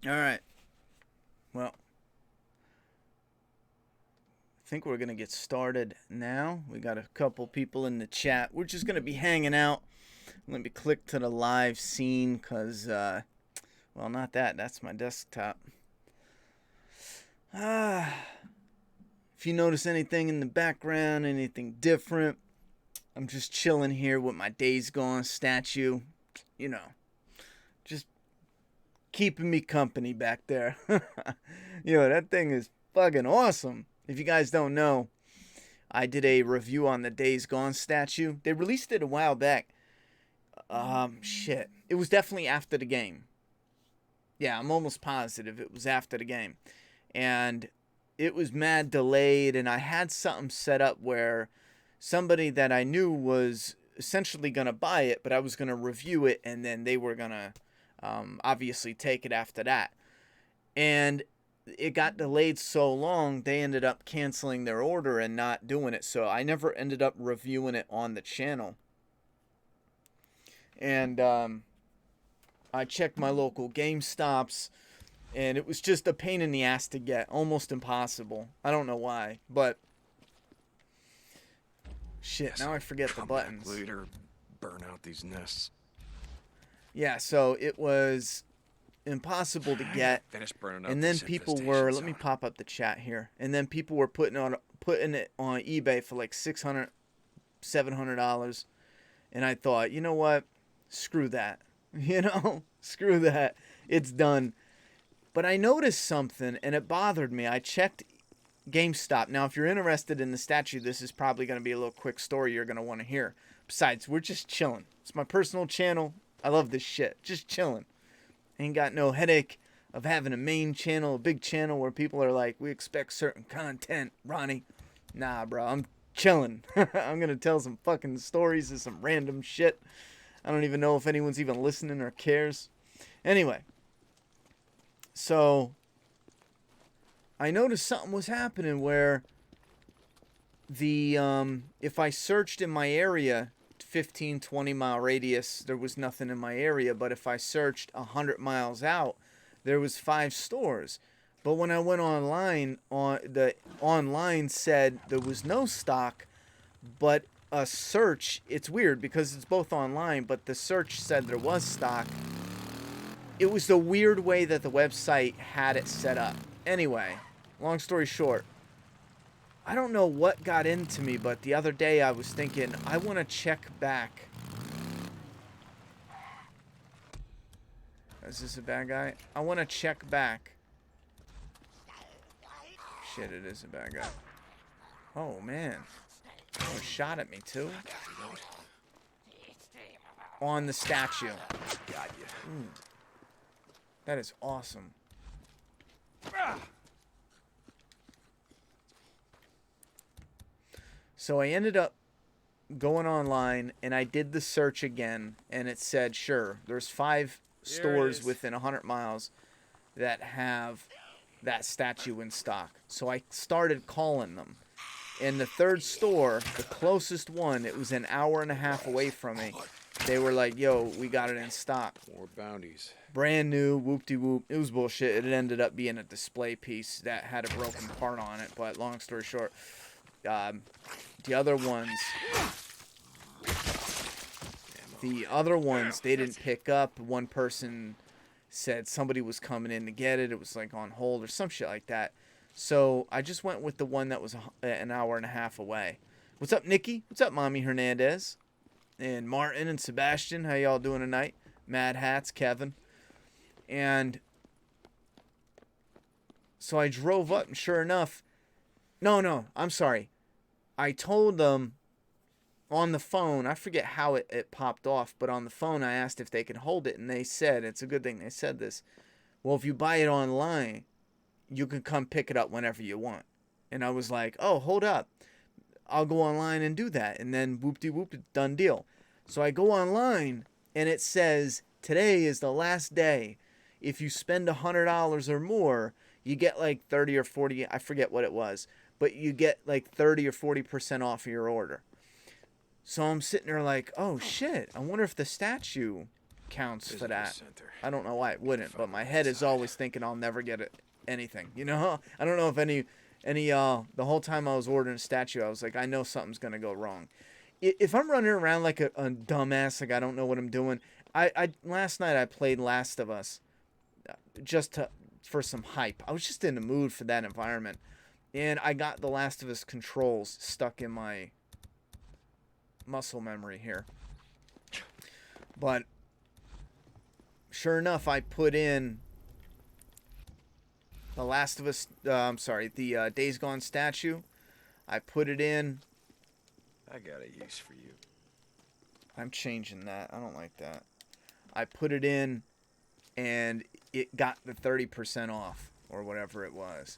All right. Well, I think we're going to get started now. We got a couple people in the chat. We're just going to be hanging out. Let me click to the live scene because, well, not that. That's my desktop. Ah. If you notice anything in the background, anything different, I'm just chilling here with my Days Gone statue. You know, just keeping me company back there. That thing is fucking awesome. If you guys don't know, I did a review on the Days Gone statue. They released it a while back. Shit. It was definitely after the game. Yeah, I'm almost positive it was after the game. And it was mad delayed, and I had something set up where somebody that I knew was essentially going to buy it, but I was going to review it, and then they were going to obviously take it after that. And it got delayed so long, they ended up canceling their order and not doing it. So I never ended up reviewing it on the channel. And I checked my local GameStops, and it was just a pain in the ass to get. Almost impossible. I don't know why, but shit, now I forget the buttons. Back later, burn out these nests. Yeah, so it was impossible to get. Finish burning up. And then people were, let me pop up the chat here. And then people were putting it on eBay for like $600, $700. And I thought, you know what? Screw that. Screw that. It's done. But I noticed something, and it bothered me. I checked GameStop. Now, if you're interested in the statue, this is probably going to be a little quick story you're going to want to hear. Besides, we're just chilling. It's my personal channel. I love this shit. Just chilling. Ain't got no headache of having a main channel, a big channel where people are like, we expect certain content, Ronnie. Nah, bro, I'm chilling. I'm going to tell some fucking stories of some random shit. I don't even know if anyone's even listening or cares. Anyway. So, I noticed something was happening where if I searched in my area, 15, 20 mile radius, there was nothing in my area. But if I searched 100 miles out, there was 5 stores. But when I went online, the online said there was no stock, but a search, it's weird because it's both online, but the search said there was stock. It was the weird way that the website had it set up. Anyway, long story short, I don't know what got into me, but the other day I was thinking, I want to check back. Is this a bad guy? I want to check back. Shit, it is a bad guy. Oh, man. Oh, shot at me, too. On the statue. Got you. That is awesome. So I ended up going online, and I did the search again, and it said, sure, there's 5 stores within 100 miles that have that statue in stock. So I started calling them. And the third store, the closest one, it was an hour and a half away from me. They were like, yo, we got it in stock. More bounties. Brand new, whoop-de-whoop. It was bullshit. It ended up being a display piece that had a broken part on it. But long story short, the other ones, they didn't pick up. One person said somebody was coming in to get it. It was like on hold or some shit like that. So I just went with the one that was an hour and a half away. What's up, Nikki? What's up, Mommy Hernandez? And Martin and Sebastian, how y'all doing tonight? Mad Hats, Kevin. And so I drove up, and sure enough, no, I'm sorry. I told them on the phone, I forget how it popped off, but on the phone I asked if they could hold it, and they said, it's a good thing they said this, well, if you buy it online, you can come pick it up whenever you want. And I was like, oh, hold up. I'll go online and do that. And then whoop-de-whoop, done deal. So I go online, and it says, today is the last day. If you spend $100 or more, you get like 30 or 40, I forget what it was, but you get like 30 or 40% off of your order. So I'm sitting there like, oh shit, I wonder if the statue counts for Visitor that. center. I don't know why it wouldn't, but my head is always thinking I'll never get anything. You know, I don't know if any the whole time I was ordering a statue, I was like, I know something's gonna go wrong. If I'm running around like a dumbass, like I don't know what I'm doing. I last night I played Last of Us, just for some hype. I was just in the mood for that environment, and I got the Last of Us controls stuck in my muscle memory here. But sure enough, I put in the Last of Us. The Days Gone statue. I put it in. I got a use for you. I'm changing that. I don't like that. I put it in, and it got the 30% off or whatever it was.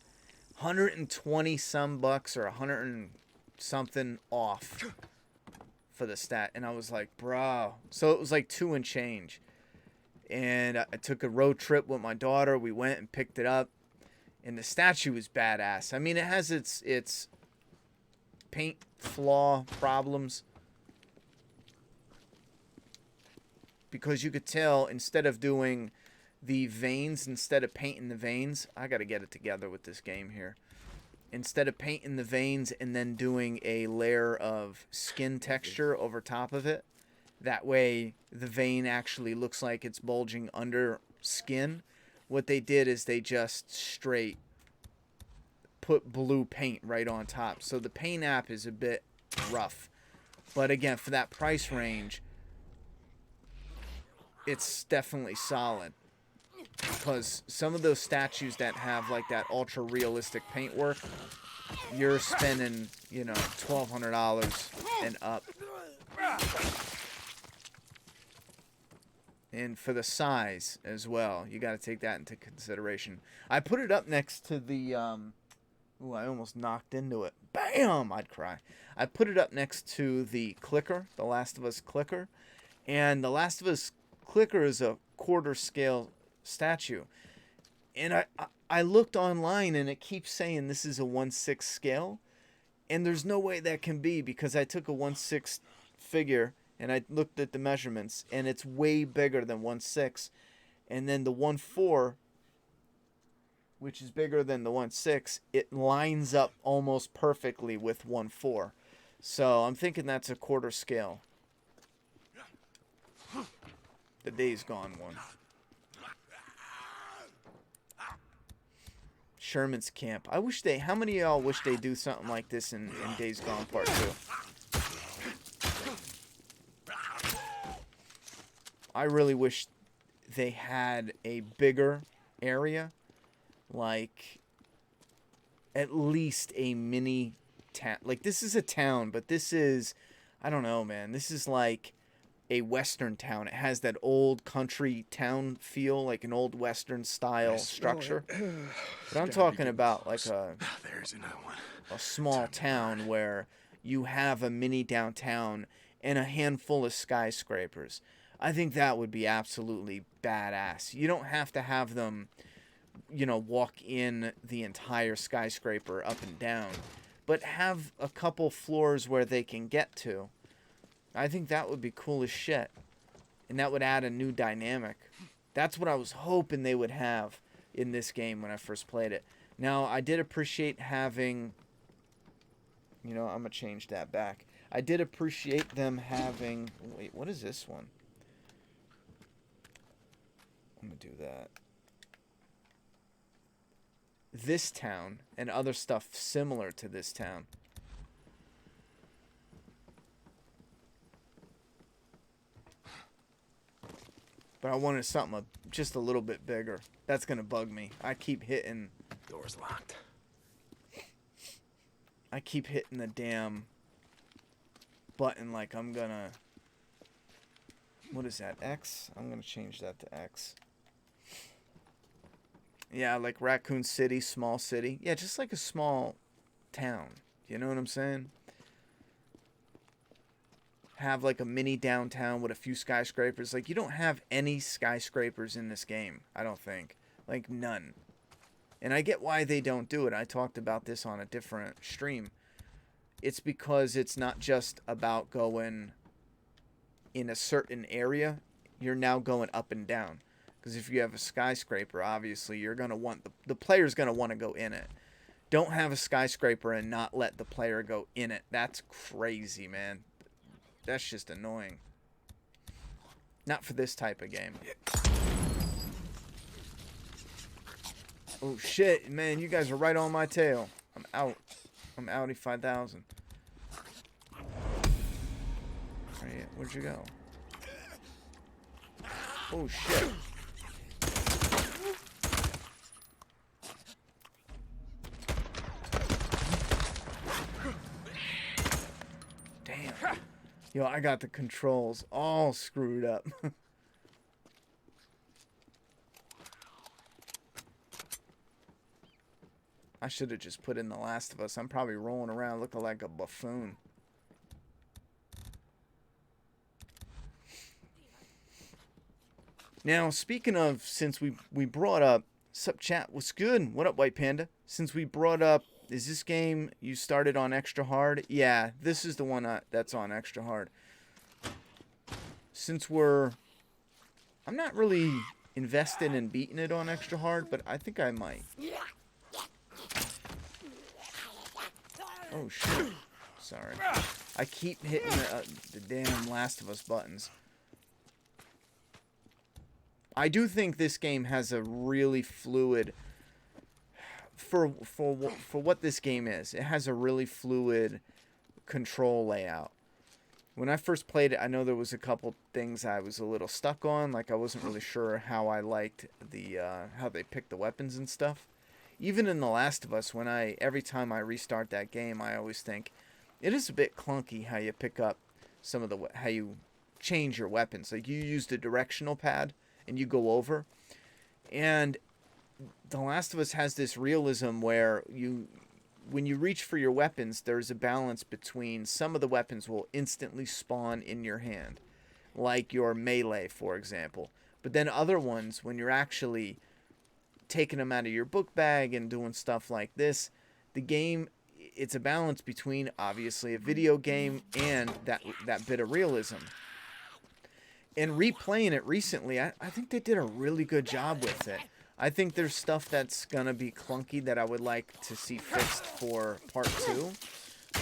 120 some bucks or 100 and something off for the stat, and I was like, bro. So it was like 2 and change. And I took a road trip with my daughter. We went and picked it up, and the statue is badass. I mean, it has its paint flaw problems, because you could tell instead of doing the veins, instead of painting the veins, I got to get it together with this game here. Instead of painting the veins and then doing a layer of skin texture over top of it, that way the vein actually looks like it's bulging under skin. What they did is they just straight put blue paint right on top. So the paint app is a bit rough. But again, for that price range, it's definitely solid. Because some of those statues that have like that ultra realistic paintwork, you're spending, $1,200 and up. And for the size as well, you got to take that into consideration. I put it up next to the ooh, I almost knocked into it. Bam! I'd cry. I put it up next to the clicker, the Last of Us clicker. And the Last of Us clicker is a quarter scale statue. And I looked online, and it keeps saying this is a 1/6 scale. And there's no way that can be, because I took a 1/6 figure and I looked at the measurements, and it's way bigger than 1/6. And then the 1/4, which is bigger than the 1/6, it lines up almost perfectly with 1/4. So I'm thinking that's a quarter scale. The Days Gone one. Sherman's Camp. I wish they... How many of y'all wish they do something like this in Days Gone Part 2? I really wish they had a bigger area. Like, at least a mini town. Like, this is a town, but this is... I don't know, man. This is like a western town. It has that old country town feel, like an old western style structure. But I'm talking about like There's another one. A small town where you have a mini downtown and a handful of skyscrapers. I think that would be absolutely badass. You don't have to have them, walk in the entire skyscraper up and down, but have a couple floors where they can get to. I think that would be cool as shit. And that would add a new dynamic. That's what I was hoping they would have in this game when I first played it. Now, I did appreciate having... I'm going to change that back. I did appreciate them having... Wait, what is this one? I'm going to do that. This town and other stuff similar to this town. But I wanted something just a little bit bigger. That's going to bug me. I keep hitting... Door's locked. I keep hitting the damn button like I'm going to... What is that? X? I'm going to change that to X. Yeah, like Raccoon City, small city. Yeah, just like a small town. You know what I'm saying? Have like a mini downtown with a few skyscrapers. Like, you don't have any skyscrapers in this game, I don't think. Like, none. And I get why they don't do it. I talked about this on a different stream. It's because it's not just about going in a certain area you're now going up and down. Because if you have a skyscraper, obviously you're going to want, the player's going to want to go in it. Don't have a skyscraper and not let the player go in it. That's crazy, man. That's just annoying. Not for this type of game. Oh shit, man, you guys are right on my tail. I'm out. I'm outie 5000. Right, where'd you go? Oh shit. Damn. Yo, I got the controls all screwed up. I should have just put in The Last of Us. I'm probably rolling around looking like a buffoon. Now, speaking of, since we brought up, sup chat, what's good? What up, White Panda? Since we brought up, is this game you started on extra hard? Yeah, this is the one that's on extra hard. Since I'm not really invested in beating it on extra hard, but I think I might. Oh shit. Sorry. I keep hitting the damn Last of Us buttons. I do think this game has a really fluid, for what this game is, it has a really fluid control layout. When I first played it, I know there was a couple things I was a little stuck on, like I wasn't really sure how I liked the how they picked the weapons and stuff. Even in The Last of Us, every time I restart that game, I always think it is a bit clunky how you pick up some of how you change your weapons. Like you use the directional pad and you go over, and The Last of Us has this realism where when you reach for your weapons, there's a balance between some of the weapons will instantly spawn in your hand, like your melee, for example. But then other ones, when you're actually taking them out of your book bag and doing stuff like this, the game, it's a balance between obviously a video game and that bit of realism. And replaying it recently, I think they did a really good job with it. I think there's stuff that's gonna be clunky that I would like to see fixed for part 2.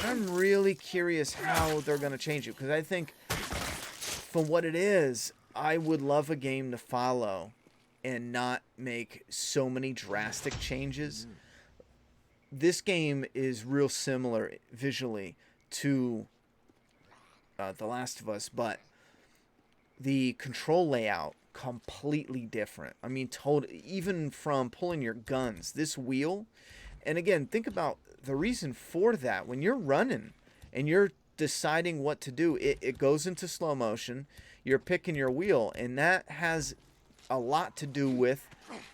I'm really curious how they're gonna change it, because I think for what it is, I would love a game to follow and not make so many drastic changes. This game is real similar visually to The Last of Us, but the control layout completely different. I mean, even from pulling your guns, this wheel, and again, think about the reason for that. When you're running and you're deciding what to do, it goes into slow motion, you're picking your wheel, and that has a lot to do with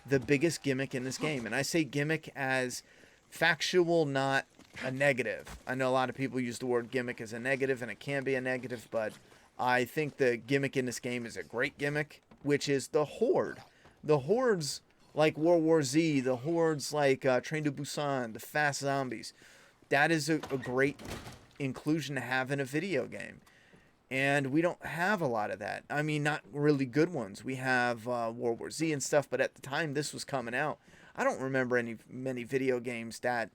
the biggest gimmick in this game. And I say gimmick as factual, not a negative. I know a lot of people use the word gimmick as a negative, and it can be a negative, but I think the gimmick in this game is a great gimmick, which is the Horde. The Hordes like World War Z, the Hordes like Train to Busan, the fast zombies. That is a great inclusion to have in a video game. And we don't have a lot of that. I mean, not really good ones. We have World War Z and stuff, but at the time this was coming out, I don't remember many video games that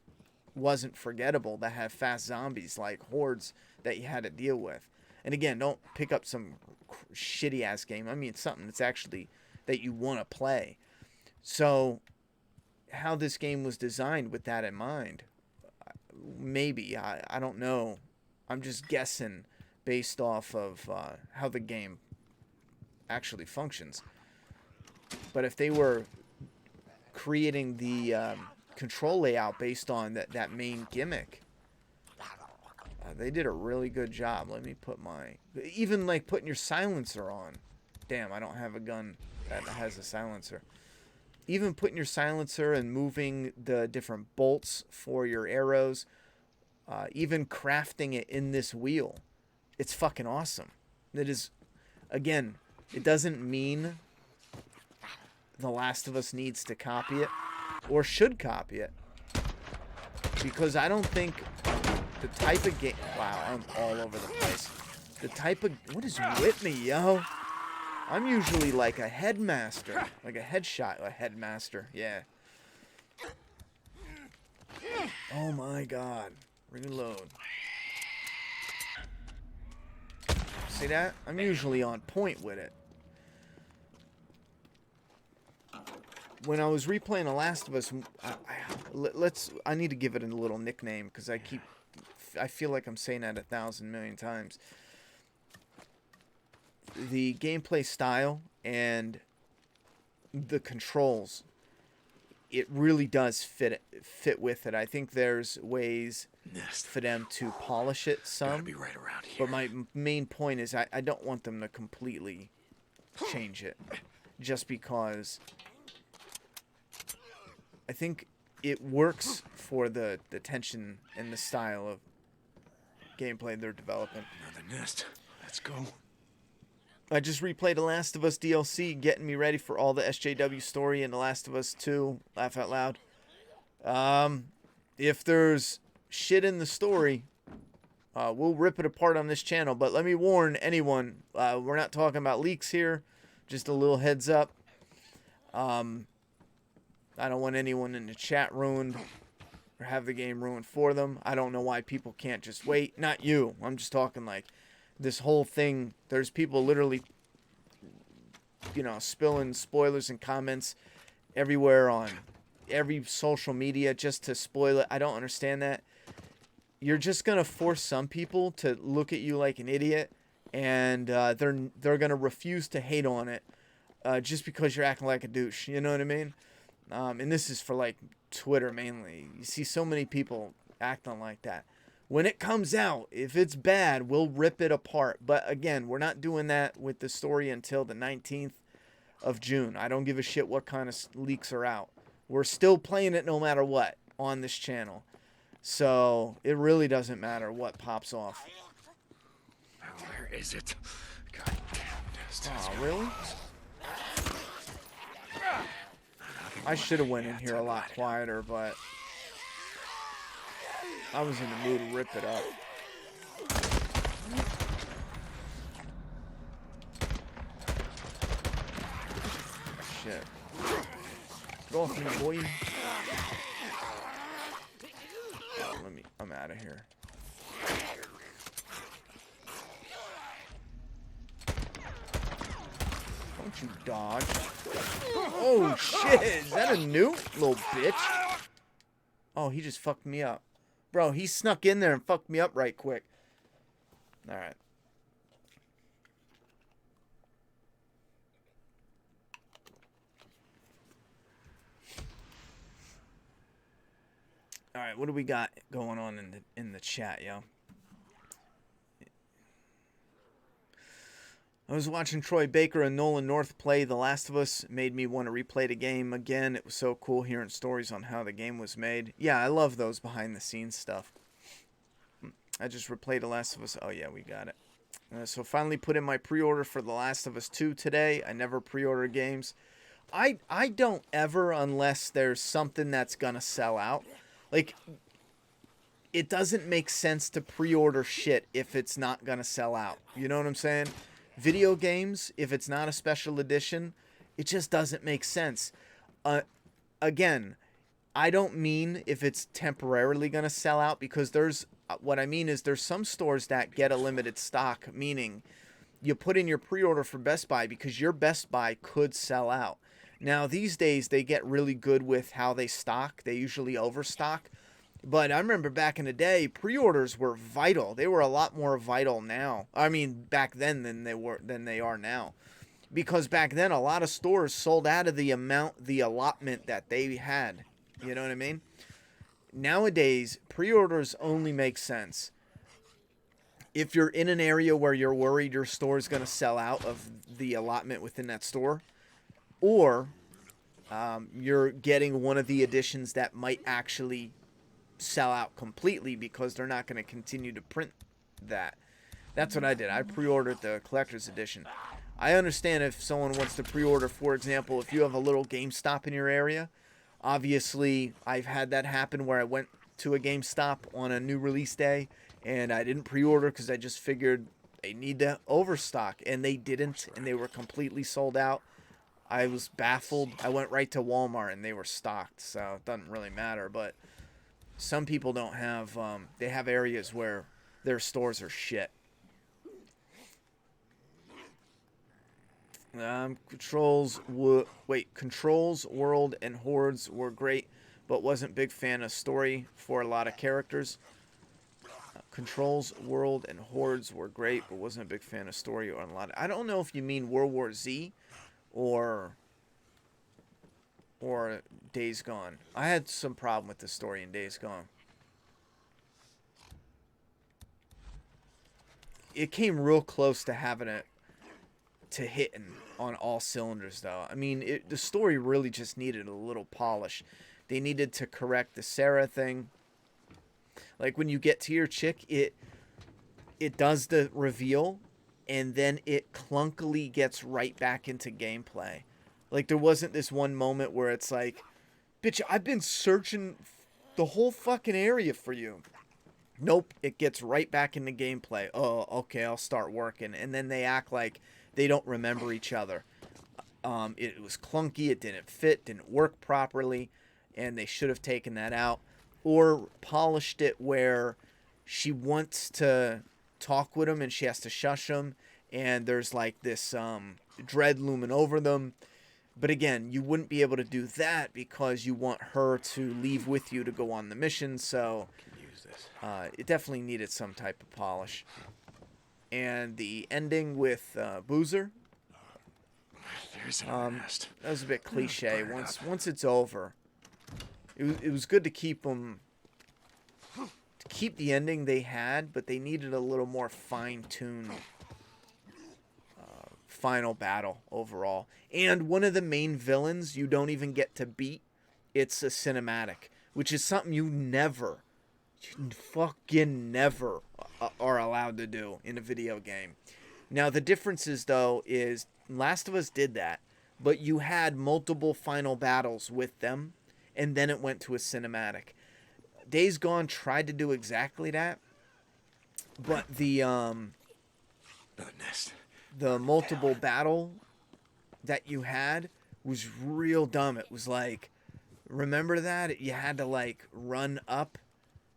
wasn't forgettable, that have fast zombies like Hordes that you had to deal with. And again, don't pick up some shitty-ass game. I mean, something that's actually that you want to play. So, how this game was designed with that in mind, maybe. I don't know. I'm just guessing based off of how the game actually functions. But if they were creating the control layout based on that main gimmick, they did a really good job. Let me put even like putting your silencer on. Damn, I don't have a gun that has a silencer. Even putting your silencer and moving the different bolts for your arrows, even crafting it in this wheel. It's fucking awesome. It is, again, it doesn't mean The Last of Us needs to copy it or should copy it, because I don't think the type of game, wow, I'm all over the place. The type of, what is with me, yo? I'm usually like a headmaster. Like a headshot. A headmaster. Yeah. Oh my god. Reload. See that? I'm usually on point with it. When I was replaying The Last of Us, I need to give it a little nickname because I feel like I'm saying that 1,000,000,000 times. The gameplay style and the controls, it really does fit with it. I think there's ways for them to polish it some. Gotta be right around here. But my main point is I don't want them to completely change it. Just because I think it works for the tension and the style of gameplay they're developing. Another nest. Let's go. I just replayed The Last of Us DLC, getting me ready for all the SJW story in The Last of Us 2. Laugh out loud. If there's shit in the story, we'll rip it apart on this channel. But let me warn anyone, we're not talking about leaks here. Just a little heads up. I don't want anyone in the chat ruined or have the game ruined for them. I don't know why people can't just wait. Not you. I'm just talking like this whole thing. There's people literally, spilling spoilers and comments everywhere on every social media just to spoil it. I don't understand that. You're just going to force some people to look at you like an idiot, and they're going to refuse to hate on it just because you're acting like a douche. You know what I mean? And this is for like Twitter mainly. You see so many people acting like that. When it comes out, if it's bad, we'll rip it apart. But again, we're not doing that with the story until the 19th of June. I don't give a shit what kind of leaks are out. We're still playing it no matter what on this channel. So it really doesn't matter what pops off. Where is it? God damn. Oh, really? I should have went in here a lot quieter, but I was in the mood to rip it up. Shit. Go off me, boy. Oh, I'm out of here. Don't you dodge. Oh, shit. Is that a nuke? Little bitch. Oh, he just fucked me up. Bro, he snuck in there and fucked me up right quick. Alright. Alright, what do we got going on in the chat, yo? I was watching Troy Baker and Nolan North play The Last of Us. It made me want to replay the game again. It was so cool hearing stories on how the game was made. Yeah, I love those behind-the-scenes stuff. I just replayed The Last of Us. Oh, yeah, we got it. So finally put in my pre-order for The Last of Us 2 today. I never pre-order games. I don't ever unless there's something that's going to sell out. Like, it doesn't make sense to pre-order shit if it's not going to sell out. You know what I'm saying? Video games, if it's not a special edition, it just doesn't make sense. Again, I don't mean if it's temporarily going to sell out, because what I mean is there's some stores that get a limited stock, meaning you put in your pre-order for Best Buy because your Best Buy could sell out. Now, these days, they get really good with how they stock. They usually overstock. But I remember back in the day, pre-orders were vital. They were a lot more vital now. I mean, back then than they are now. Because back then, a lot of stores sold out of the allotment that they had. You know what I mean? Nowadays, pre-orders only make sense if you're in an area where you're worried your store is going to sell out of the allotment within that store, or you're getting one of the editions that might actually sell out completely because they're not going to continue to print that. That's what I did. I pre-ordered the collector's edition. I understand if someone wants to pre-order, for example, if you have a little GameStop in your area. Obviously, I've had that happen where I went to a GameStop on a new release day and I didn't pre-order because I just figured they need to overstock, and they didn't, and they were completely sold out. I was baffled. I went right to Walmart, and they were stocked, so it doesn't really matter. But some people don't have, they have areas where their stores are shit. Controls, World, and Hordes were great, but wasn't big fan of story for a lot of characters. Controls, World, and Hordes were great, but wasn't a big fan of story on a lot. I don't know if you mean World War Z or Days Gone. I had some problem with the story in Days Gone. It came real close to having it to hitting on all cylinders, though. I mean, the story really just needed a little polish. They needed to correct the Sarah thing. Like, when you get to your chick, it does the reveal, and then it clunkily gets right back into gameplay. Like, there wasn't this one moment where it's like, bitch, I've been searching the whole fucking area for you. Nope, it gets right back into gameplay. Oh, okay, I'll start working. And then they act like they don't remember each other. It was clunky, it didn't fit, didn't work properly, and they should have taken that out. Or polished it where she wants to talk with him and she has to shush him, and there's like this dread looming over them. But again, you wouldn't be able to do that because you want her to leave with you to go on the mission, so it definitely needed some type of polish. And the ending with Boozer, that was a bit cliche. Once it's over, it was good to keep them, to keep the ending they had, but they needed a little more fine-tuned final battle overall. And one of the main villains you don't even get to beat. It's a cinematic, which is something you fucking never are allowed to do in a video game. Now, the difference is, though, is Last of Us did that, but you had multiple final battles with them, and then it went to a cinematic. Days Gone tried to do exactly that, but the multiple battle that you had was real dumb. It was like, remember that? You had to, like, run up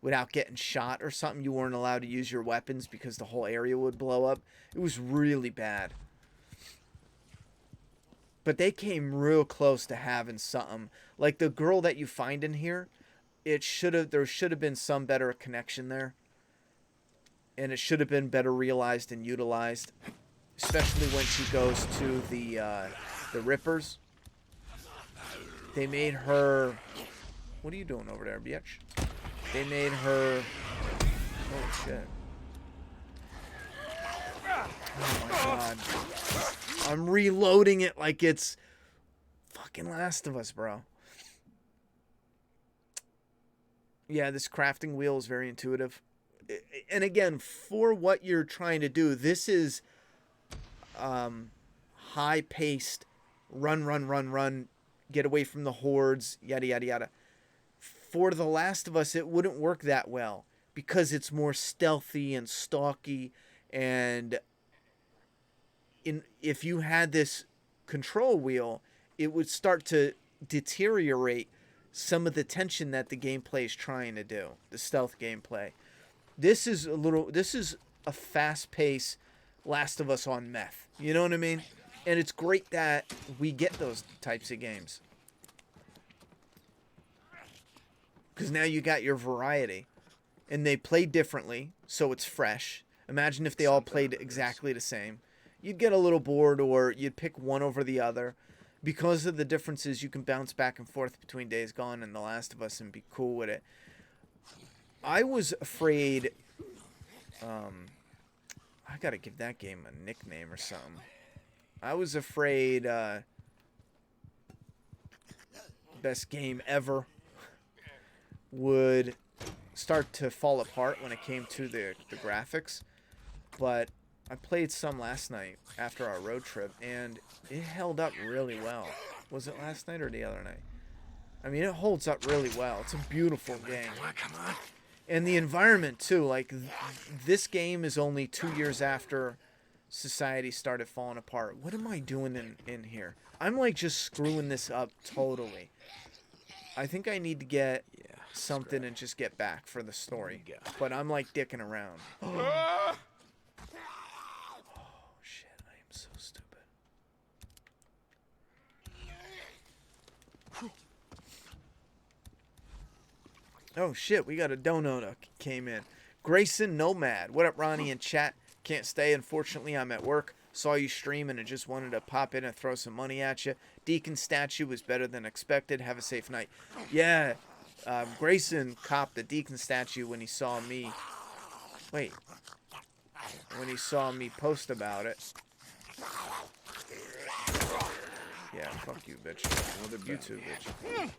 without getting shot or something. You weren't allowed to use your weapons because the whole area would blow up. It was really bad. But they came real close to having something. Like the girl that you find in here, there should have been some better connection there. And it should have been better realized and utilized. Especially when she goes to the Rippers. They made her... What are you doing over there, bitch? They made her... Holy shit. Oh my god. I'm reloading it like it's fucking Last of Us, bro. Yeah, this crafting wheel is very intuitive. And again, for what you're trying to do, this is high-paced, run, get away from the hordes, yada, yada, yada. For The Last of Us, it wouldn't work that well because it's more stealthy and stalky, and if you had this control wheel, it would start to deteriorate some of the tension that the gameplay is trying to do, the stealth gameplay. This is a fast-paced Last of Us on meth. You know what I mean? And it's great that we get those types of games. Because now you got your variety. And they play differently, so it's fresh. Imagine if they all played exactly the same. You'd get a little bored, or you'd pick one over the other. Because of the differences, you can bounce back and forth between Days Gone and The Last of Us and be cool with it. I was afraid... I gotta give that game a nickname or something. I was afraid best game ever would start to fall apart when it came to the graphics. But I played some last night after our road trip, and it held up really well. Was it last night or the other night? I mean, it holds up really well. It's a beautiful game. Come on. And the environment too. Like this game is only 2 years after society started falling apart. What am I doing in here? I'm like just screwing this up totally. I think I need to get something and just get back for the story. But I'm like dicking around. Oh shit, I am so stupid. Oh shit, we got a donut that came in. Grayson Nomad. What up, Ronnie in chat? Can't stay, unfortunately. I'm at work. Saw you streaming and just wanted to pop in and throw some money at you. Deacon statue was better than expected. Have a safe night. Yeah, Grayson copped the Deacon statue when he saw me. Wait. When he saw me post about it. Yeah, fuck you, bitch. Another YouTube, bitch.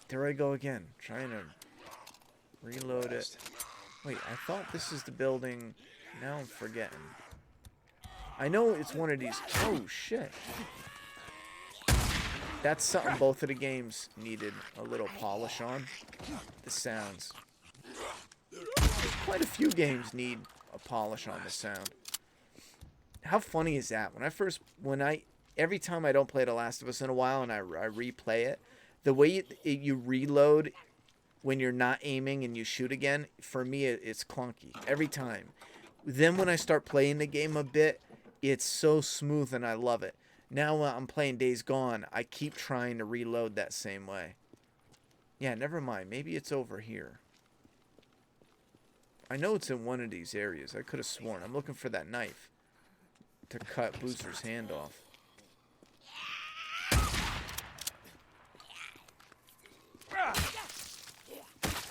There I go again. Trying to reload it. Wait, I thought this is the building. Now I'm forgetting. I know it's one of these. Oh, shit. That's something both of the games needed a little polish on. The sounds. Quite a few games need a polish on the sound. How funny is that? Every time I don't play The Last of Us in a while and I replay it, the way you reload when you're not aiming and you shoot again, for me, it's clunky. Every time. Then when I start playing the game a bit, it's so smooth and I love it. Now when I'm playing Days Gone, I keep trying to reload that same way. Yeah, never mind. Maybe it's over here. I know it's in one of these areas. I could have sworn. I'm looking for that knife to cut Booster's hand off.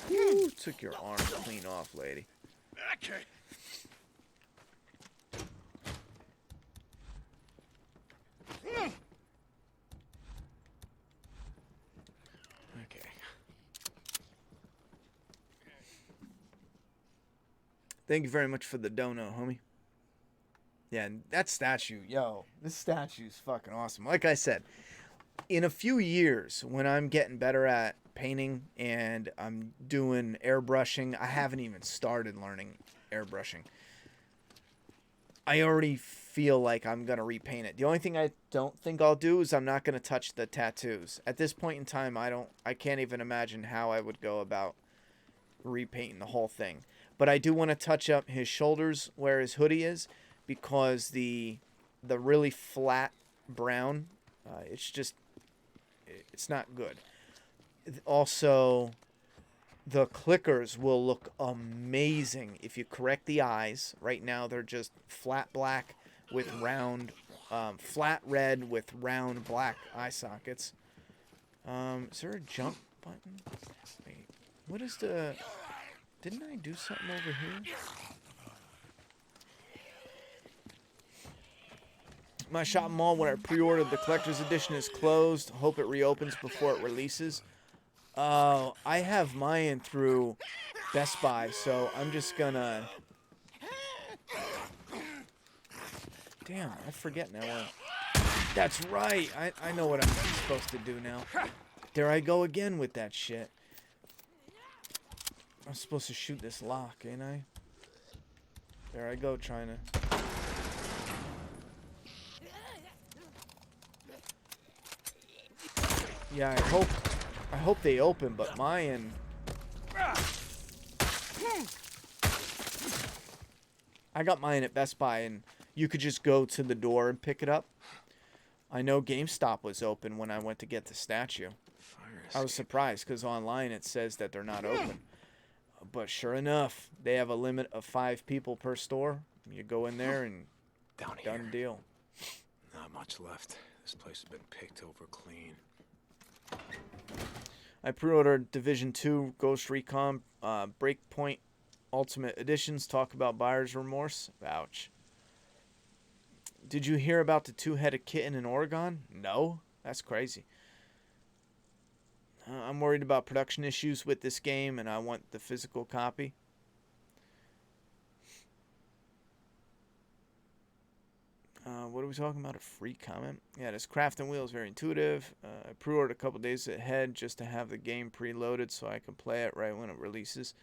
Woo, took your arm clean off, lady. Okay. Okay. Thank you very much for the dono, homie. Yeah, and that statue, yo, this statue is fucking awesome. Like I said, in a few years, when I'm getting better at painting and I'm doing airbrushing, I haven't even started learning airbrushing. I already feel like I'm going to repaint it. The only thing I don't think I'll do is I'm not going to touch the tattoos. At this point in time, I can't even imagine how I would go about repainting the whole thing. But I do want to touch up his shoulders where his hoodie is, because the really flat brown, it's not good. Also, the clickers will look amazing if you correct the eyes. Right now they're just flat black with round, flat red with round black eye sockets. Is there a jump button? Wait, what is the... Didn't I do something over here? My shop mall, when I pre-ordered the collector's edition, is closed. Hope it reopens before it releases. I have mine through Best Buy, so I'm just gonna... Damn, I forget now. That's right. I know what I'm supposed to do now. There I go again with that shit. I'm supposed to shoot this lock, ain't I? There I go, trying to... Yeah, I hope they open, but mine... I got mine at Best Buy, and you could just go to the door and pick it up. I know GameStop was open when I went to get the statue. I was surprised, because online it says that they're not open. But sure enough, they have a limit of 5 people per store. You go in there and done deal. Not much left. This place has been picked over clean. I pre-ordered Division 2 Ghost Recon Breakpoint Ultimate Editions. Talk about buyer's remorse. Ouch. Did you hear about the 2-headed kitten in Oregon? No. That's crazy. I'm worried about production issues with this game, and I want the physical copy. What are we talking about? A free comment? Yeah, this crafting wheel is very intuitive. I pre-ordered a couple days ahead just to have the game preloaded so I can play it right when it releases.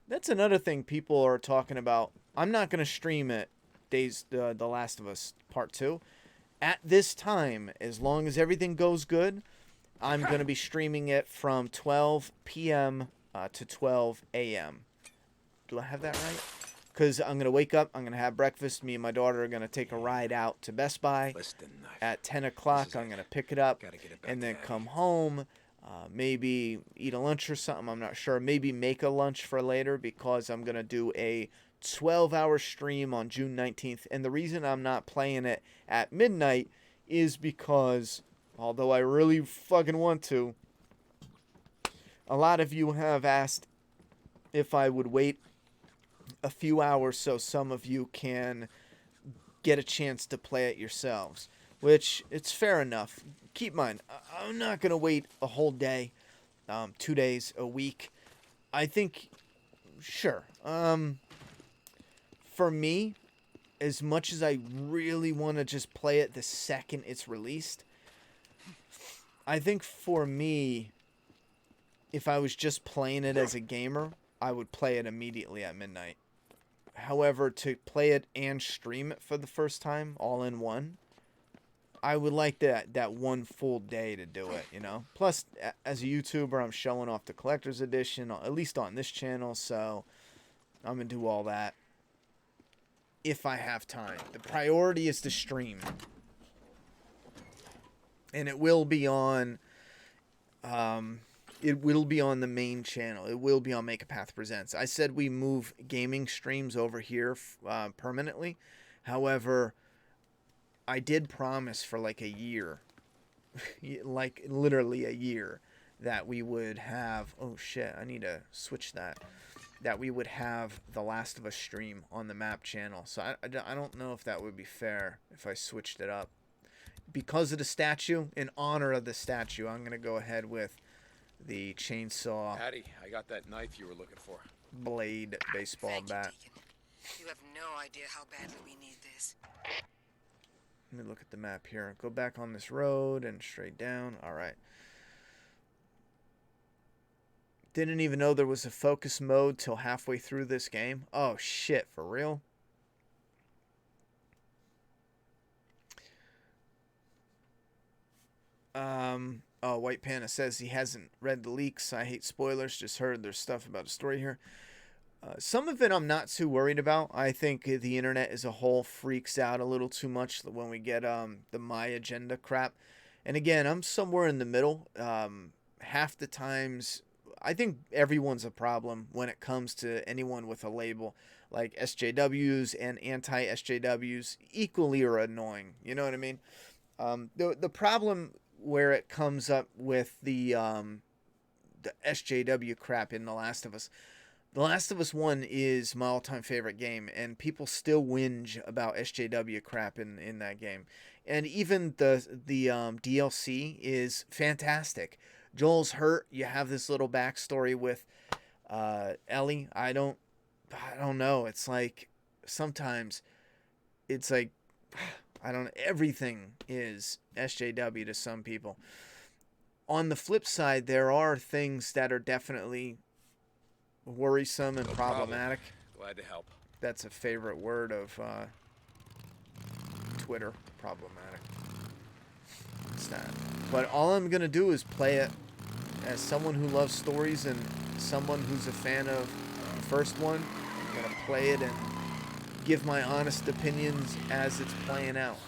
That's another thing people are talking about. I'm not going to stream it, The Last of Us Part 2. At this time, as long as everything goes good, I'm going to be streaming it from 12 p.m. To 12 a.m. Do I have that right? Because I'm going to wake up, I'm going to have breakfast. Me and my daughter are going to take a ride out to Best Buy. At 10 o'clock, I'm going to pick it up and then come home. Maybe eat a lunch or something. I'm not sure. Maybe make a lunch for later because I'm going to do a 12-hour stream on June 19th. And the reason I'm not playing it at midnight is because, although I really fucking want to, a lot of you have asked if I would wait a few hours so some of you can get a chance to play it yourselves, which it's fair enough. Keep in mind, I'm not going to wait a whole day, 2 days, a week. I think, sure. For me, as much as I really want to just play it the second it's released, I think for me, if I was just playing it as a gamer, I would play it immediately at midnight. However, to play it and stream it for the first time, all in one, I would like that one full day to do it, you know? Plus, as a YouTuber, I'm showing off the collector's edition, at least on this channel, so I'm going to do all that if I have time. The priority is to stream. And it will be on... it will be on the main channel. It will be on Make a Path Presents. I said we move gaming streams over here permanently. However, I did promise for like a year, like literally a year, that we would have... Oh shit, I need to switch that. That we would have The Last of Us stream on the map channel. So I don't know if that would be fair if I switched it up. Because of the statue, in honor of the statue, I'm going to go ahead with the chainsaw Patty, I got that knife you were looking for. blade baseball bat. You have no idea how badly we need this. Let me look at the map here. Go back on this road and straight down. All right. Didn't even know there was a focus mode till halfway through this game. Oh shit, for real? Oh, White Panda says he hasn't read the leaks. I hate spoilers. Just heard there's stuff about a story here. Some of it I'm not too worried about. I think the internet as a whole freaks out a little too much when we get the My Agenda crap. And again, I'm somewhere in the middle. Half the times, I think everyone's a problem when it comes to anyone with a label. Like SJWs and anti-SJWs equally are annoying. You know what I mean? The problem where it comes up with the SJW crap in The Last of Us. The Last of Us 1 is my all-time favorite game, and people still whinge about SJW crap in that game. And even the DLC is fantastic. Joel's hurt. You have this little backstory with Ellie. I don't know. It's like sometimes it's like everything is SJW to some people. On the flip side, there are things that are definitely worrisome and problematic. Glad to help. That's a favorite word of Twitter. Problematic. It's not. But all I'm going to do is play it as someone who loves stories and someone who's a fan of the first one. I'm going to play it and give my honest opinions as it's playing out.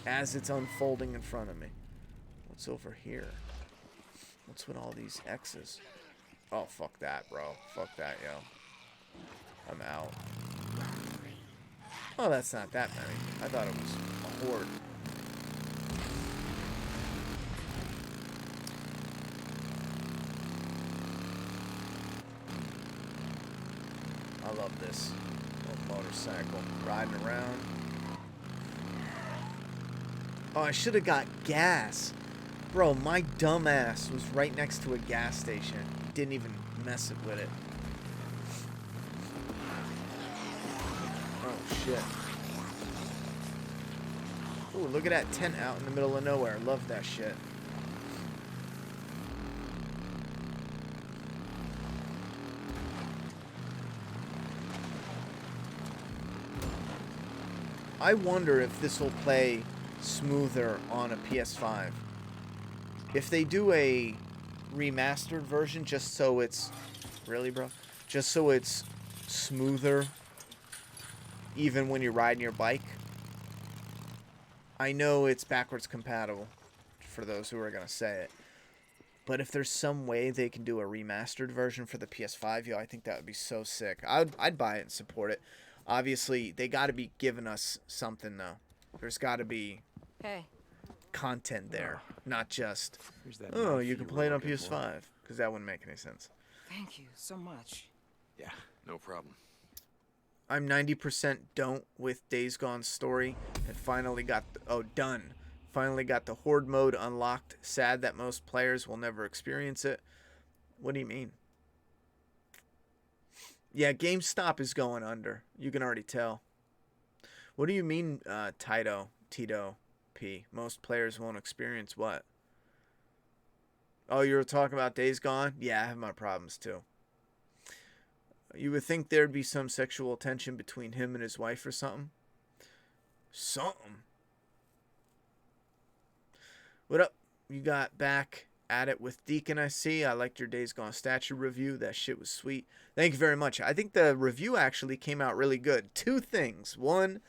As it's unfolding in front of me. What's over here? What's with all these X's? Oh, fuck that, bro. Fuck that, yo. I'm out. Oh, that's not that many. I thought it was a horde. I love this little motorcycle riding around. Oh, I should have got gas. Bro, my dumb ass was right next to a gas station. Didn't even mess it with it. Oh, shit. Ooh, look at that tent out in the middle of nowhere. Love that shit. I wonder if this will play smoother on a PS5. If they do a remastered version, just so it's... Really, bro? Just so it's smoother, even when you're riding your bike. I know it's backwards compatible, for those who are going to say it. But if there's some way they can do a remastered version for the PS5, yo, I think that would be so sick. I'd buy it and support it. Obviously, they got to be giving us something, though. There's got to be content there, not just, oh, you can play it on PS5, because that wouldn't make any sense. Thank you so much. Yeah, no problem. I'm 90% don't with Days Gone's story, and finally got done. Finally got the Horde mode unlocked. Sad that most players will never experience it. What do you mean? Yeah, GameStop is going under. You can already tell. What do you mean, Tito P? Most players won't experience what? Oh, you were talking about Days Gone? Yeah, I have my problems too. You would think there'd be some sexual tension between him and his wife or something. Something. What up? You got back at it with Deacon, I see. I liked your Days Gone statue review. That shit was sweet. Thank you very much. I think the review actually came out really good. Two things. One,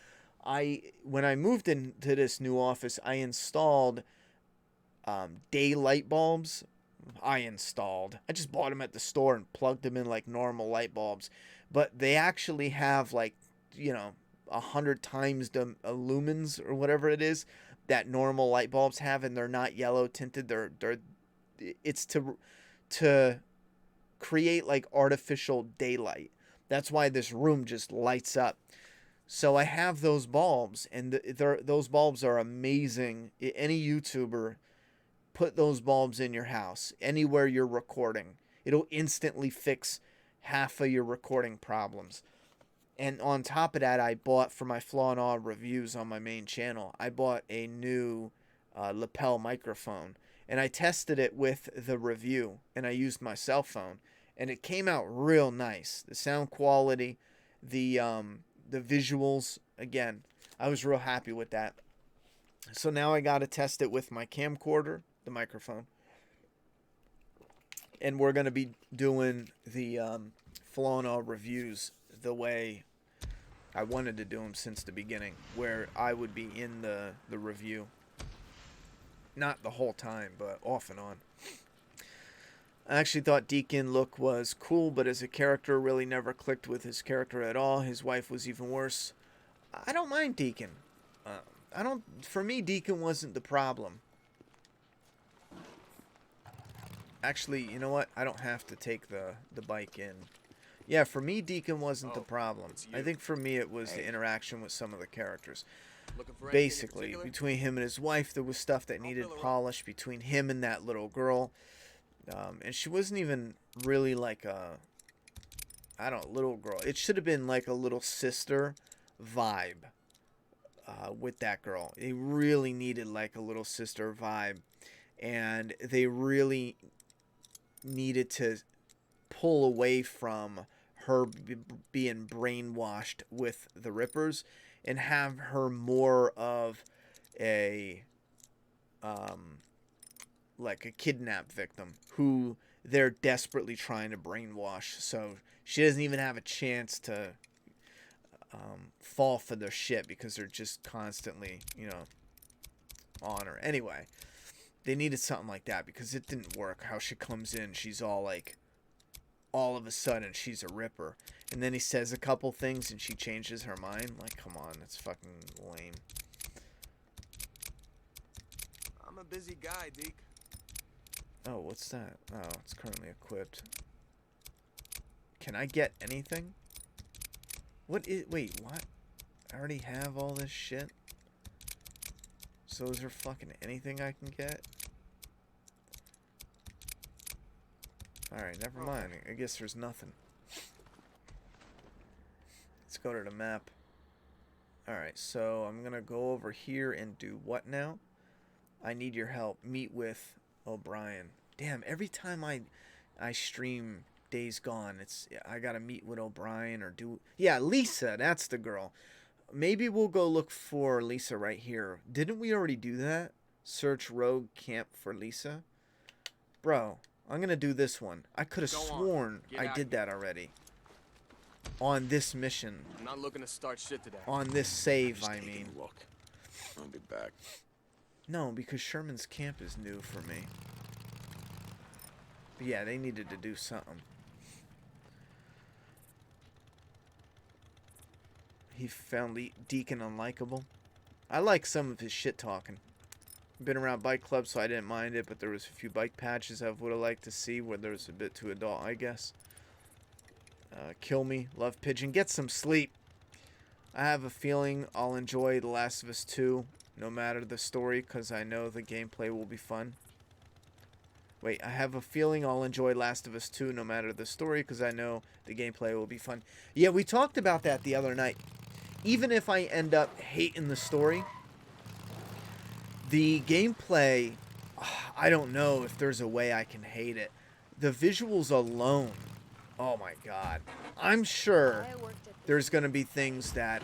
when I moved into this new office, I installed day light bulbs. I just bought them at the store and plugged them in like normal light bulbs. But they actually have 100 times the lumens or whatever it is that normal light bulbs have, and they're not yellow tinted. It's to create like artificial daylight. That's why this room just lights up. So I have those bulbs, and those bulbs are amazing. Any YouTuber, put those bulbs in your house, anywhere you're recording. It'll instantly fix half of your recording problems. And on top of that, I bought, for my Flaw and Awe reviews on my main channel, I bought a new lapel microphone. And I tested it with the review, and I used my cell phone. And it came out real nice. The sound quality, the visuals, again, I was real happy with that. So now I got to test it with my camcorder, the microphone. And we're going to be doing the Flaw and Awe reviews the way I wanted to do them since the beginning, where I would be in the review. Not the whole time, but off and on. I actually thought Deacon look was cool, but as a character really never clicked with his character at all. His wife was even worse. I don't mind Deacon. For me, Deacon wasn't the problem. Actually, you know what? I don't have to take the bike in. Yeah, for me, Deacon wasn't the problem. I think for me, it was the interaction with some of the characters. Basically, between him and his wife, there was stuff that needed polish. Between him and that little girl. And she wasn't even really like a little girl. It should have been like a little sister vibe with that girl. They really needed like a little sister vibe. And they really needed to pull away from her being brainwashed with the Rippers and have her more of a like a kidnapped victim who they're desperately trying to brainwash. So she doesn't even have a chance to fall for their shit because they're just constantly, on her. Anyway, they needed something like that because it didn't work. How she comes in, she's all like, all of a sudden she's a Ripper. And then he says a couple things and she changes her mind. Like, come on, that's fucking lame. I'm a busy guy, Deke. Oh, what's that? Oh, it's currently equipped. Can I get anything? Wait, what? I already have all this shit? So is there fucking anything I can get? Alright, never mind. I guess there's nothing. Let's go to the map. Alright, so I'm gonna go over here and do what now? I need your help. Meet with O'Brien. Damn, every time I stream Days Gone, I gotta meet with O'Brien or do... Yeah, Lisa, that's the girl. Maybe we'll go look for Lisa right here. Didn't we already do that? Search rogue camp for Lisa? Bro, I'm going to do this one. I could have sworn I did that already. On this mission. I'm not looking to start shit today. On this save, I mean. Look, I'll be back. No, because Sherman's camp is new for me. But yeah, they needed to do something. He found Deacon unlikable. I like some of his shit talking. Been around bike clubs, so I didn't mind it, but there was a few bike patches I would have liked to see where there was a bit too adult, I guess. Kill me. Love Pigeon. Get some sleep. I have a feeling I'll enjoy The Last of Us 2, no matter the story, because I know the gameplay will be fun. Wait, I have a feeling I'll enjoy Last of Us 2, no matter the story, because I know the gameplay will be fun. Yeah, we talked about that the other night. Even if I end up hating the story, the gameplay, I don't know if there's a way I can hate it. The visuals alone, oh my god. I'm sure there's going to be things that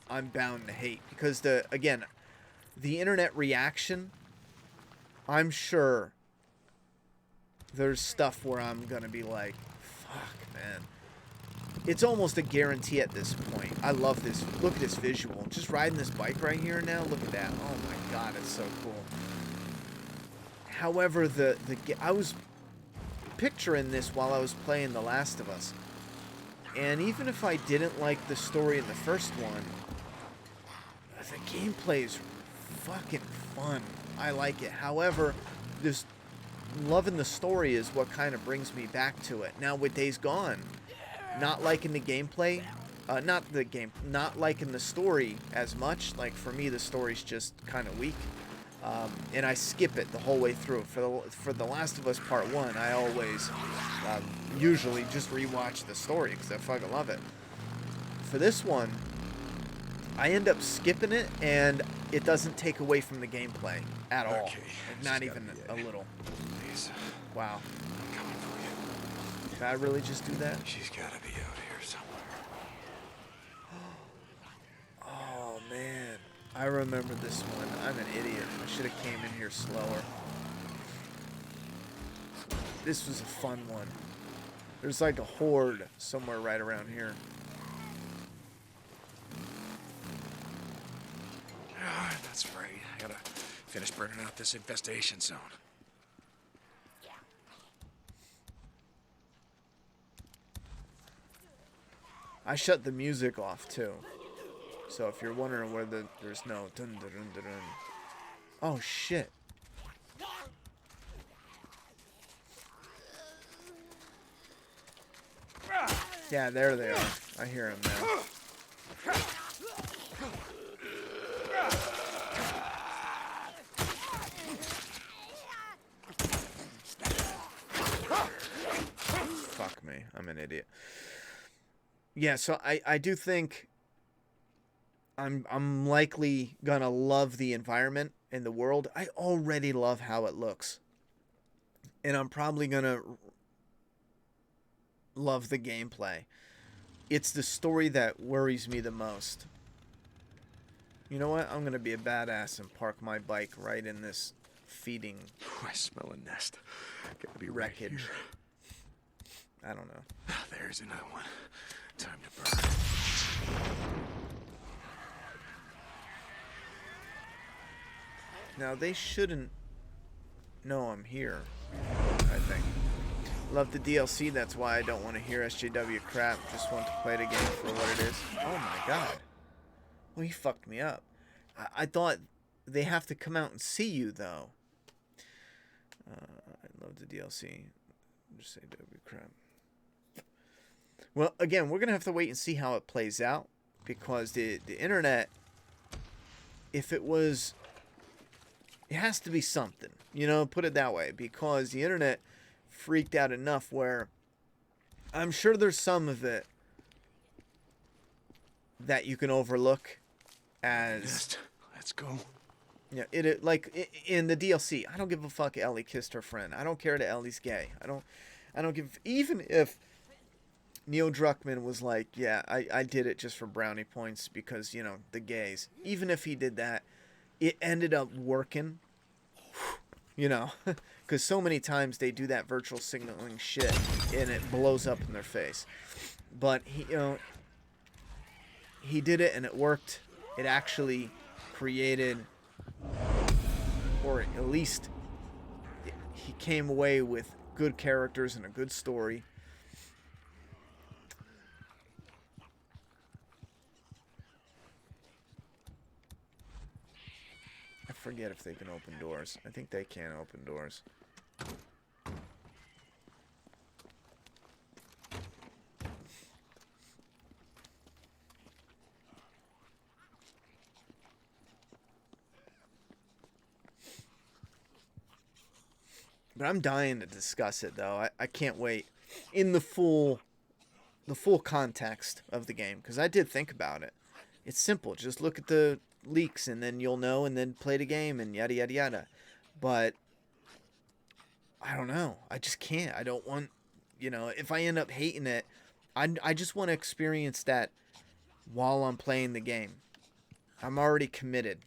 I'm bound to hate. Because, again, the internet reaction, I'm sure there's stuff where I'm going to be like, fuck, man. It's almost a guarantee at this point. I love this. Look at this visual. Just riding this bike right here now. Look at that. Oh my god, it's so cool. However, I was picturing this while I was playing The Last of Us. And even if I didn't like the story in the first one, the gameplay is fucking fun. I like it. However, this loving the story is what kind of brings me back to it. Now with Days Gone, not liking the gameplay, not liking the story as much. Like for me, the story's just kind of weak, and I skip it the whole way through. For the Last of Us Part 1, I always usually just rewatch the story because I fucking love it. For this one, I end up skipping it, and it doesn't take away from the gameplay at all. Okay, Like, not even a little. Please. Wow. I'm coming for you. Did I really just do that? She's gotta be out here somewhere. Oh, man. I remember this one. I'm an idiot. I should have came in here slower. This was a fun one. There's like a horde somewhere right around here. Ah, that's right. I gotta finish burning out this infestation zone. I shut the music off too. So if you're wondering where there's no dun dun dun dun dun. Oh shit. Yeah, there they are. I hear them now. Fuck me. I'm an idiot. Yeah, so I do think I'm likely gonna love the environment and the world. I already love how it looks. And I'm probably gonna love the gameplay. It's the story that worries me the most. You know what? I'm gonna be a badass and park my bike right in this feeding I smell a nest. Gotta be wreckage. right here. I don't know. Ah, there's another one. Time to burn. Now they shouldn't know I'm here, I think. Love the DLC, that's why I don't want to hear SJW crap. Just want to play the game for what it is. Oh my god. Well, he fucked me up. I thought they have to come out and see you, though. I love the DLC. Just say W crap. Well, again, we're going to have to wait and see how it plays out. Because the internet, if it was... It has to be something. You know, put it that way. Because the internet freaked out enough where... I'm sure there's some of it that you can overlook as... Let's go. Yeah, in the DLC, I don't give a fuck Ellie kissed her friend. I don't care that Ellie's gay. I don't give... Even if Neil Druckmann was like, yeah, I did it just for brownie points because, you know, the gays. Even if he did that, it ended up working, you know, because so many times they do that virtual signaling shit and it blows up in their face. But he, you know, he did it and it worked. It actually created, or at least he came away with good characters and a good story. I forget if they can open doors. I think they can open doors. But I'm dying to discuss it, though. I can't wait in the full context of the game, because I did think about it. It's simple. Just look at the leaks, and then you'll know, and then play the game, and yada, yada, yada. But I don't know. I just can't. I don't want, you know, if I end up hating it, I just want to experience that while I'm playing the game. I'm already committed.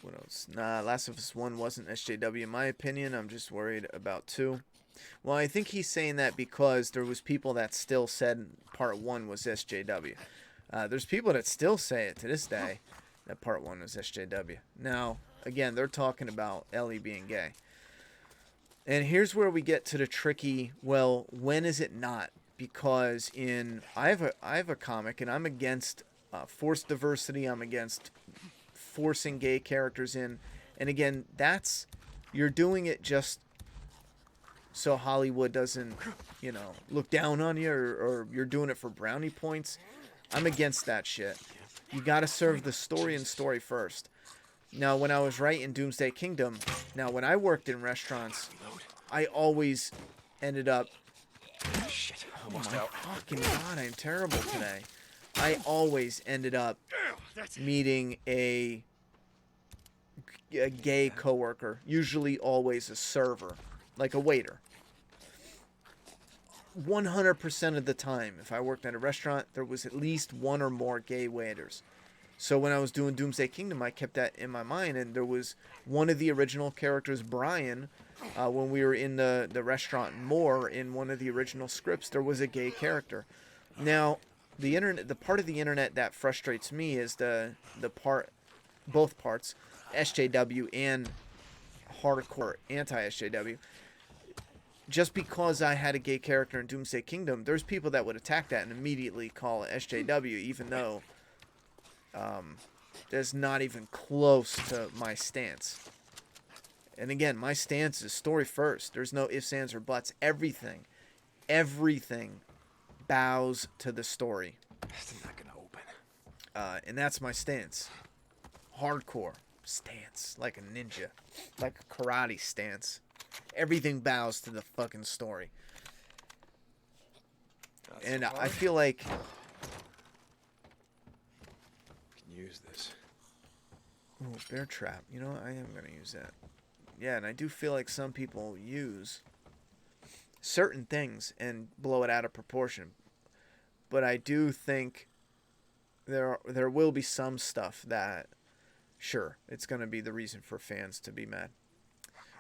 What else? Nah, Last of Us 1 wasn't SJW in my opinion. I'm just worried about 2. Well, I think he's saying that because there was people that still said part 1 was SJW. There's people that still say it to this day that part 1 was SJW. Now, again, they're talking about Ellie being gay. And here's where we get to the tricky, well, when is it not? Because I have a comic, and I'm against forced diversity. I'm against forcing gay characters in. And again, you're doing it just so Hollywood doesn't, you know, look down on you, or you're doing it for brownie points. I'm against that shit. You gotta serve the story and story first. Now, when I was writing Doomsday Kingdom, when I worked in restaurants, I always ended up... Shit, Oh almost my out. fucking god, I'm terrible today. I always ended up meeting a gay coworker, usually always a server, like a waiter. 100% of the time, if I worked at a restaurant, there was at least one or more gay waiters. So when I was doing Doomsday Kingdom, I kept that in my mind, and there was one of the original characters, Brian, when we were in the restaurant more, in one of the original scripts, there was a gay character. Now, the part of the internet that frustrates me is both parts, SJW and hardcore anti-SJW. Just because I had a gay character in Doomsday Kingdom, there's people that would attack that and immediately call it SJW, even though that's not even close to my stance. And again, my stance is story first. There's no ifs, ands, or buts. Everything bows to the story. It's not gonna open. And that's my stance. Hardcore stance, like a ninja, like a karate stance. Everything bows to the fucking story. And I feel like can use this. ooh, bear trap. You know what? I am gonna use that. Yeah, and I do feel like some people use certain things and blow it out of proportion. But I do think there will be some stuff that, sure, it's gonna be the reason for fans to be mad.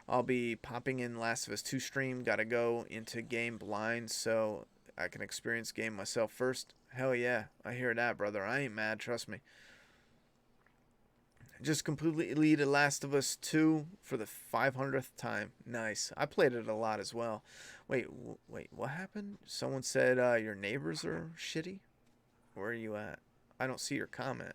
I'll be popping in Last of Us 2 stream. Gotta go into game blind so I can experience game myself first. Hell yeah, I hear that, brother. I ain't mad, trust me. Just completely deleted Last of Us 2 for the 500th time. Nice. I played it a lot as well. Wait, what happened? Someone said your neighbors are shitty? Where are you at? I don't see your comment.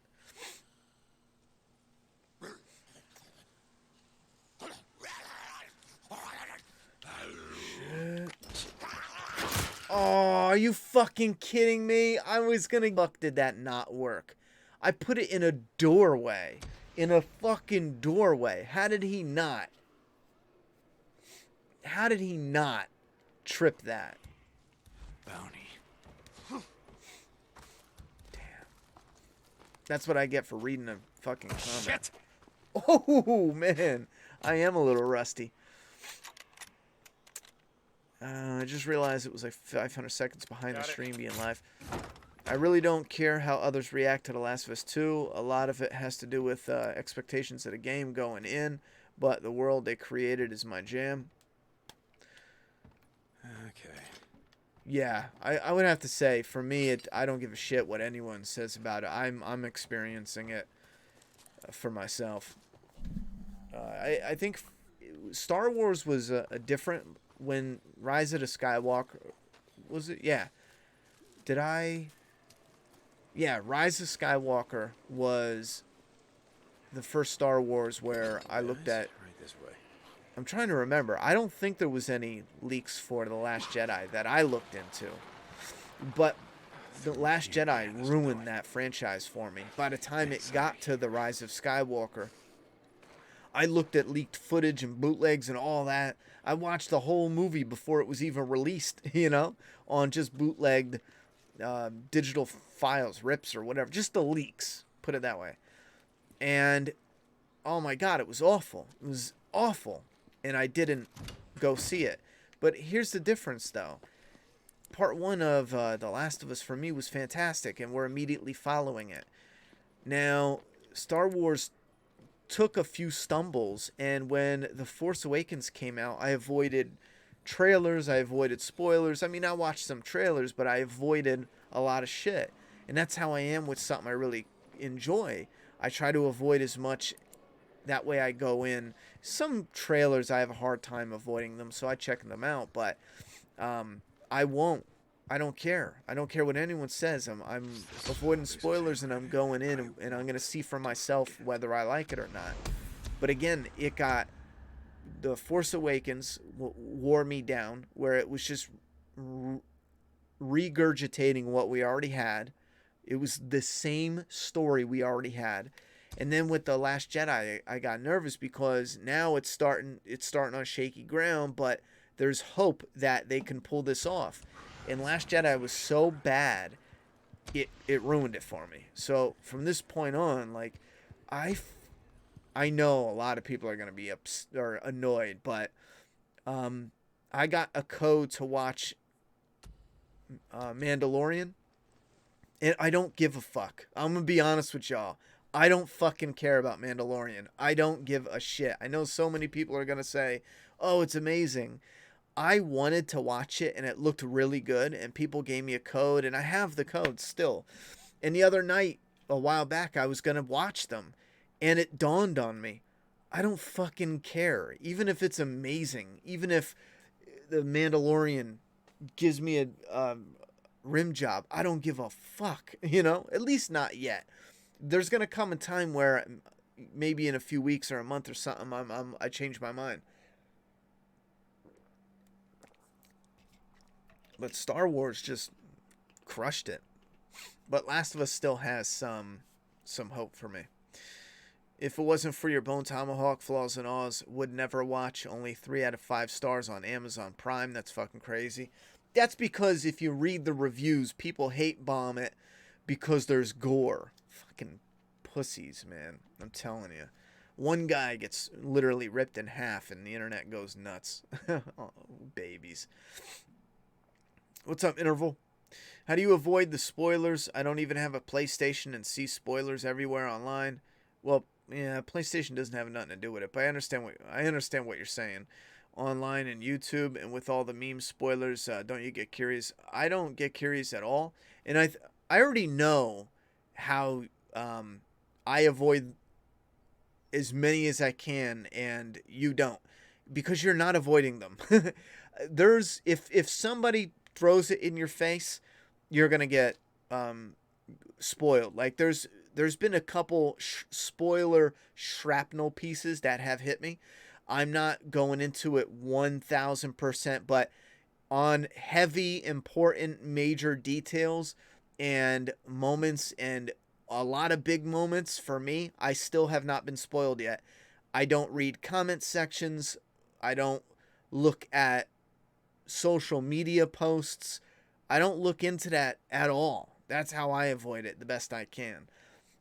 Oh, are you fucking kidding me? I was gonna... Fuck, did that not work? I put it in a doorway. In a fucking doorway. How did he not? How did he not trip that? Bounty. Damn. That's what I get for reading a fucking comment. Shit! Oh, man. I am a little rusty. I just realized it was like 500 seconds behind the stream being live. I really don't care how others react to The Last of Us 2. A lot of it has to do with expectations of the game going in, but the world they created is my jam. Okay. Yeah, I would have to say, for me, I don't give a shit what anyone says about it. I'm experiencing it for myself. I think Star Wars was a different when Rise of the Skywalker was it? Yeah. Yeah, Rise of Skywalker was the first Star Wars where I looked at. Right this way. I'm trying to remember. I don't think there was any leaks for The Last Jedi that I looked into. But The Last Jedi ruined that franchise for me. By the time it got to The Rise of Skywalker, I looked at leaked footage and bootlegs and all that. I watched the whole movie before it was even released, on just bootlegged digital files, rips or whatever. Just the leaks, put it that way. And, oh my God, it was awful. It was awful. And I didn't go see it. But here's the difference, though. Part 1 of The Last of Us, for me, was fantastic, and we're immediately following it. Now, Star Wars took a few stumbles, and when The Force Awakens came out, I avoided trailers, I avoided spoilers. I mean, I watched some trailers, but I avoided a lot of shit. And that's how I am with something I really enjoy. I try to avoid as much. That way I go in. Some trailers I have a hard time avoiding them, so I check them out. But I won't. I don't care. I don't care what anyone says. I'm avoiding spoilers, and I'm going in, and I'm going to see for myself whether I like it or not. But again, it got... The Force Awakens wore me down, where it was just regurgitating what we already had. It was the same story we already had. And then with The Last Jedi, I got nervous because now it's starting on shaky ground, but there's hope that they can pull this off. And Last Jedi was so bad, it ruined it for me. So from this point on, like, I know a lot of people are going to be annoyed, but I got a code to watch Mandalorian, and I don't give a fuck. I'm going to be honest with y'all. I don't fucking care about Mandalorian. I don't give a shit. I know so many people are going to say, oh, it's amazing. I wanted to watch it, and it looked really good, and people gave me a code, and I have the code still. And the other night, a while back, I was going to watch them, and it dawned on me, I don't fucking care. Even if it's amazing, even if the Mandalorian gives me a rim job, I don't give a fuck, at least not yet. There's going to come a time where maybe in a few weeks or a month or something, I change my mind. But Star Wars just crushed it. But Last of Us still has some hope for me. If it wasn't for your Bone Tomahawk, Flaws and Aws, would never watch. Only 3 out of 5 stars on Amazon Prime. That's fucking crazy. That's because if you read the reviews, people hate bomb it because there's gore. Fucking pussies, man. I'm telling you. One guy gets literally ripped in half and the internet goes nuts. Oh, babies. What's up, Interval? How do you avoid the spoilers? I don't even have a PlayStation and see spoilers everywhere online. Well, yeah, PlayStation doesn't have nothing to do with it, but I understand what you're saying. Online and YouTube and with all the meme spoilers, don't you get curious? I don't get curious at all, and I already know how I avoid as many as I can, and you don't, because you're not avoiding them. There's if somebody throws it in your face, you're gonna get spoiled. Like there's been a couple spoiler shrapnel pieces that have hit me. I'm not going into it 1000%, but on heavy, important, major details and moments and a lot of big moments for me, I still have not been spoiled yet. I don't read comment sections. I don't look at social media posts. I don't look into that at all. That's how I avoid it the best I can.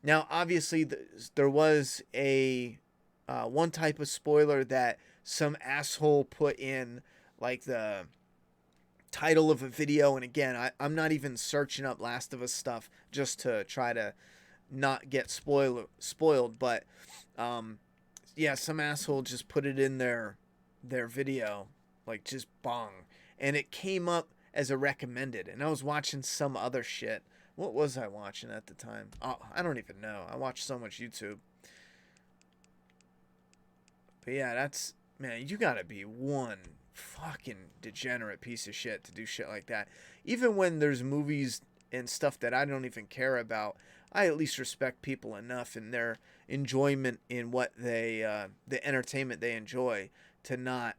Now, obviously, there was a one type of spoiler that some asshole put in, like the title of a video. And again, I'm not even searching up Last of Us stuff just to try to not get spoiled. But yeah, some asshole just put it in their video, like just bong, and it came up as a recommended. And I was watching some other shit. What was I watching at the time? Oh, I don't even know. I watched so much YouTube. But yeah, that's, man, you gotta be one fucking degenerate piece of shit to do shit like that. Even when there's movies and stuff that I don't even care about, I at least respect people enough in their enjoyment in what they, the entertainment they enjoy, to not,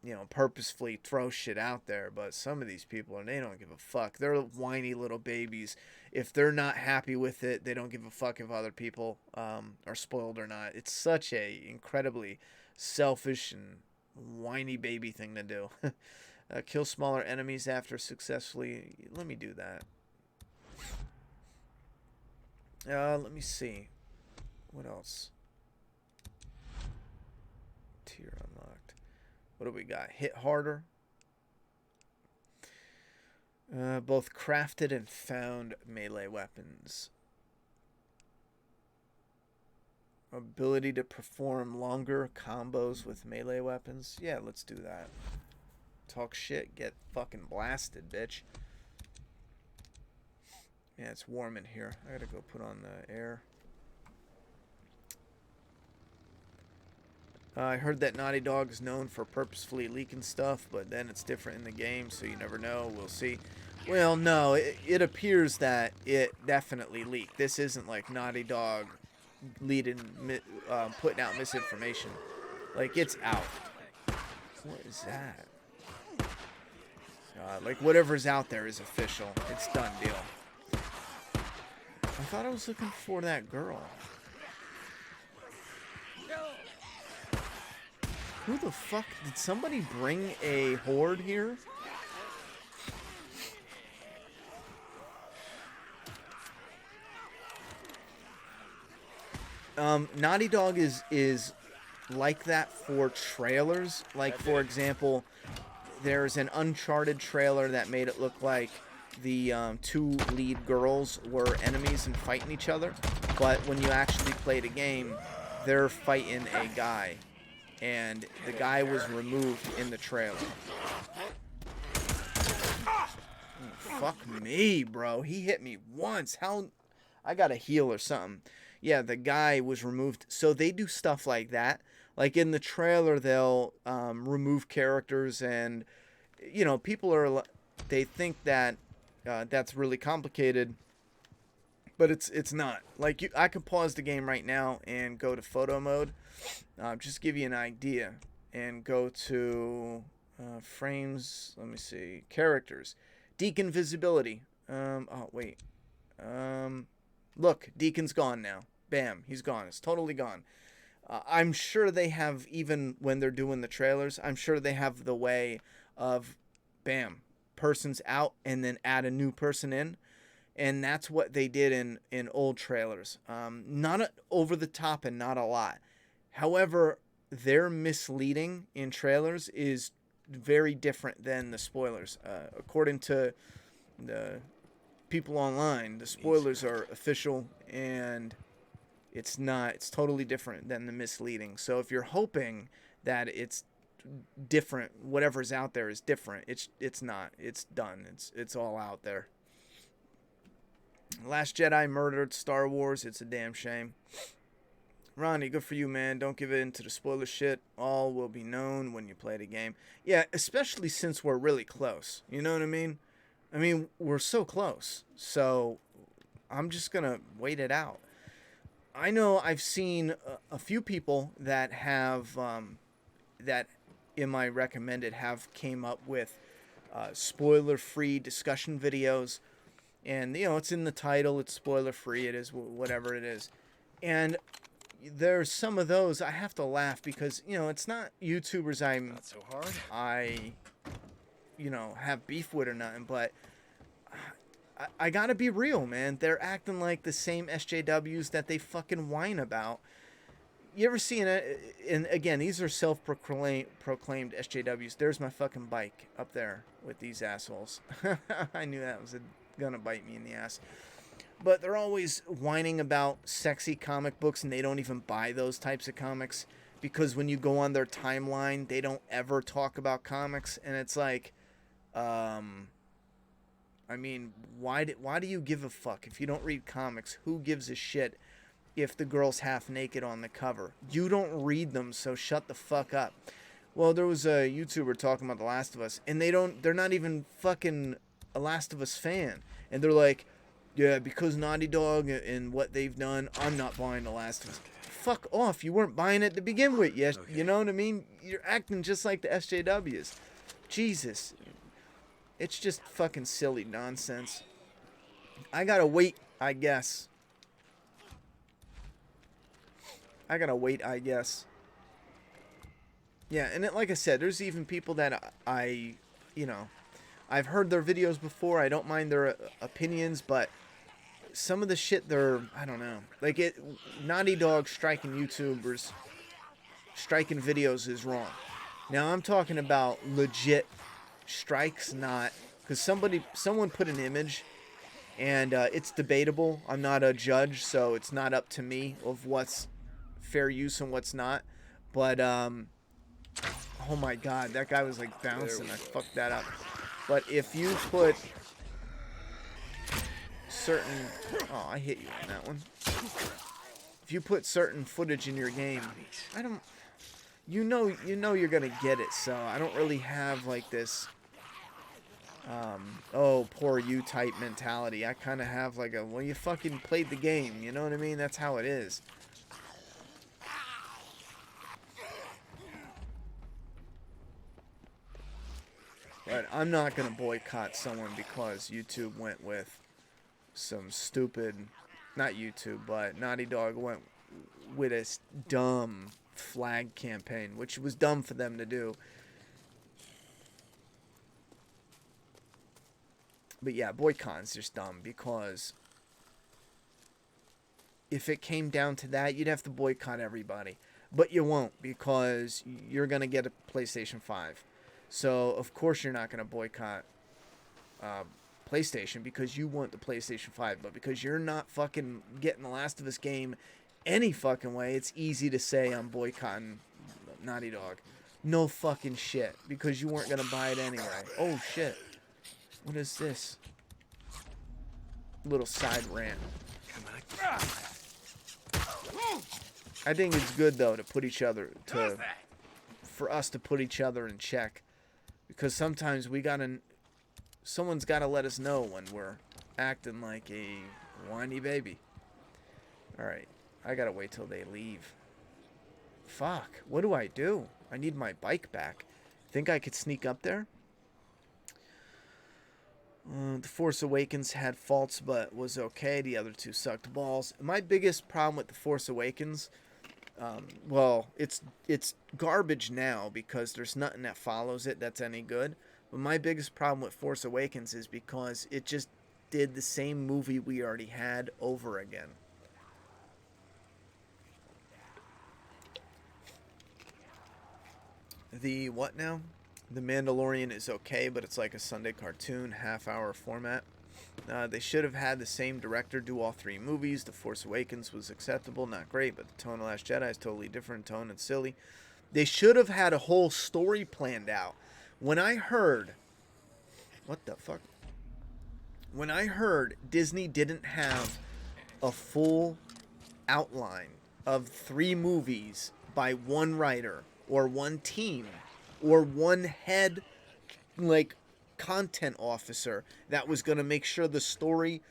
you know, purposefully throw shit out there. But some of these people, and they don't give a fuck. They're whiny little babies. If they're not happy with it, they don't give a fuck if other people are spoiled or not. It's such a incredibly selfish and whiny baby thing to do. Kill smaller enemies after successfully. Let me do that. Let me see. What else? Tier unlocked. What do we got? Hit harder. Both crafted and found melee weapons. Ability to perform longer combos with melee weapons. Yeah, let's do that. Talk shit, get fucking blasted, bitch. Yeah, it's warm in here. I gotta go put on the air. I heard that Naughty Dog is known for purposefully leaking stuff, but then it's different in the game, so you never know. We'll see. Well, no, it appears that it definitely leaked. This isn't like Naughty Dog putting out misinformation. Like, it's out. What is that? Like, whatever's out there is official. It's done deal. I thought I was looking for that girl. Who the fuck? Did somebody bring a horde here? Naughty Dog is like that for trailers. Like, for example, there's an Uncharted trailer that made it look like the two lead girls were enemies and fighting each other. But when you actually play the game, they're fighting a guy. And the guy was removed in the trailer. Oh, fuck me, bro. He hit me once. How? I got a heal or something. Yeah, the guy was removed. So they do stuff like that. Like in the trailer, they'll remove characters, and you know, people are, they think that that's really complicated, but it's not. Like, I could pause the game right now and go to photo mode, just give you an idea, and go to frames. Let me see, characters, Deacon visibility. Oh wait, look, Deacon's gone now. Bam, he's gone. It's totally gone. I'm sure they have, even when they're doing the trailers, I'm sure they have the way of, bam, person's out, and then add a new person in. And that's what they did in old trailers. Not over the top and not a lot. However, their misleading in trailers is very different than the spoilers. According to the people online, the spoilers are official, and it's not. It's totally different than the misleading. So if you're hoping that it's different, whatever's out there is different, it's not. It's done. It's all out there. Last Jedi murdered Star Wars. It's a damn shame. Ronnie, good for you, man. Don't give in to the spoiler shit. All will be known when you play the game. Yeah, especially since we're really close. You know what I mean? I mean, we're so close. So I'm just going to wait it out. I know I've seen a few people that have, that in my recommended have came up with spoiler-free discussion videos. And, you know, it's in the title. It's spoiler-free. It is whatever it is. And there's some of those I have to laugh because, you know, it's not YouTubers Not so hard. I, you know, have beef with or nothing. But I gotta be real, man. They're acting like the same SJWs that they fucking whine about. You ever seen it? And again, these are self-proclaimed SJWs. There's my fucking bike up there with these assholes. I knew that was gonna bite me in the ass. But they're always whining about sexy comic books, and they don't even buy those types of comics because when you go on their timeline, they don't ever talk about comics, and it's like, I mean, why do you give a fuck if you don't read comics? Who gives a shit if the girl's half naked on the cover? You don't read them, so shut the fuck up. Well, there was a YouTuber talking about The Last of Us, and they're not even fucking a Last of Us fan, and they're like, yeah, because Naughty Dog and what they've done, I'm not buying The Last of Us. Fuck off. You weren't buying it to begin with. Yes, okay. You know what I mean? You're acting just like the SJWs. Jesus. It's just fucking silly nonsense. I gotta wait, I guess. Yeah, and like I said, there's even people that I've heard their videos before. I don't mind their opinions, but some of the shit I don't know. Like Naughty Dog striking YouTubers, striking videos is wrong. Now I'm talking about legit strikes, not because someone put an image, and it's debatable. I'm not a judge, so it's not up to me of what's fair use and what's not. But oh my god, that guy was like bouncing. I fucked that up. But if you put certain... Oh, I hit you on that one. If you put certain footage in your game, I don't... You know you're gonna get it, so I don't really have like this... oh, poor you type mentality. I kind of have like a, well, you fucking played the game, you know what I mean? That's how it is. But I'm not going to boycott someone because YouTube went with some stupid, not YouTube, but Naughty Dog went with a dumb flag campaign, which was dumb for them to do. But yeah, boycotting's just dumb because if it came down to that, you'd have to boycott everybody. But you won't because you're going to get a PlayStation 5. So, of course, you're not going to boycott PlayStation because you want the PlayStation 5. But because you're not fucking getting the Last of Us game any fucking way, it's easy to say I'm boycotting Naughty Dog. No fucking shit. Because you weren't going to buy it anyway. Oh, shit. What is this? Little side rant. I think it's good, though, to put each other... for us to put each other in check. Because sometimes someone's gotta let us know when we're acting like a whiny baby. Alright, I gotta wait till they leave. Fuck, what do I do? I need my bike back. Think I could sneak up there? The Force Awakens had faults, but was okay. The other two sucked balls. My biggest problem with The Force Awakens... well, it's garbage now because there's nothing that follows it that's any good. But my biggest problem with Force Awakens is because it just did the same movie we already had over again. The what now? The Mandalorian is okay, but it's like a Sunday cartoon, half-hour format. They should have had the same director do all three movies. The Force Awakens was acceptable, not great, but the tone of Last Jedi is totally different tone and silly. They should have had a whole story planned out. When I heard... What the fuck? When I heard Disney didn't have a full outline of 3 movies by one writer, or one team, or one head, like... content officer that was going to make sure the story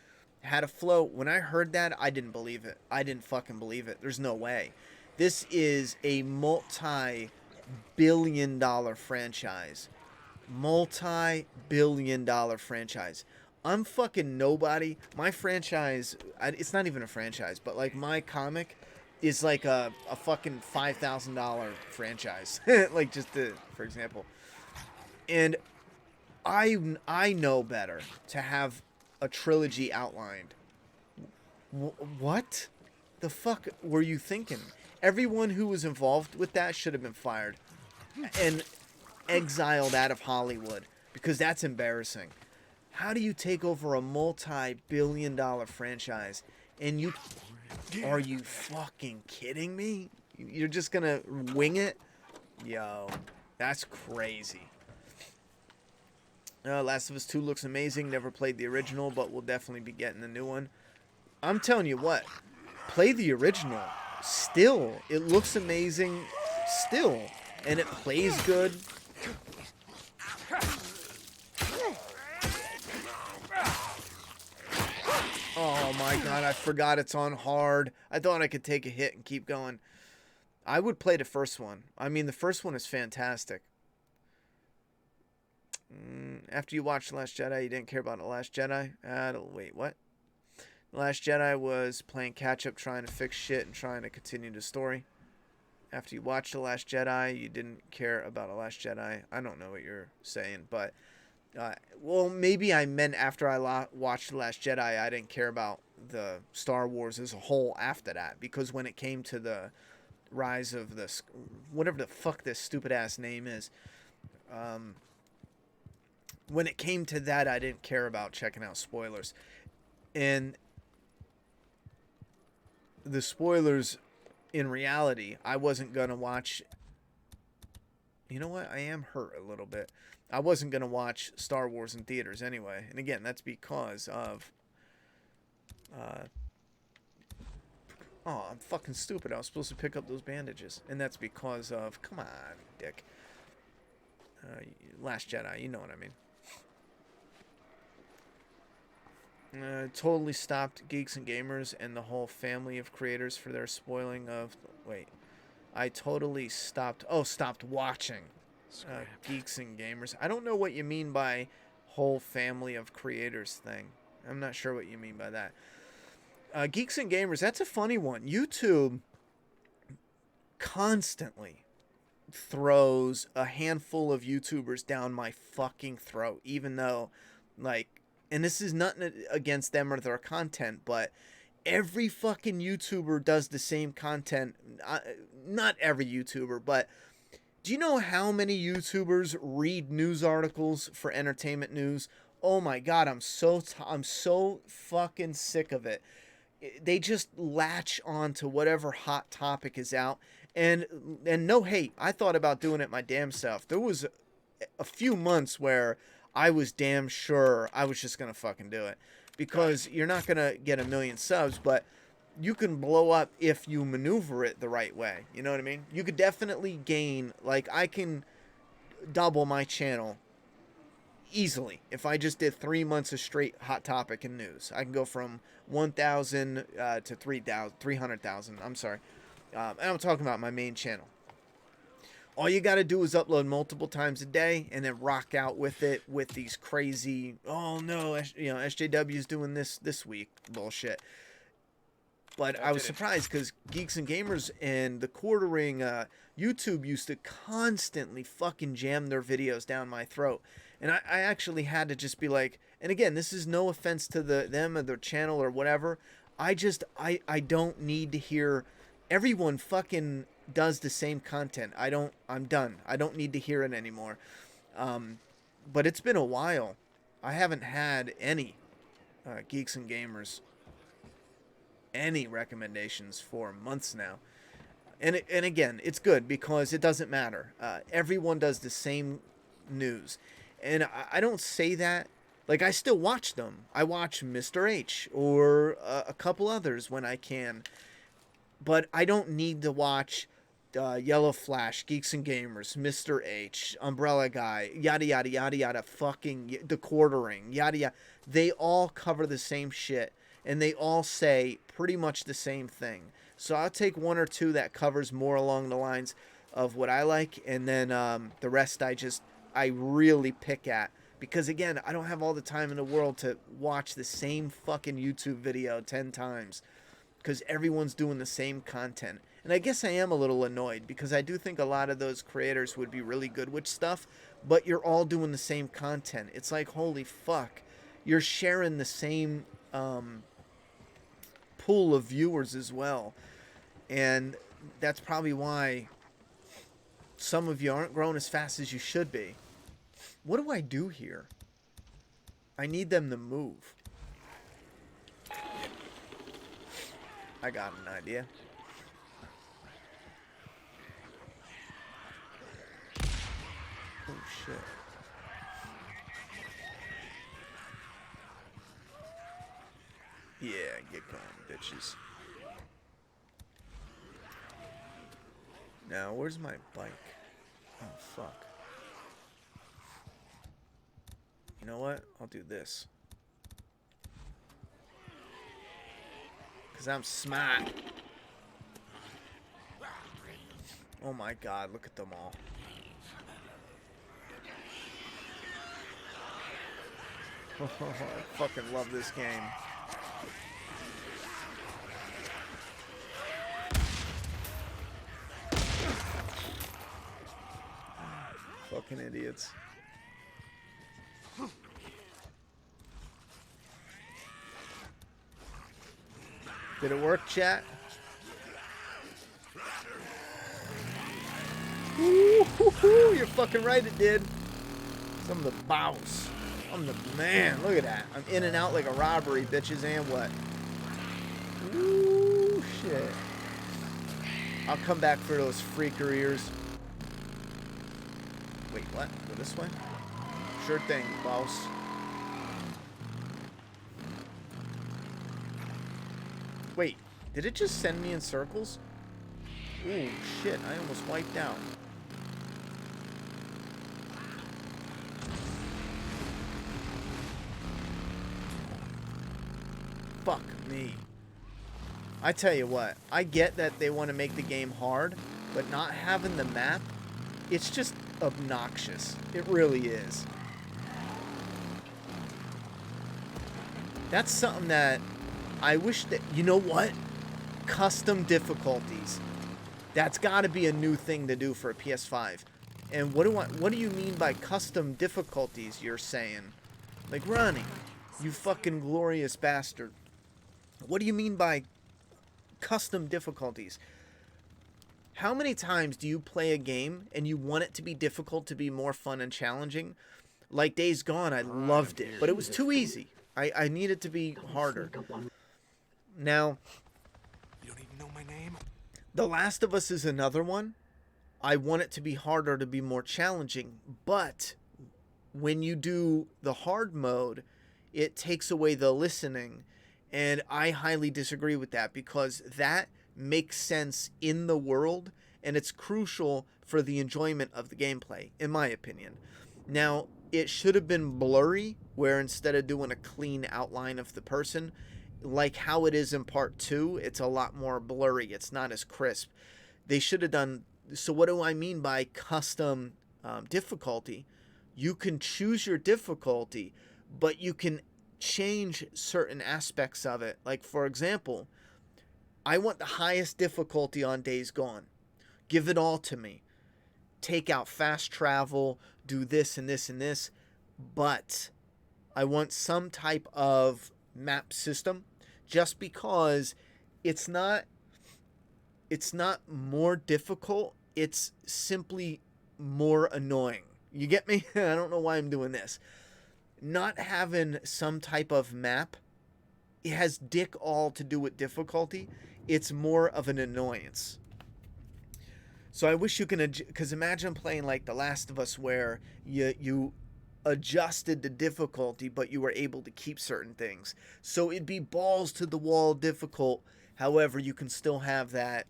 had a flow. When I heard that, I didn't believe it. I didn't fucking believe it. There's no way. This is a multi-billion-dollar franchise. Multi-billion-dollar franchise. I'm fucking nobody. My franchise, it's not even a franchise, but like my comic is like a fucking $5,000 franchise. Like just for example. And I know better to have a trilogy outlined. What the fuck were you thinking? Everyone who was involved with that should have been fired and exiled out of Hollywood, because that's embarrassing. How do you take over a multi-billion-dollar franchise and you... Are you fucking kidding me? You're just gonna wing it? Yo, that's crazy. Last of Us 2 looks amazing. Never played the original, but we'll definitely be getting the new one. I'm telling you what, play the original. Still, it looks amazing still, and it plays good. Oh my god, I forgot it's on hard. I thought I could take a hit and keep going. I would play the first one. I mean, the first one is fantastic. After you watched The Last Jedi, you didn't care about The Last Jedi? Wait, what? The Last Jedi was playing catch-up, trying to fix shit, and trying to continue the story. After you watched The Last Jedi, you didn't care about The Last Jedi. I don't know what you're saying, but... well, maybe I meant after I watched The Last Jedi, I didn't care about the Star Wars as a whole after that. Because when it came to the rise of the... whatever the fuck this stupid-ass name is... when it came to that, I didn't care about checking out spoilers. And the spoilers, in reality, I wasn't going to watch... You know what? I am hurt a little bit. I wasn't going to watch Star Wars in theaters anyway. And again, that's because of... oh, I'm fucking stupid. I was supposed to pick up those bandages. And that's because of... Come on, dick. Last Jedi, you know what I mean. Totally stopped Geeks and Gamers and the whole family of creators for their spoiling of... Wait. I totally stopped... Oh, stopped watching Geeks and Gamers. I don't know what you mean by whole family of creators thing. I'm not sure what you mean by that. Geeks and Gamers, that's a funny one. YouTube constantly throws a handful of YouTubers down my fucking throat, even though, like... And this is nothing against them or their content, but every fucking YouTuber does the same content. Not every YouTuber, but do you know how many YouTubers read news articles for entertainment news? Oh my god, I'm so fucking sick of it. They just latch on to whatever hot topic is out. And no hate, I thought about doing it my damn self. There was a few months where I was damn sure I was just going to fucking do it. Because you're not going to get 1 million subs, but you can blow up if you maneuver it the right way. You know what I mean? You could definitely gain, like, I can double my channel easily if I just did 3 months of straight hot topic and news. I can go from 1,000 to 300,000. I'm sorry. And I'm talking about my main channel. All you got to do is upload multiple times a day and then rock out with it with these crazy, oh no, SJW's doing this week bullshit. But I was surprised because Geeks and Gamers and the quartering YouTube used to constantly fucking jam their videos down my throat. And I actually had to just be like, and again, this is no offense to them or their channel or whatever. I don't need to hear everyone fucking does the same content. I'm done. I don't need to hear it anymore. But it's been a while. I haven't had any Geeks and Gamers, any recommendations for months now. And again, it's good because it doesn't matter. Everyone does the same news. And I don't say that. Like, I still watch them. I watch Mr. H or a couple others when I can. But I don't need to watch Yellow Flash, Geeks and Gamers, Mr. H, Umbrella Guy, yada, yada, yada, yada, fucking the quartering, yada, yada. They all cover the same shit, and they all say pretty much the same thing. So I'll take one or two that covers more along the lines of what I like, and then the rest I really pick at. Because, again, I don't have all the time in the world to watch the same fucking YouTube video 10 times. Because everyone's doing the same content. And I guess I am a little annoyed because I do think a lot of those creators would be really good with stuff, but you're all doing the same content. It's like, holy fuck. you're sharing the same pool of viewers as well. And that's probably why some of you aren't growing as fast as you should be. What do I do here? I need them to move. I got an idea. Oh, shit. Yeah, get going, bitches. Now, where's my bike? Oh, fuck. You know what? I'll do this. Because I'm smart. Oh my god, look at them all. Oh, I fucking love this game. Fucking idiots. Did it work, chat? Ooh, you're fucking right, it did. I'm the boss. I'm the man. Look at that. I'm in and out like a robbery, bitches, and what? Ooh, shit. I'll come back for those freaker ears. Wait, what? Go this way? Sure thing, boss. Wait, did it just send me in circles? Ooh, shit, I almost wiped out. Fuck me. I tell you what, I get that they want to make the game hard, but not having the map, it's just obnoxious. It really is. That's something that I wish that, you know what? Custom difficulties. That's got to be a new thing to do for a PS5. And what do you mean by custom difficulties, you're saying? Like, Ronnie, you fucking glorious bastard. What do you mean by custom difficulties? How many times do you play a game and you want it to be difficult to be more fun and challenging? Like Days Gone, I loved it, but it was too easy. I need it to be harder. Now, You don't even know my name? The Last of Us is another one. I want it to be harder, to be more challenging, but when you do the hard mode, it takes away the listening, and I highly disagree with that, because that makes sense in the world, and it's crucial for the enjoyment of the gameplay, in my opinion. Now, it should have been blurry, where instead of doing a clean outline of the person, like how it is in part 2, it's a lot more blurry. It's not as crisp. They should have done... So what do I mean by custom difficulty? You can choose your difficulty, but you can change certain aspects of it. Like, for example, I want the highest difficulty on Days Gone. Give it all to me. Take out fast travel, do this and this and this, but I want some type of map system, just because it's not more difficult, it's simply more annoying. You get me? I don't know why I'm doing this. Not having some type of map, it has dick all to do with difficulty. It's more of an annoyance. So I wish you can, because imagine playing like The Last of Us, where you adjusted the difficulty, but you were able to keep certain things. So it'd be balls to the wall difficult. However, you can still have that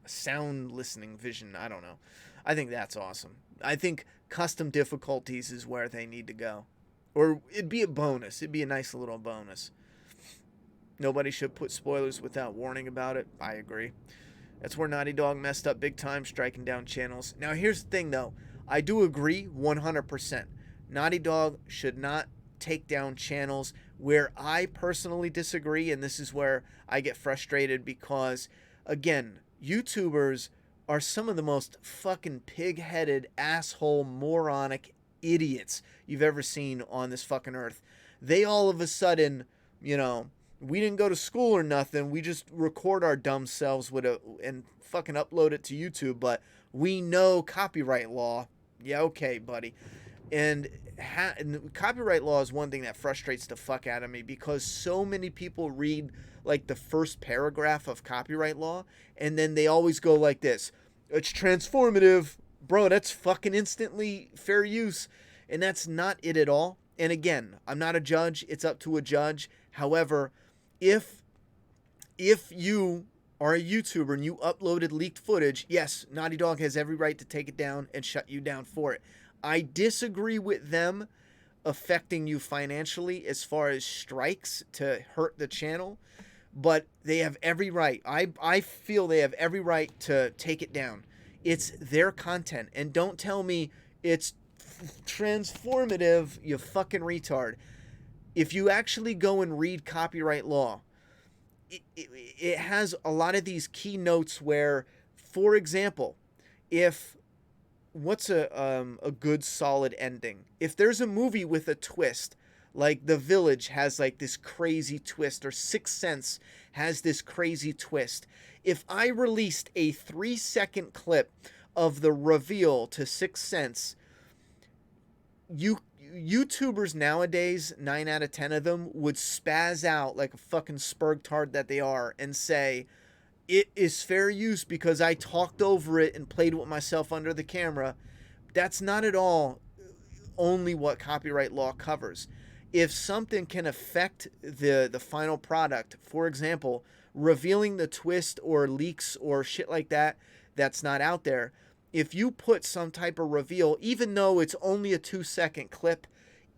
sound listening vision. I don't know. I think that's awesome. I think custom difficulties is where they need to go. Or it'd be a bonus. It'd be a nice little bonus. Nobody should put spoilers without warning about it. I agree. That's where Naughty Dog messed up big time, striking down channels. Now, here's the thing, though. I do agree 100%. Naughty Dog should not take down channels. Where I personally disagree, and this is where I get frustrated, because, again, YouTubers are some of the most fucking pig-headed, asshole, moronic idiots you've ever seen on this fucking earth. They all of a sudden, you know, we didn't go to school or nothing. We just record our dumb selves and fucking upload it to YouTube. But we know copyright law. Yeah, okay, buddy. And copyright law is one thing that frustrates the fuck out of me, because so many people read like the first paragraph of copyright law and then they always go like this: it's transformative. Bro, that's fucking instantly fair use. And that's not it at all. And again, I'm not a judge. It's up to a judge. However, if you are a YouTuber and you uploaded leaked footage, yes, Naughty Dog has every right to take it down and shut you down for it. I disagree with them affecting you financially as far as strikes to hurt the channel, but they have every right. I feel they have every right to take it down. It's their content. And don't tell me it's transformative, you fucking retard. If you actually go and read copyright law, it has a lot of these keynotes where, for example, what's a good solid ending? If there's a movie with a twist, like The Village has like this crazy twist, or Sixth Sense has this crazy twist. If I released a 3-second clip of the reveal to Sixth Sense, YouTubers nowadays, 9 out of 10 of them, would spaz out like a fucking spurgtard that they are and say, it is fair use because I talked over it and played with myself under the camera. That's not at all only what copyright law covers. If something can affect the final product, for example, revealing the twist or leaks or shit like that, that's not out there. If you put some type of reveal, even though it's only a 2-second clip,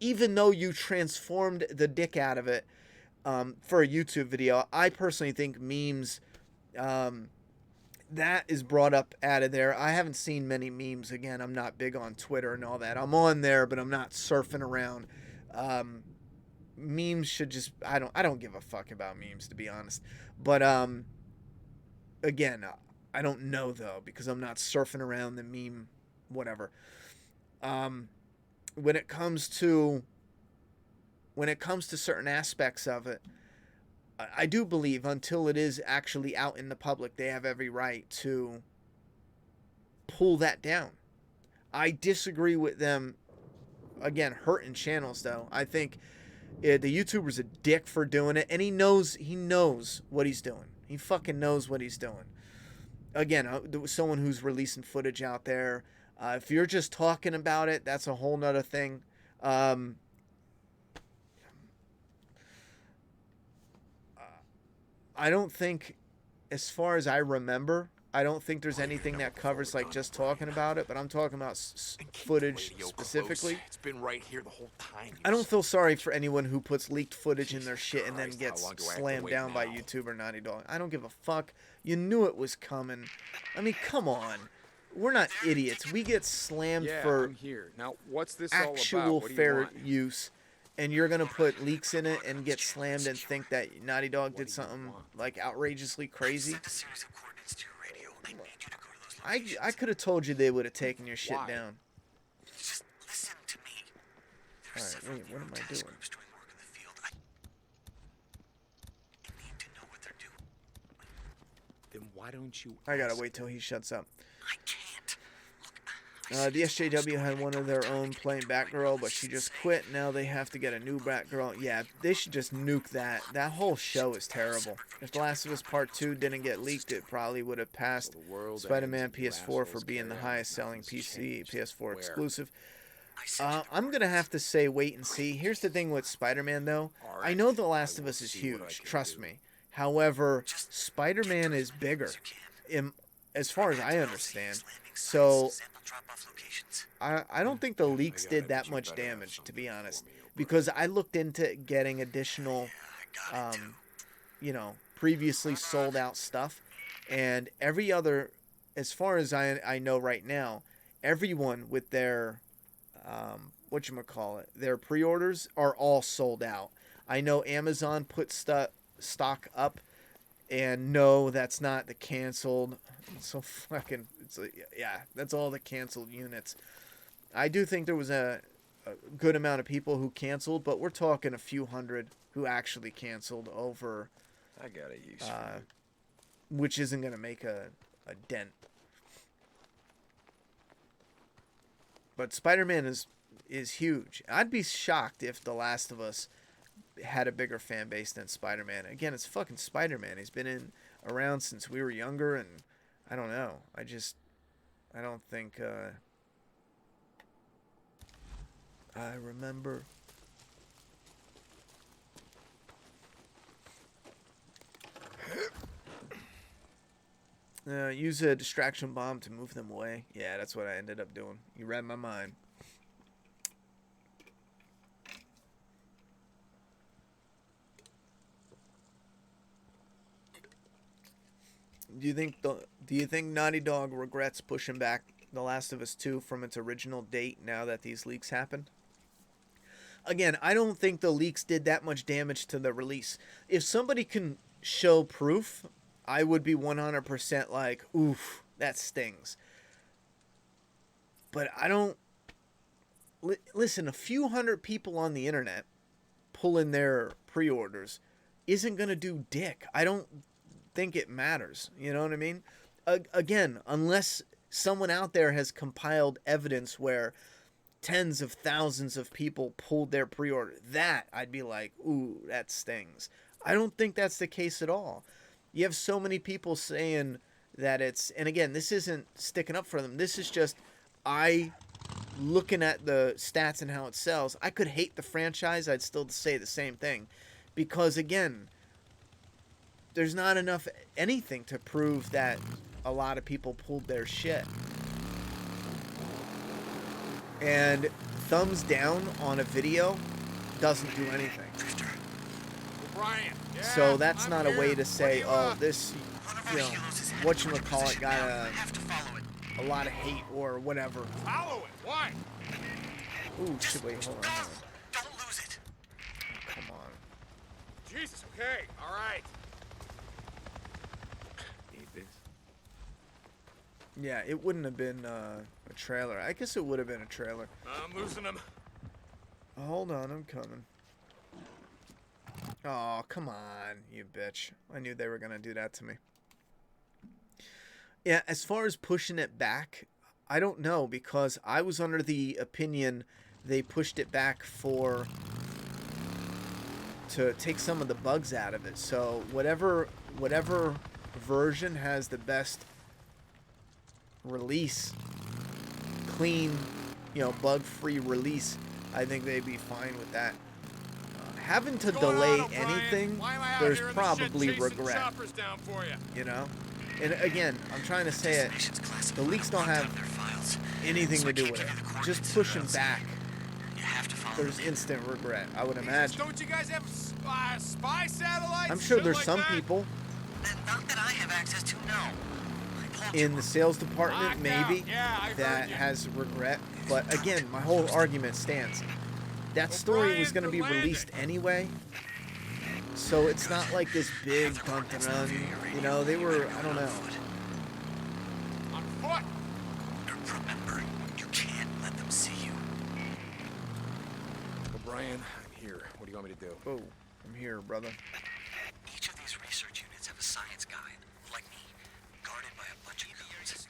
even though you transformed the dick out of it for a YouTube video, I personally think memes, that is brought up out of there. I haven't seen many memes. Again, I'm not big on Twitter and all that. I'm on there, but I'm not surfing around. Memes should just, I don't give a fuck about memes, to be honest. But again, I don't know though, because I'm not surfing around the meme whatever. When it comes to certain aspects of it, I do believe until it is actually out in the public, they have every right to pull that down. I disagree with them, again, hurting channels though. I think the YouTuber's a dick for doing it, and he knows what he's doing. He fucking knows what he's doing. Again, someone who's releasing footage out there, if you're just talking about it, that's a whole nother thing. I don't think, as far as I remember, I don't think there's anything that covers like just talking about it, but I'm talking about footage specifically. It's been right here the whole time. I don't feel sorry for anyone who puts leaked footage in their shit and then gets slammed down by YouTube or Naughty Dog. I don't give a fuck. You knew it was coming. I mean, come on. We're not idiots. We get slammed for I'm here. Now, what's this actual all about? fair use. And you're going to put leaks in it and get slammed and think that Naughty Dog did something like outrageously crazy. I could have told you they would have taken your shit down. Just listen to me. Alright, wait, what am I doing? Need to know what they're doing. Then why don't you? I gotta wait till he shuts up. I can't. The SJW had one of their own playing Batgirl, but she just quit. Now they have to get a new Batgirl. Yeah, they should just nuke that. That whole show is terrible. If The Last of Us Part 2 didn't get leaked, it probably would have passed Spider-Man PS4 for being the highest selling PC, PS4 exclusive. I'm going to have to say wait and see. Here's the thing with Spider-Man, though. I know The Last of Us is huge, trust me. However, Spider-Man is bigger, as far as I understand. So I don't think the leaks did that much damage, to be honest, because I looked into getting additional, previously sold out stuff, and every other, as far as I know right now, everyone with their, their pre-orders are all sold out. I know Amazon put stock up, and no, that's not the canceled. So fucking, yeah, that's all the canceled units. I do think there was a good amount of people who canceled, but we're talking a few hundred who actually canceled over, I got a use for you. which isn't going to make a dent. But Spider-Man is huge. I'd be shocked if The Last of Us had a bigger fan base than Spider-Man. Again, it's fucking Spider-Man. He's been around since we were younger, and I don't know. I don't think I remember. Use a distraction bomb to move them away. Yeah, that's what I ended up doing. You read my mind. Do you think Naughty Dog regrets pushing back The Last of Us 2 from its original date now that these leaks happened? Again, I don't think the leaks did that much damage to the release. If somebody can show proof, I would be 100% like, oof, that stings. But I don't... Listen, a few hundred people on the internet pulling their pre-orders isn't going to do dick. I don't think it matters. You know what I mean? Again, unless someone out there has compiled evidence where tens of thousands of people pulled their pre-order, that I'd be like, ooh, that stings. I don't think that's the case at all. You have so many people saying that it's, and again, this isn't sticking up for them. This is just, looking at the stats and how it sells, I could hate the franchise. I'd still say the same thing. Because again, there's not enough anything to prove that a lot of people pulled their shit. And thumbs down on a video doesn't do anything. Brian, yeah, So that's I'm not here. a way to say, What do you, oh, this, you know, whatchamacallit got a lot of hate or whatever. Follow it. Why? Ooh, shit, wait, hold on. Don't lose it. Come on. Jesus, okay. All right. Need this? Yeah, it wouldn't have been a trailer. I guess it would have been a trailer. I'm losing him. Hold on, I'm coming. Oh, come on, you bitch. I knew they were going to do that to me. Yeah, as far as pushing it back, I don't know, because I was under the opinion they pushed it back to take some of the bugs out of it. So whatever version has the best release, clean, bug-free release, I think they'd be fine with that. Having to delay anything, there's probably regret, you know? And again, I'm trying to say it, the leaks don't have anything to do with it. Just pushing back, there's instant regret, I would imagine. Don't you guys have spy satellites? I'm sure Shit there's like some that? people Not that I have access to, no. in the sales department, Locked maybe, out. Yeah, I that heard you. has regret. But again, my whole argument stands. That story was going to be released anyway, so it's not like this big bump and run. You know, they were, I don't know. On foot. Remember, you can't let them see you. O'Brien, I'm here. What do you want me to do? Oh, I'm here, brother. Each of these research units have a science guide, like me, guarded by a bunch of goons. I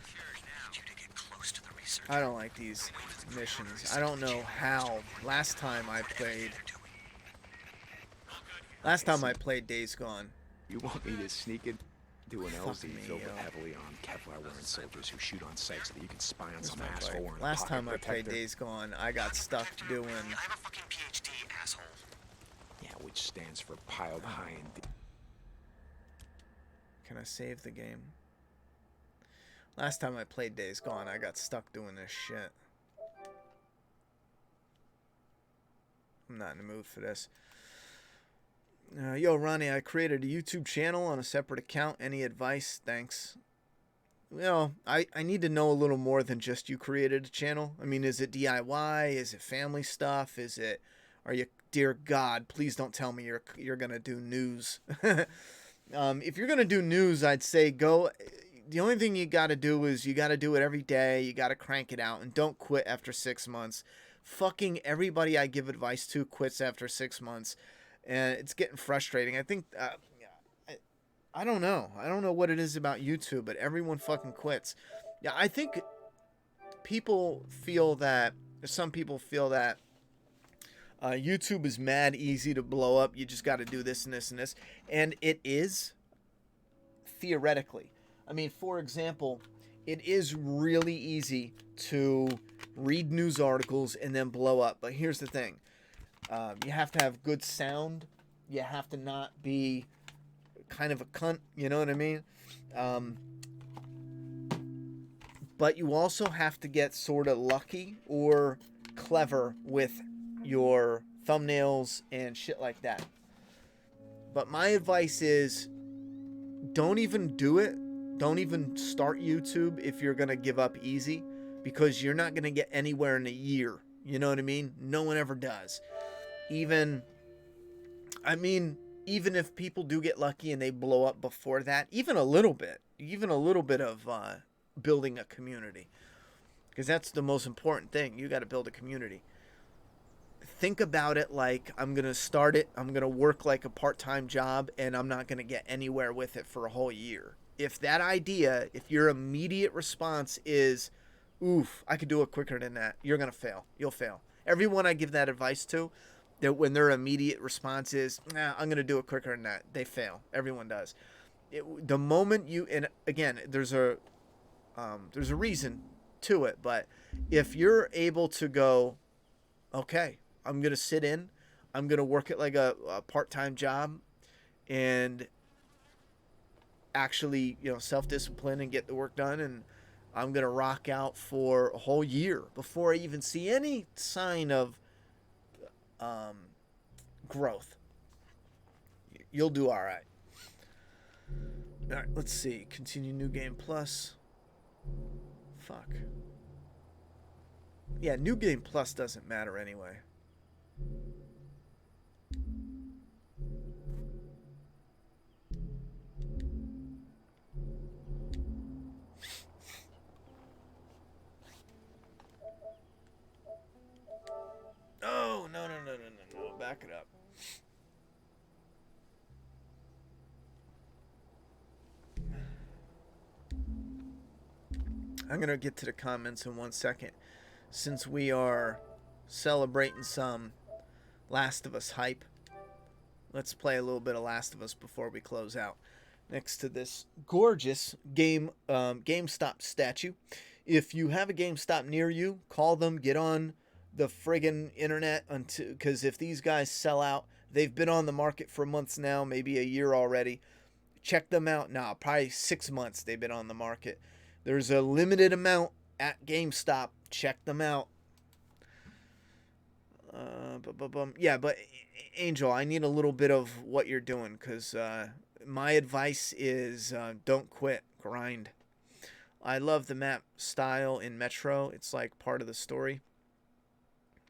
need you to get close to the research. I don't like these missions. I don't know how. Last time I played Days Gone. You want me to sneak into an Fuck LZ me, filled with yo. heavily armed Kevlar-wearing soldiers who shoot on sight so that you can spy on some Where's my asshole bike? wearing a Last pocket time I played protector? Days Gone, I got stuck doing. I have a fucking PhD, asshole. Yeah, which stands for piled high and deep. Can I save the game? Last time I played Days Gone, I got stuck doing this shit. I'm not in the mood for this. Yo, Ronnie, I created a YouTube channel on a separate account. Any advice? Thanks. Well, I need to know a little more than just you created a channel. I mean, is it DIY? Is it family stuff? Are you, dear God, please don't tell me you're going to do news. If you're going to do news, I'd say go. The only thing you got to do is you got to do it every day. You got to crank it out and don't quit after 6 months. fucking everybody I give advice to quits after 6 months, and it's getting frustrating. I think I don't know. I don't know what it is about YouTube, but everyone fucking quits. Yeah, I think people feel that some people feel that YouTube is mad easy to blow up. You just got to do this and this and this, and it is theoretically. I mean, for example, it is really easy to read news articles and then blow up. But here's the thing: you have to have good sound. You have to not be kind of a cunt. You know what I mean? But you also have to get sort of lucky or clever with your thumbnails and shit like that. But my advice is, don't even do it. Don't even start YouTube if you're going to give up easy, because you're not going to get anywhere in a year. You know what I mean? No one ever does. Even if people do get lucky and they blow up before that, even a little bit of building a community, because that's the most important thing. You got to build a community. Think about it like, I'm going to start it, I'm going to work like a part-time job, and I'm not going to get anywhere with it for a whole year. If your immediate response is, oof, I could do it quicker than that, you're going to fail. You'll fail. Everyone I give that advice to, that when their immediate response is, nah, I'm going to do it quicker than that, they fail. Everyone does. The moment you, and again, there's a reason to it, but if you're able to go, okay, I'm going to sit in, I'm going to work it like a part-time job, and actually, self-discipline and get the work done, and I'm going to rock out for a whole year before I even see any sign of growth. You'll do all right. All right, let's see. Continue New Game Plus. Fuck. Yeah, New Game Plus doesn't matter anyway. Oh, no. Back it up. I'm going to get to the comments in 1 second, since we are celebrating some Last of Us hype. Let's play a little bit of Last of Us before we close out. Next to this gorgeous GameStop statue. If you have a GameStop near you, call them, get on the friggin' internet, because if these guys sell out, they've been on the market for months now, maybe a year already. Check them out. Nah, probably 6 months they've been on the market. There's a limited amount at GameStop. Check them out. But Angel, I need a little bit of what you're doing, because my advice is don't quit, grind. I love the map style in Metro. It's like part of the story.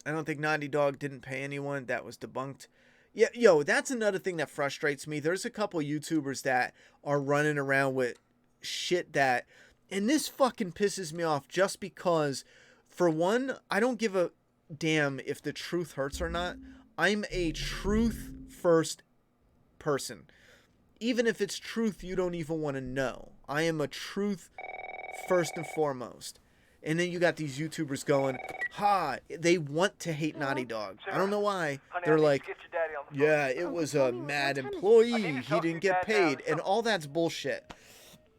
I don't think Naughty Dog didn't pay anyone. That was debunked. Yeah, that's another thing that frustrates me. There's a couple YouTubers that are running around with shit that, and this fucking pisses me off, just because, for one, I don't give a damn if the truth hurts or not. I'm a truth first person. Even if it's truth you don't even want to know. I am a truth first and foremost. And then you got these YouTubers going, they want to hate Naughty Dog. I don't know why. They're like, yeah, it was a mad employee. He didn't get paid. And all that's bullshit.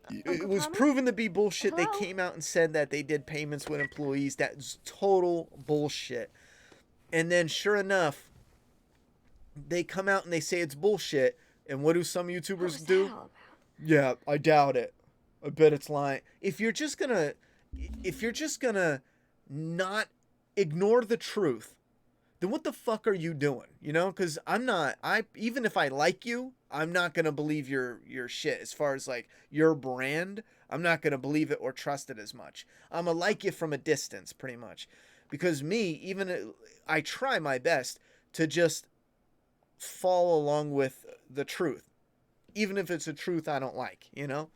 It was proven to be bullshit. They came out and said that they did payments with employees. That's total bullshit. And then sure enough, they come out and they say it's bullshit. And what do some YouTubers do? Yeah, I doubt it. I bet it's lying. If you're just gonna not ignore the truth, then what the fuck are you doing? You know, because even if I like you, I'm not gonna believe your shit. As far as like your brand, I'm not gonna believe it or trust it as much. I'm gonna like you from a distance, pretty much, because I try my best to just follow along with the truth, even if it's a truth I don't like. You know.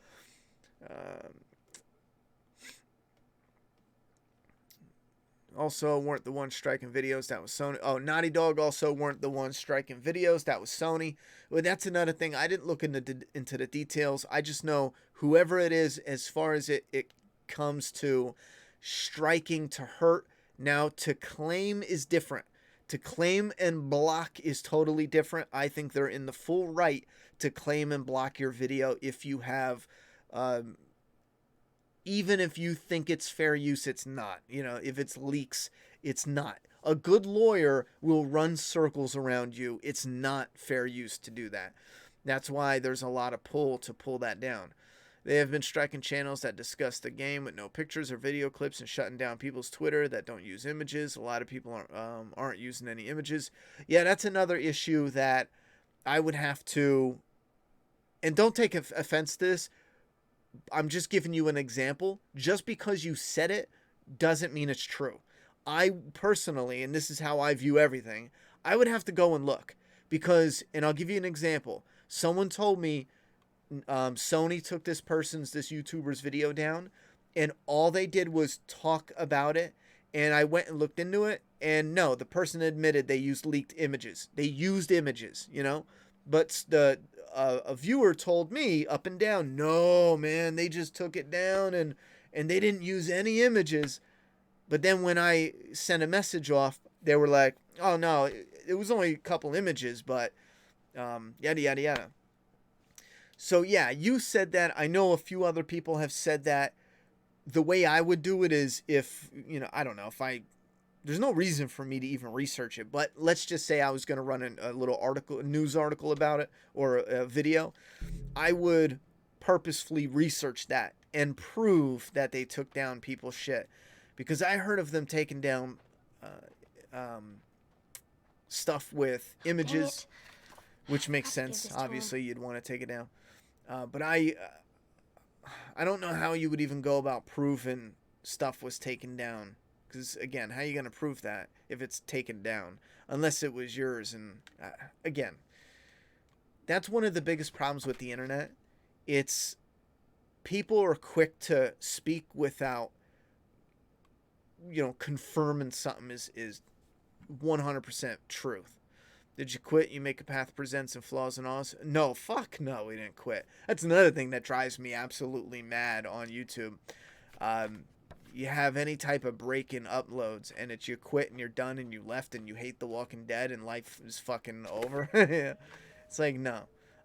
also weren't the ones striking videos. That was Sony. Oh, Naughty Dog also weren't the ones striking videos. That was Sony. Well, that's another thing. I didn't look into the details. I just know whoever it is, as far as it comes to striking to hurt. Now, to claim is different. To claim and block is totally different. I think they're in the full right to claim and block your video if you have, even if you think it's fair use, it's not. You know, if it's leaks, it's not. A good lawyer will run circles around you. It's not fair use to do that. That's why there's a lot of pull to pull that down. They have been striking channels that discuss the game with no pictures or video clips and shutting down people's Twitter that don't use images. A lot of people aren't using any images. Yeah, that's another issue that I would have to, and don't take offense to this, I'm just giving you an example. Just because you said it doesn't mean it's true. I personally, and this is how I view everything, I would have to go and look. Because, and I'll give you an example. Someone told me Sony took this YouTuber's video down, and all they did was talk about it, and I went and looked into it, and no, the person admitted they used leaked images. They used images, you know? But a viewer told me up and down, no, man, they just took it down, and they didn't use any images. But then when I sent a message off, they were like, oh, no, it was only a couple images, but yada, yada, yada. So, yeah, you said that. I know a few other people have said that. The way I would do it is if, you know, I don't know, there's no reason for me to even research it, but let's just say I was going to run a little article, a news article about it, or a video. I would purposefully research that and prove that they took down people's shit. Because I heard of them taking down stuff with images, which makes sense. Obviously, you'd want to take it down. But I don't know how you would even go about proving stuff was taken down. Because, again, how are you going to prove that if it's taken down? Unless it was yours. And, again, that's one of the biggest problems with the internet. It's people are quick to speak without, you know, confirming something is 100% truth. Did you quit? You Make a Path presents and flaws and alls? No, fuck no, we didn't quit. That's another thing that drives me absolutely mad on YouTube. You have any type of break in uploads and it's you quit and you're done and you left and you hate The Walking Dead and life is fucking over. It's like, no.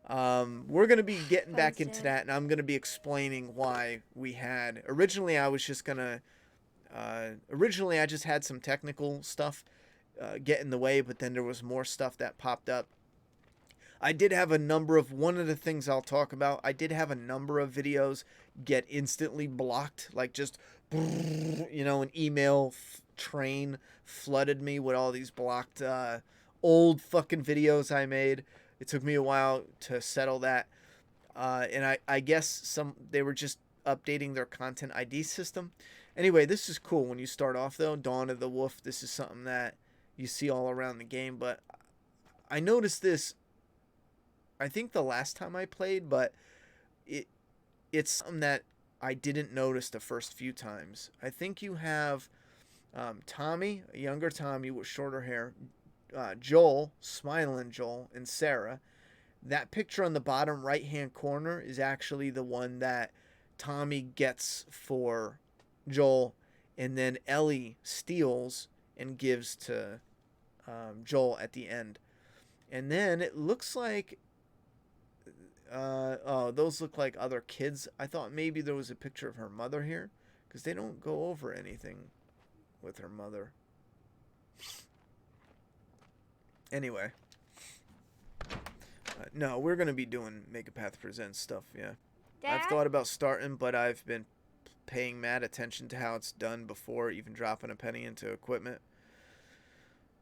We're going to be getting back into that, and I'm going to be explaining why we had... Originally, I just had some technical stuff get in the way, but then there was more stuff that popped up. I did have a number of... One of the things I'll talk about, I did have a number of videos get instantly blocked, like just... You know, an email train flooded me with all these blocked old fucking videos I made. It took me a while to settle that. And I guess they were just updating their content ID system. Anyway, this is cool when you start off, though. Dawn of the Wolf, this is something that you see all around the game. But I noticed this, I think the last time I played, but it's something that I didn't notice the first few times. I think you have Tommy, a younger Tommy with shorter hair, Joel, smiling Joel, and Sarah. That picture on the bottom right-hand corner is actually the one that Tommy gets for Joel, and then Ellie steals and gives to Joel at the end. And then it looks like... those look like other kids. I thought maybe there was a picture of her mother here, because they don't go over anything with her mother. Anyway. No, we're going to be doing Make a Path Presents stuff, yeah. Dad? I've thought about starting, but I've been paying mad attention to how it's done before even dropping a penny into equipment.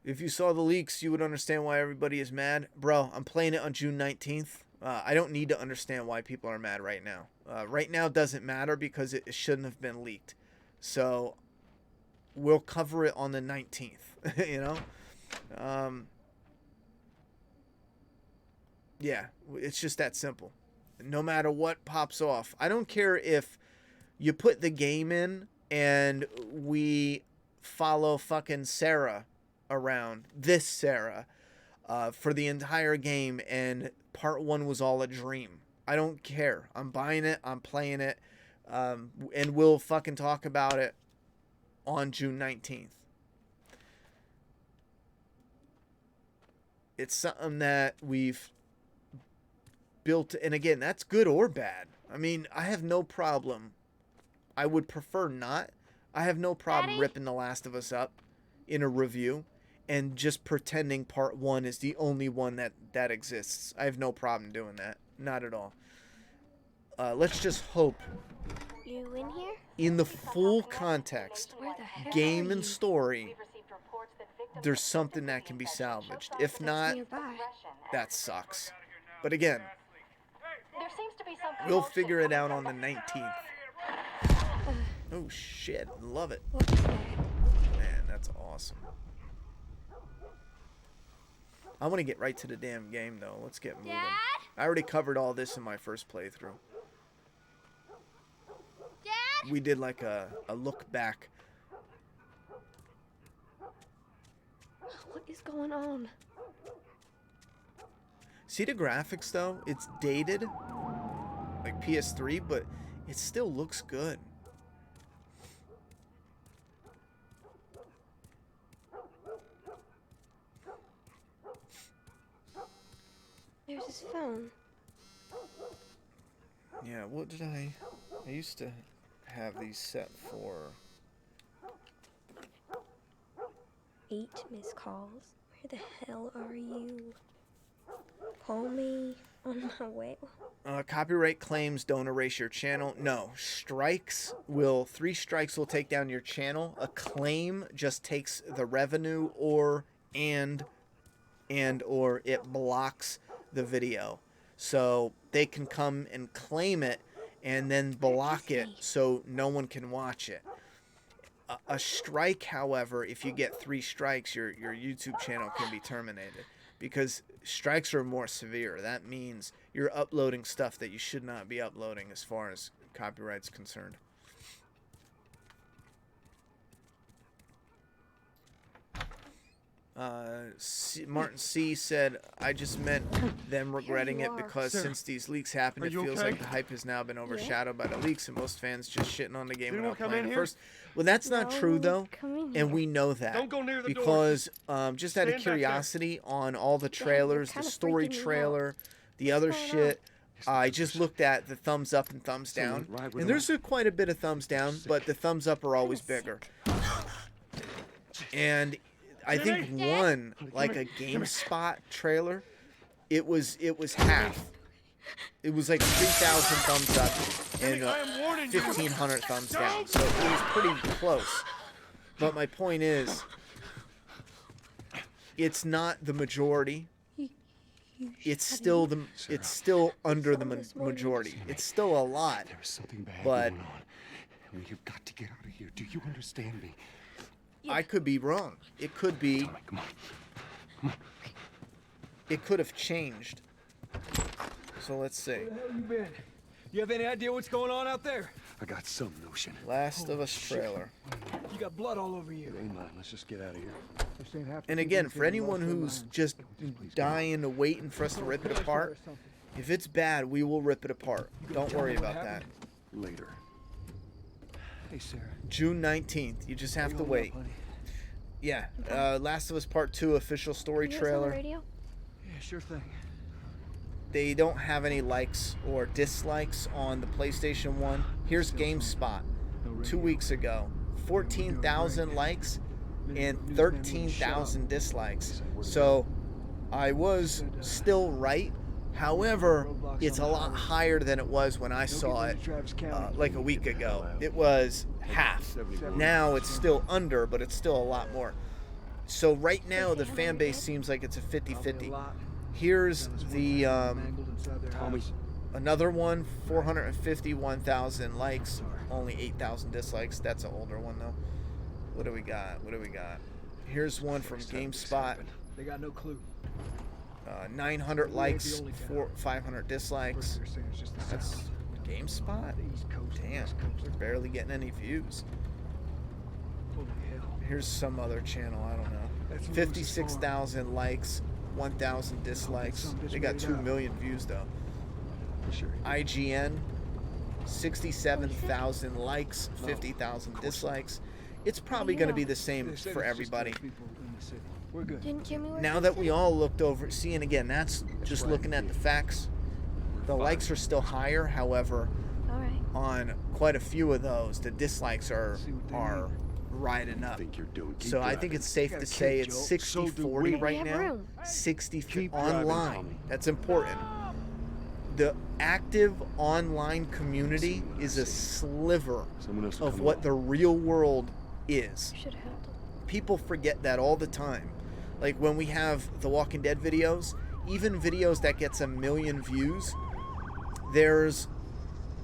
If you saw the leaks, you would understand why everybody is mad. Bro, I'm playing it on June 19th. I don't need to understand why people are mad right now. Right now doesn't matter because it shouldn't have been leaked. So we'll cover it on the 19th, you know? Yeah, it's just that simple. No matter what pops off. I don't care if you put the game in and we follow fucking Sarah around, this Sarah, for the entire game, and part 1 was all a dream. I don't care. I'm buying it. I'm playing it. And we'll fucking talk about it on June 19th. It's something that we've built, and again, that's good or bad. I mean, I have no problem. I would prefer not. I have no problem ripping The Last of Us up in a review and just pretending part 1 is the only one that exists. I have no problem doing that. Not at all. Let's just hope You in here? in the full context, Where the heck game are and you? story, there's something that can be salvaged. If not, Nearby. that sucks. But again, There seems to be some we'll commotion. figure it out on the 19th. Oh shit, love it. What was that? Man, that's awesome. I want to get right to the damn game though. Let's get moving. Dad? I already covered all this in my first playthrough. Dad? We did like a look back. What is going on? See the graphics though? It's dated, like PS3, but it still looks good. There's his phone. Yeah, what did I used to have these set for. 8 missed calls. Where the hell are you? Call me on my way. Copyright claims don't erase your channel. No, 3 strikes will take down your channel. A claim just takes the revenue or it blocks the video. So they can come and claim it and then block it so no one can watch it. A strike, however, if you get 3 strikes, your YouTube channel can be terminated. Because strikes are more severe. That means you're uploading stuff that you should not be uploading as far as copyright's concerned. Martin C. said, I just meant them regretting it because since these leaks happened, it feels like the hype has now been overshadowed by the leaks and most fans just shitting on the game without playing it first. Well, that's not true, though, and we know that. Don't go near the because just out of curiosity on all the trailers, the story trailer, the other shit, I just looked at the thumbs up and thumbs down, and there's quite a bit of thumbs down, but the thumbs up are always bigger. And I think one, like a GameSpot trailer, it was half. It was like 3,000 thumbs up and 1,500 thumbs down. So it was pretty close. But my point is, it's not the majority. It's still under the majority. It's still a lot. There's something bad but going on. You've got to get out of here. Do you understand me? I could be wrong. It could be. Come on. It could have changed. So let's see. Where the hell you been? You have any idea what's going on out there? I got some notion. Last of Us trailer. You got blood all over you. It ain't mine. Let's just get out of here. And again, for anyone who's just dying to waiting for us to rip it apart, if it's bad, we will rip it apart. Don't worry about that. Later. Hey, Sarah. June 19th. You just have to wait. Yeah. Last of Us Part 2 official story Can you guys on the trailer. radio? Yeah, sure thing. They don't have any likes or dislikes on the PlayStation 1. Here's GameSpot. 2 weeks ago. 14,000 likes and 13,000 dislikes. So I was still right. However, it's a lot higher than it was when I saw it like a week ago. It was half. Now it's still under, but it's still a lot more. So right now the fan base seems like it's a 50-50. Here's the another one, 451,000 likes, only 8,000 dislikes. That's an older one though. What do we got? Here's one from GameSpot. They got no clue. 900 likes, 500 dislikes. That's GameSpot? Damn, they're barely getting any views. Holy hell. Here's some other channel. I don't know. That's 56,000 likes, 1,000 dislikes. They got 2 million views though. For sure. IGN, 67,000 likes, 50,000 dislikes. It's probably going to be the same They said for it's just everybody. those people in the city. We're good. Didn't Jimmy work Now on that we it? all looked over, see, and again, that's just right, looking at the facts. The likes are still higher, however, All right. on quite a few of those, the dislikes are See what they are riding up. Think you're doing. Keep So I think driving. it's safe Got a to say kid, it's Joe. 60 So do 40 we. right We have now. room. 60 Keep driving, online. Tommy. That's important. The active online community is a sliver Someone else will of come what along. the real world is. Should have helped him. People forget that all the time. Like when we have the Walking Dead videos, even videos that gets 1 million views, there's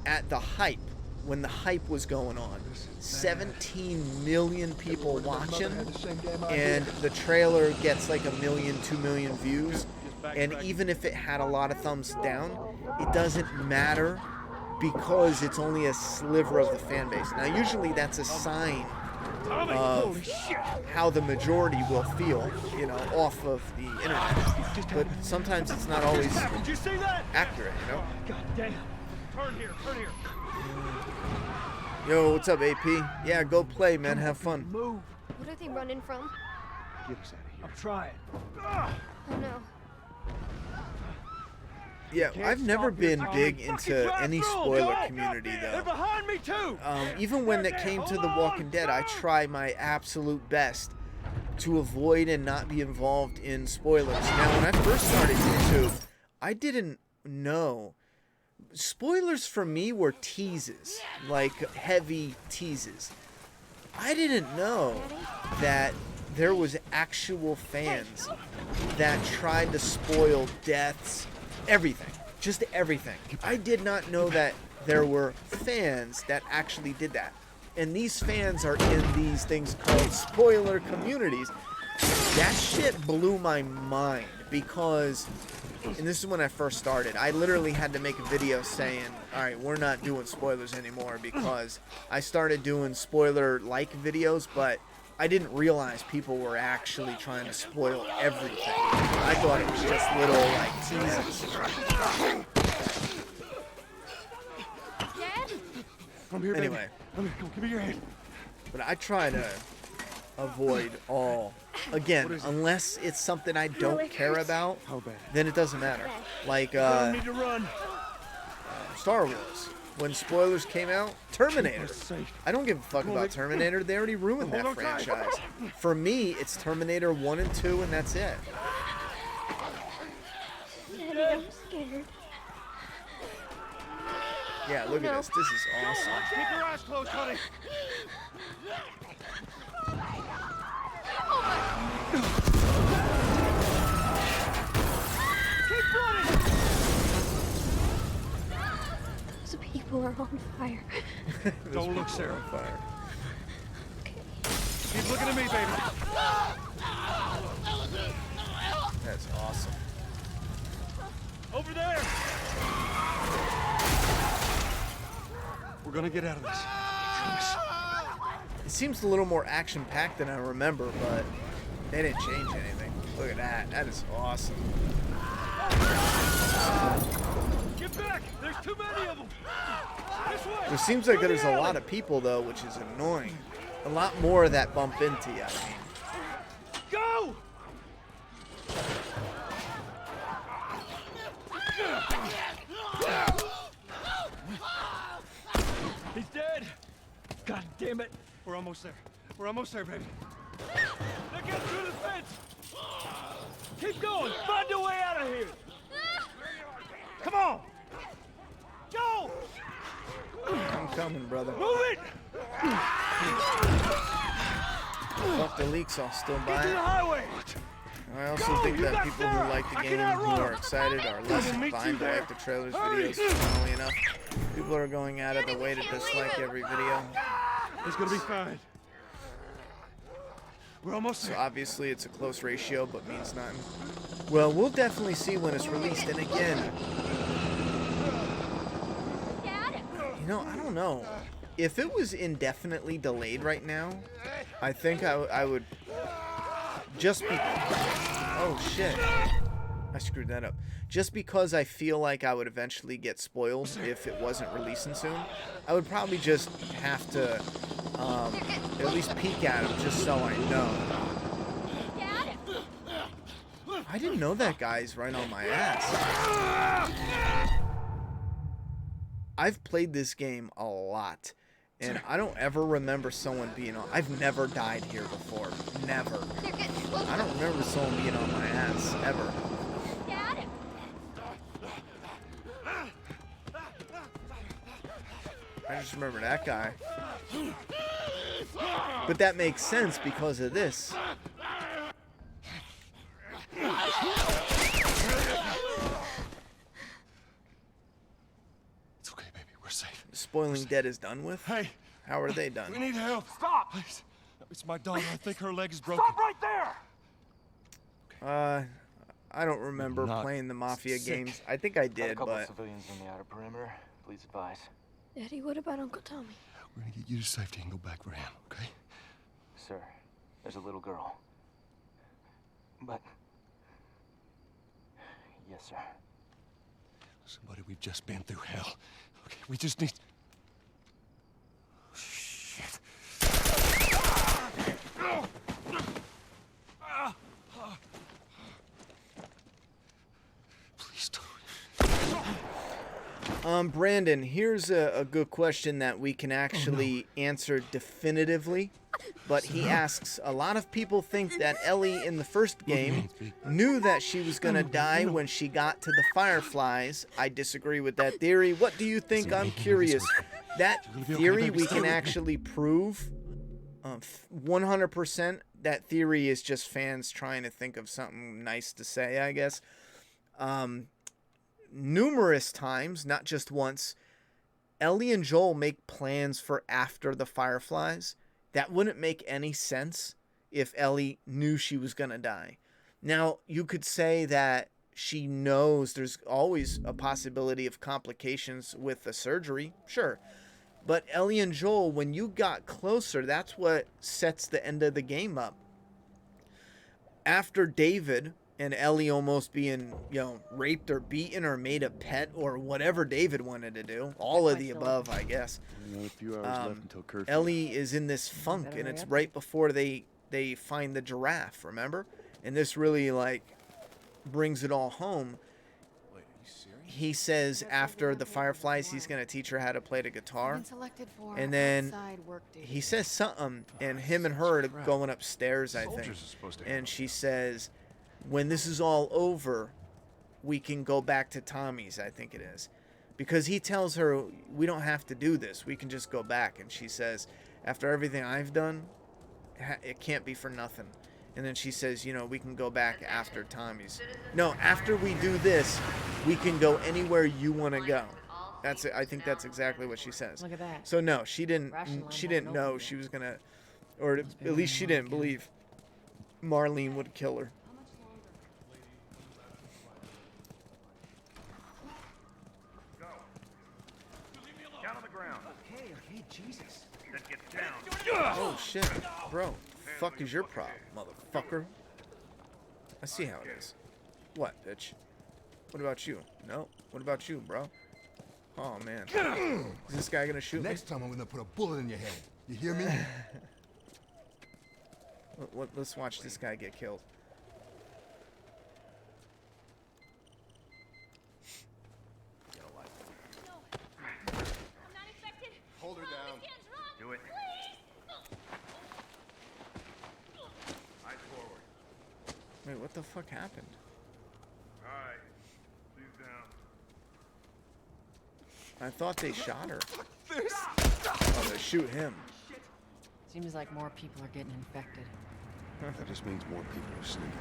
at the hype, when the hype was going on, 17 million people watching, and the trailer gets like 1 million, 2 million views, and even if it had a lot of thumbs down, it doesn't matter because it's only a sliver of the fan base. Now usually that's a sign of how the majority will feel, you know, off of the internet. But sometimes it's not always Did you see that? accurate, you know? God damn. Turn here, turn here. Yo, what's up, AP? Yeah, go play, man. Have fun. Move. What are they running from? Get us out of here. I'm trying. Oh no. Yeah, I've never been big Fucking into drive any through 'em. spoiler Go. community, They're though. behind me too. Even when it came to The Walking Dead, I try my absolute best to avoid and not be involved in spoilers. Now, when I first started YouTube, I didn't know. Spoilers for me were teases, like heavy teases. I didn't know that there was actual fans that tried to spoil deaths, everything, just everything. I did not know that there were fans that actually did that. And these fans are in these things called spoiler communities. That shit blew my mind because, and this is when I first started, I literally had to make a video saying, all right, we're not doing spoilers anymore, because I started doing spoiler-like videos, but I didn't realize people were actually trying to spoil everything. I thought it was just little, like, teases. Dad? I'm here, baby. Anyway. I'm here. Come, give me your hand. But I try to avoid all, again, unless it's something I don't care about, How bad? then it doesn't matter. Like, I need to run. Star Wars. When spoilers came out, Terminator. Safe. I don't give a fuck about Terminator. They already ruined that Hold on tight. franchise. For me, it's Terminator 1 and 2, and that's it. Daddy, I'm scared. Yeah, look at No. this. This is awesome. Keep your eyes closed, honey. Keep running. Those people are on fire. Don't look, Sarah. Fire. Keep looking at me, baby. That's awesome. Over there. We're gonna get out of this. I promise. It seems a little more action-packed than I remember, but they didn't change anything. Look at that. That is awesome. Get back. There's too many of them. This way. It seems like there's a lot of people, though, which is annoying. A lot more that bump into you, I mean. Go. He's dead. God damn it. We're almost there. We're almost there, baby. They're getting through the fence. Keep going. Find a way out of here. Come on. Go. I'm coming, brother. Move it. Fuck the leaks, I'll still Get buy to the it. highway. I also Go, think you that got people who Sarah. like the I game, cannot who run. are excited, are less We'll meet inclined you to there. like the trailers Hurry. videos, funnily enough. People are going out of the way to dislike every video. It's gonna be fine. We're almost So there. obviously it's a close ratio, but means nothing. Well, we'll definitely see when it's released. And again, Dad? you know, I don't know. if it was indefinitely delayed right now, I think I would just be... Oh, shit. I screwed that up. Just because I feel like I would eventually get spoiled if it wasn't releasing soon, I would probably just have to at least peek at him just so I know. I didn't know that guy's right on my ass. I've played this game a lot, and I don't ever remember someone being on... I've never died here before. Never. I don't remember someone being on my ass, ever. I just remember that guy. But that makes sense because of this. It's okay, baby. We're safe. Spoiling Dead is done with? Hey. How are they done? We need help. Stop! Please. It's my daughter. I think her leg is broken. Stop right there! I don't remember Not playing the Mafia sick. games. I think I Got a did, couple but... civilians in the outer perimeter. Please advise. Daddy, what about Uncle Tommy? We're gonna get you to safety and go back for him, okay? Sir, there's a little girl. But... Yes, sir. Somebody, we've just been through hell. Okay, we just need... Shit. Please don't. Brandon, here's a good question that we can actually answer definitively. But he asks, a lot of people think that Ellie in the first game knew that she was going to die when she got to the Fireflies. I disagree with that theory. What do you think? I'm curious. That theory we can actually prove 100%. That theory is just fans trying to think of something nice to say, I guess. Numerous times, not just once, Ellie and Joel make plans for after the Fireflies. That wouldn't make any sense if Ellie knew she was going to die. Now, you could say that she knows there's always a possibility of complications with the surgery. Sure. But Ellie and Joel, when you got closer, that's what sets the end of the game up. After David and Ellie almost being, raped or beaten or made a pet or whatever David wanted to do, all of the above, I guess. A few hours left until curfew. Ellie is in this funk, and it's right before they find the giraffe, remember? And this really, brings it all home. Wait, are you serious? He says after the Fireflies, he's going to teach her how to play the guitar. And then he says something, and him and her are going upstairs, I think. Soldiers are supposed to And she says, when this is all over, we can go back to Tommy's, I think it is. Because he tells her, we don't have to do this. We can just go back. And she says, after everything I've done, it can't be for nothing. And then she says, we can go back after Tommy's. No, after we do this, we can go anywhere you want to go. I think that's exactly what she says. Look at that. So no, she didn't know she was going to, or at least she didn't believe Marlene would kill her. Down on the ground. Okay, Jesus. Then get down. Oh shit, bro. Fuck is your problem, motherfucker? I see how it is. What, bitch? What about you? No. What about you, bro? Oh man. Is this guy gonna shoot me? Next time I'm gonna put a bullet in your head. You hear me? Let's watch this guy get killed. Hold her down. Do it. Eyes forward. Wait, what the fuck happened? All right. Please down. I thought they shot her. Oh, they shoot him. Seems like more people are getting infected. That just means more people are sneaking.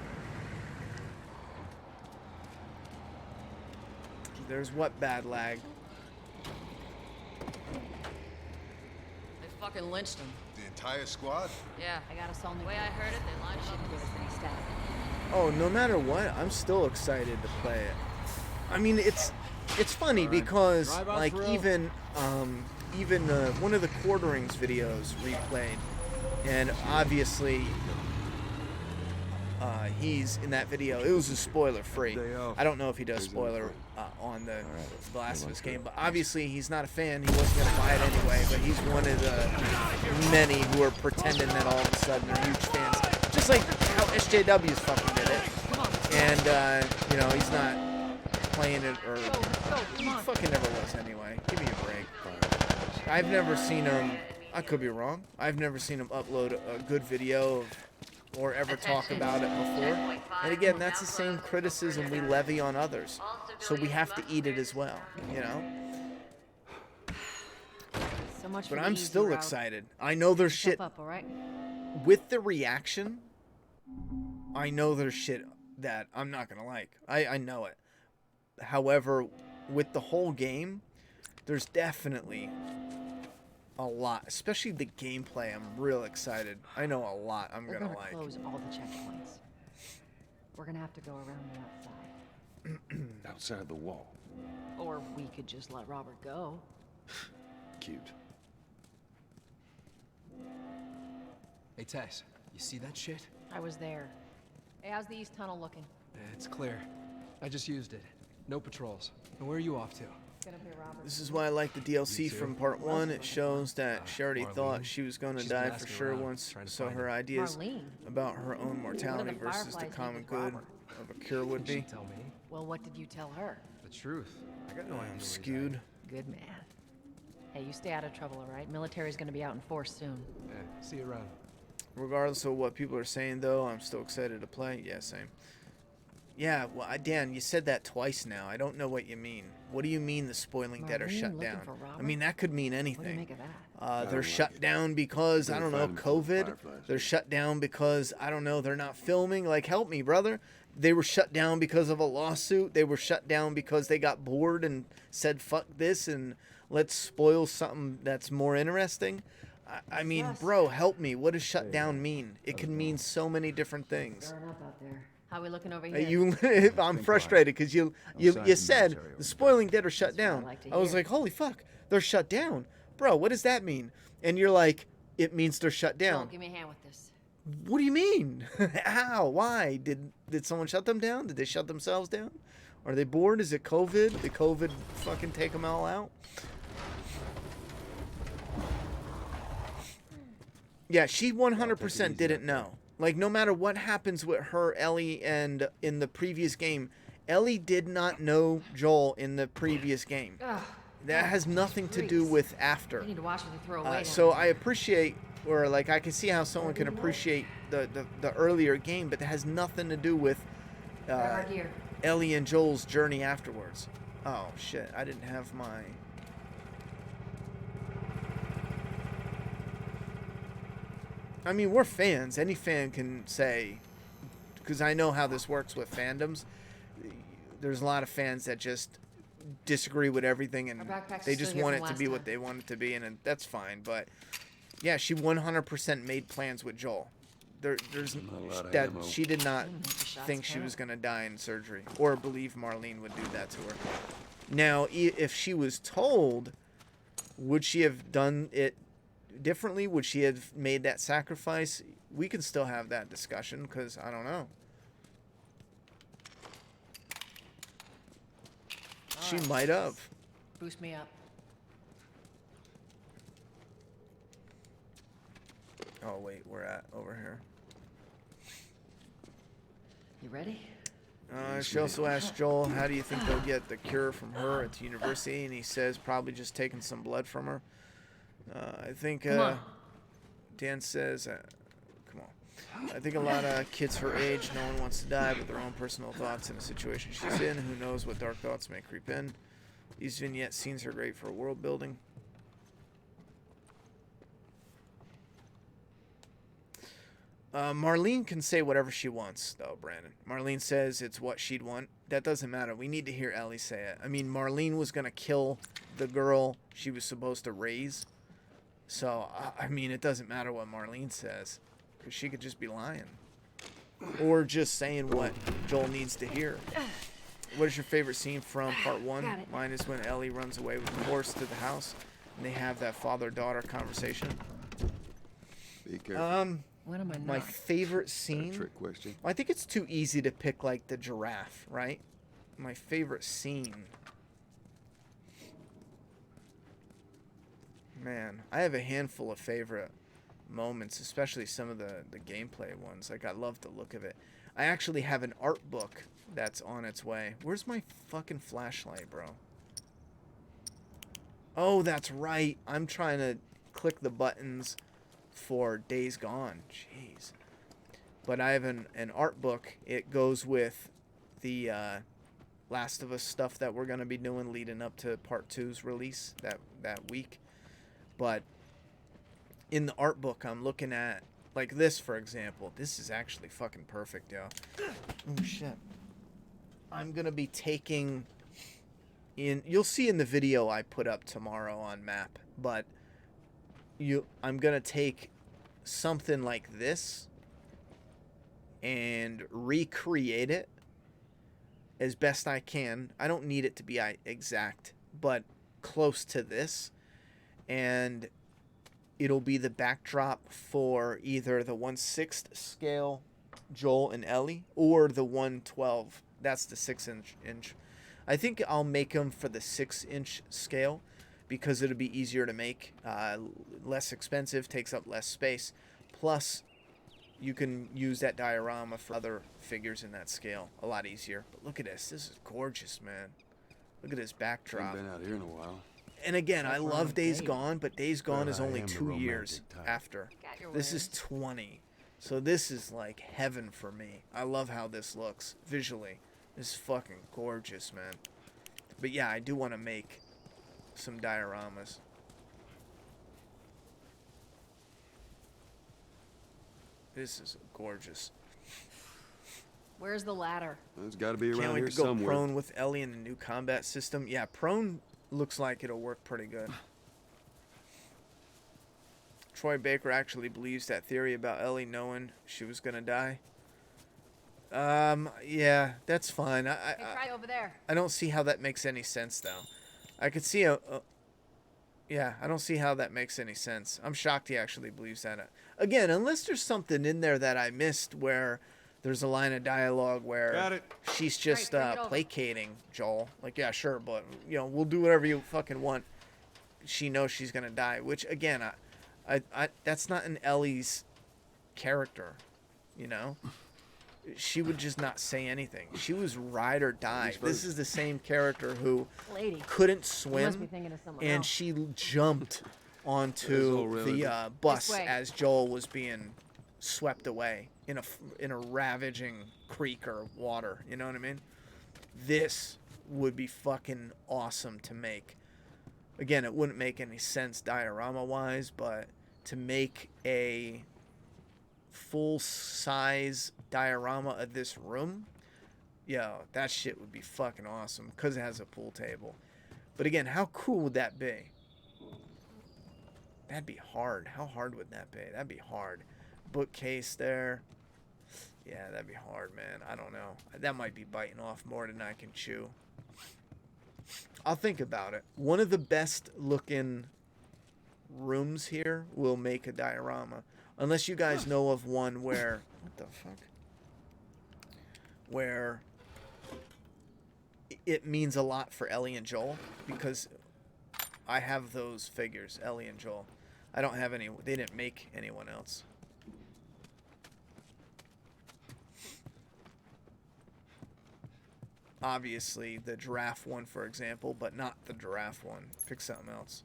There's what bad lag? They fucking lynched him. The entire squad? Yeah, I got us all. The way I heard it, they launched shouldn't give us any static. Oh, no matter what, I'm still excited to play it. I mean, it's funny because like even even one of the Quarterings videos replayed, and obviously he's in that video. It was a spoiler free. I don't know if he does spoiler on the Last of Us game, but obviously he's not a fan. He wasn't going to buy it anyway, but he's one of the many who are pretending that all of a sudden they're huge fans. Just like how SJW's fucking did it. And, you know, he's not playing it, or he fucking never was anyway. Give me a break. I've never seen him, I could be wrong, I've never seen him upload a good video of, or ever talk about it before. And again, that's the same criticism we levy on others. So we have to eat it as well, you know? So much But for I'm the still easy excited. I know there's shit. route. Up, all right? With the reaction, I know there's shit that I'm not going to like. I know it. However, with the whole game, there's definitely a lot, especially the gameplay. I'm real excited. I know a lot I'm We're gonna gonna like. close all the checkpoints. We're gonna have to go around the outside. Outside the wall. Or we could just let Robert go. Cute. Hey, Tess, you see that shit? I was there. Hey, how's the east tunnel looking? It's clear. I just used it. No patrols. And where are you off to? Gonna be Robert. This is why I like the DLC from part 1. It shows that she already thought she was going to die for sure once, so her ideas Marlene? about her own mortality the versus the Fireflies common need with good Robert? of a cure would be. Tell me Well, what did you tell her? the truth. I got no idea. I'm where he's skewed. Good man. Hey, you stay out of trouble, all right? Military's gonna be out in force soon. at. Yeah, see you around. Regardless of what people are saying, though, I'm still excited to play. Yeah, same. Yeah, well, Dan, you said that twice now. I don't know what you mean. What do you mean the spoiling dead are Marlene shut looking down? for I Robert? mean, that could mean What do you anything. make of that? They're shut down because, I don't know, Couldn't find them COVID. Fireflies. They're shut down because, I don't know, they're not filming. Like, help me, brother. They were shut down because of a lawsuit. They were shut down because they got bored and said, fuck this, and let's spoil something that's more interesting. I mean, bro, help me. What does shut down mean? It can mean so many different things. Burn up out there. How we looking over here? I'm frustrated because you said the spoiling dead are shut down. like to I was hear. like, holy fuck, they're shut down, bro. What does that mean? And you're like, it means they're shut Joel, down. give me a hand with this. What do you mean? How? Why? Did someone shut them down? Did they shut themselves down? Are they bored? Is it COVID? Did COVID fucking take them all out? Yeah, she 100% didn't know. Like, no matter what happens with her, Ellie, and in the previous game, Ellie did not know Joel in the previous game. Ugh, That has nothing to do with after. you need to watch what you throw away. So I appreciate, or like I can see how someone can appreciate the earlier game, but that has nothing to do with Grab our gear. Ellie and Joel's journey afterwards. Oh shit, I didn't have my... I mean, we're fans. Any fan can say, because I know how this works with fandoms. There's a lot of fans that just disagree with everything, and Our backpacks they are just still here want from it to last be what time. they want it to be, and that's fine. But yeah, she 100% made plans with Joel. There's a lot of that ammo. she did not the shots think she count. was gonna die in surgery, or believe Marlene would do that to her. Now, if she was told, would she have done it differently? Would she have made that sacrifice? We can still have that discussion, because I don't know. She Alright. might have. Boost me up. Oh wait, we're at over here. You ready? She also asked Joel, how do you think they'll get the cure from her at the university? And he says probably just taking some blood from her. I think Come on. Dan says, come on. I think a lot of kids her age, no one wants to die, but their own personal thoughts in a situation she's in. Who knows what dark thoughts may creep in. These vignette scenes are great for world building. Marlene can say whatever she wants, though, Brandon. Marlene says it's what she'd want. That doesn't matter. We need to hear Ellie say it. I mean, Marlene was going to kill the girl she was supposed to raise. So, I mean, it doesn't matter what Marlene says. Because she could just be lying. Or just saying what Joel needs to hear. What is your favorite scene from part 1? Got it. Mine is when Ellie runs away with the horse to the house. And they have that father-daughter conversation. Be careful. When am I not? My favorite Is that a scene. trick question? I think it's too easy to pick like the giraffe, right? My favorite scene. Man, I have a handful of favorite moments, especially some of the gameplay ones. Like, I love the look of it. I actually have an art book that's on its way. Where's my fucking flashlight, bro? Oh, that's right. I'm trying to click the buttons for Days Gone. Jeez. But I have an art book. It goes with the Last of Us stuff that we're going to be doing leading up to Part 2's release that week. But in the art book, I'm looking at, like this, for example. This is actually fucking perfect, yo. Oh, shit. I'm going to be taking... You'll see in the video I put up tomorrow on map, but I'm going to take something like this and recreate it as best I can. I don't need it to be exact, but close to this. And it'll be the backdrop for either the 1/6 scale Joel and Ellie or the 1/12. That's the 6-inch. I think I'll make them for the 6-inch scale because it'll be easier to make, less expensive, takes up less space. Plus, you can use that diorama for other figures in that scale a lot easier. But look at this. This is gorgeous, man. Look at this backdrop. Ain't been out here in a while. And again, I love Days Gone, but Days Gone is only 2 years after. This is 20. So this is like heaven for me. I love how this looks visually. This is fucking gorgeous, man. But yeah, I do want to make some dioramas. This is gorgeous. Where's the ladder? It's got to be Can't around wait here to go somewhere. prone with Ellie in the new combat system. Yeah, prone looks like it'll work pretty good. Troy Baker actually believes that theory about Ellie knowing she was gonna die. Yeah, that's fine. Hey, try over there. I don't see how that makes any sense, though. I could see yeah, I don't see how that makes any sense. I'm shocked he actually believes that. Again, unless there's something in there that I missed where there's a line of dialogue where she's just placating Joel. Like, yeah, sure, but, you know, we'll do whatever you fucking want. She knows she's gonna die, which, again, I that's not in Ellie's character, you know? She would just not say anything. She was ride or die. This is the same character who couldn't swim, and she jumped onto the bus as Joel was being swept away in a ravaging creek or water. You know what I mean? This would be fucking awesome to make. Again, it wouldn't make any sense diorama-wise, but to make a full-size diorama of this room, yo, that shit would be fucking awesome because it has a pool table. But again, how cool would that be? That'd be hard. How hard would that be? That'd be hard. Bookcase there. Yeah, that'd be hard, man. I don't know. That might be biting off more than I can chew. I'll think about it. One of the best looking rooms here will make a diorama. Unless you guys know of one where... What the fuck? Where it means a lot for Ellie and Joel. Because I have those figures, Ellie and Joel. I don't have any... They didn't make anyone else. Obviously, the giraffe one, for example, but not the giraffe one. Pick something else.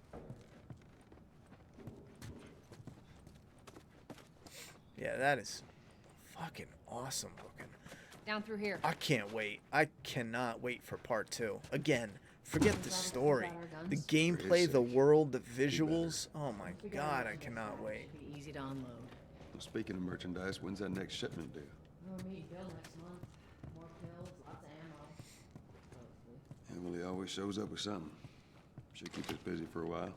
Yeah, that is fucking awesome looking. Down through here. I can't wait. I cannot wait for part 2. Again, forget the story. The gameplay, the world, the visuals. Oh my god, I cannot wait. Easy to unload. Well, speaking of merchandise, when's that next shipment due? We'll meet Bill next month. More pills, lots of ammo. Emily always shows up with something. Should keep us busy for a while.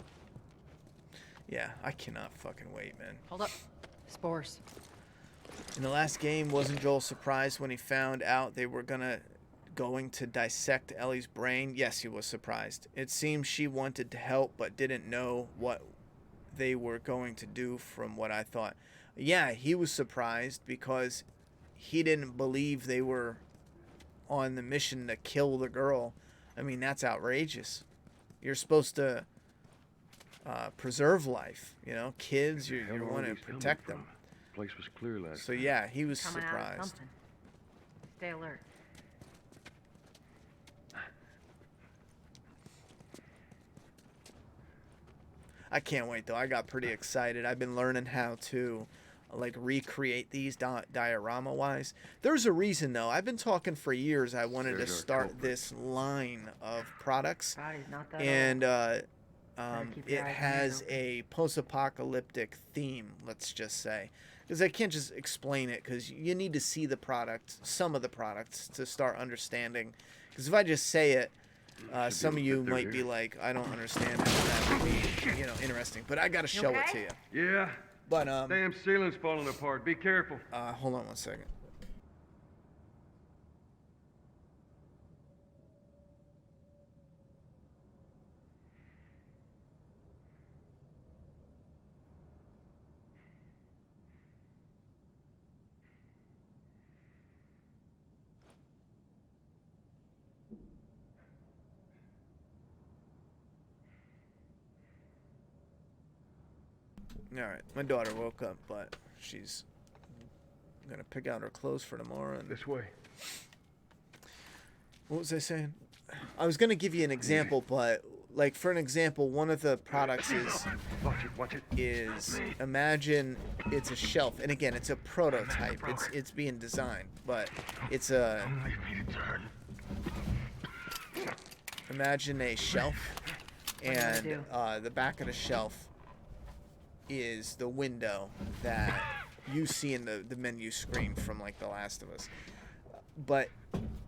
Yeah, I cannot fucking wait, man. Hold up. Spores. In the last game, wasn't Joel surprised when he found out they were gonna going to dissect Ellie's brain, yes, he was surprised. It seems she wanted to help but didn't know what they were going to do from what I thought. Yeah, he was surprised because he didn't believe they were on the mission to kill the girl. I mean, that's outrageous. You're supposed to preserve life, you know, kids. You want to protect them. Place was clear last So yeah, he was Coming out of surprised. something. Stay alert. I can't wait though. I got pretty excited. I've been learning how to like recreate these diorama wise. There's a reason though. I've been talking for years. I wanted to start this line of products, Body's not that and keep your it eyes and has ears a post-apocalyptic theme. Let's just say, because I can't just explain it, because you need to see the product, some of the products, to start understanding. Because if I just say it, some of you might be like, I don't understand how that would be, you know, interesting. But I gotta show it to you. Yeah. But Damn ceiling's falling apart. Be careful. hold on one second. All right, my daughter woke up, but she's gonna pick out her clothes for tomorrow. And This way. what was I saying? I was gonna give you an example, but like for an example, one of the products Watch it. is imagine it's a shelf, and again, it's a prototype. It's being designed, but it's a imagine a shelf, and the back of the shelf is the window that you see in the menu screen from like The Last of Us. But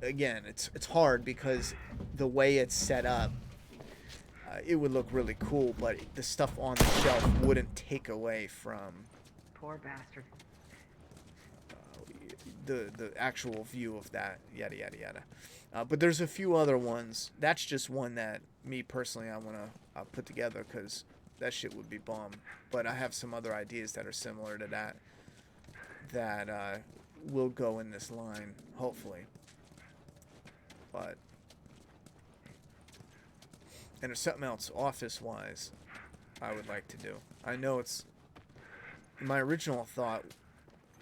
again, it's hard because the way it's set up, it would look really cool, but the stuff on the shelf wouldn't take away from Poor bastard. the actual view of that, yada yada yada. But there's a few other ones. That's just one that me personally I want to put together, because that shit would be bomb. But I have some other ideas that are similar to that will go in this line, hopefully. But and there's something else office-wise I would like to do. I know it's my original thought.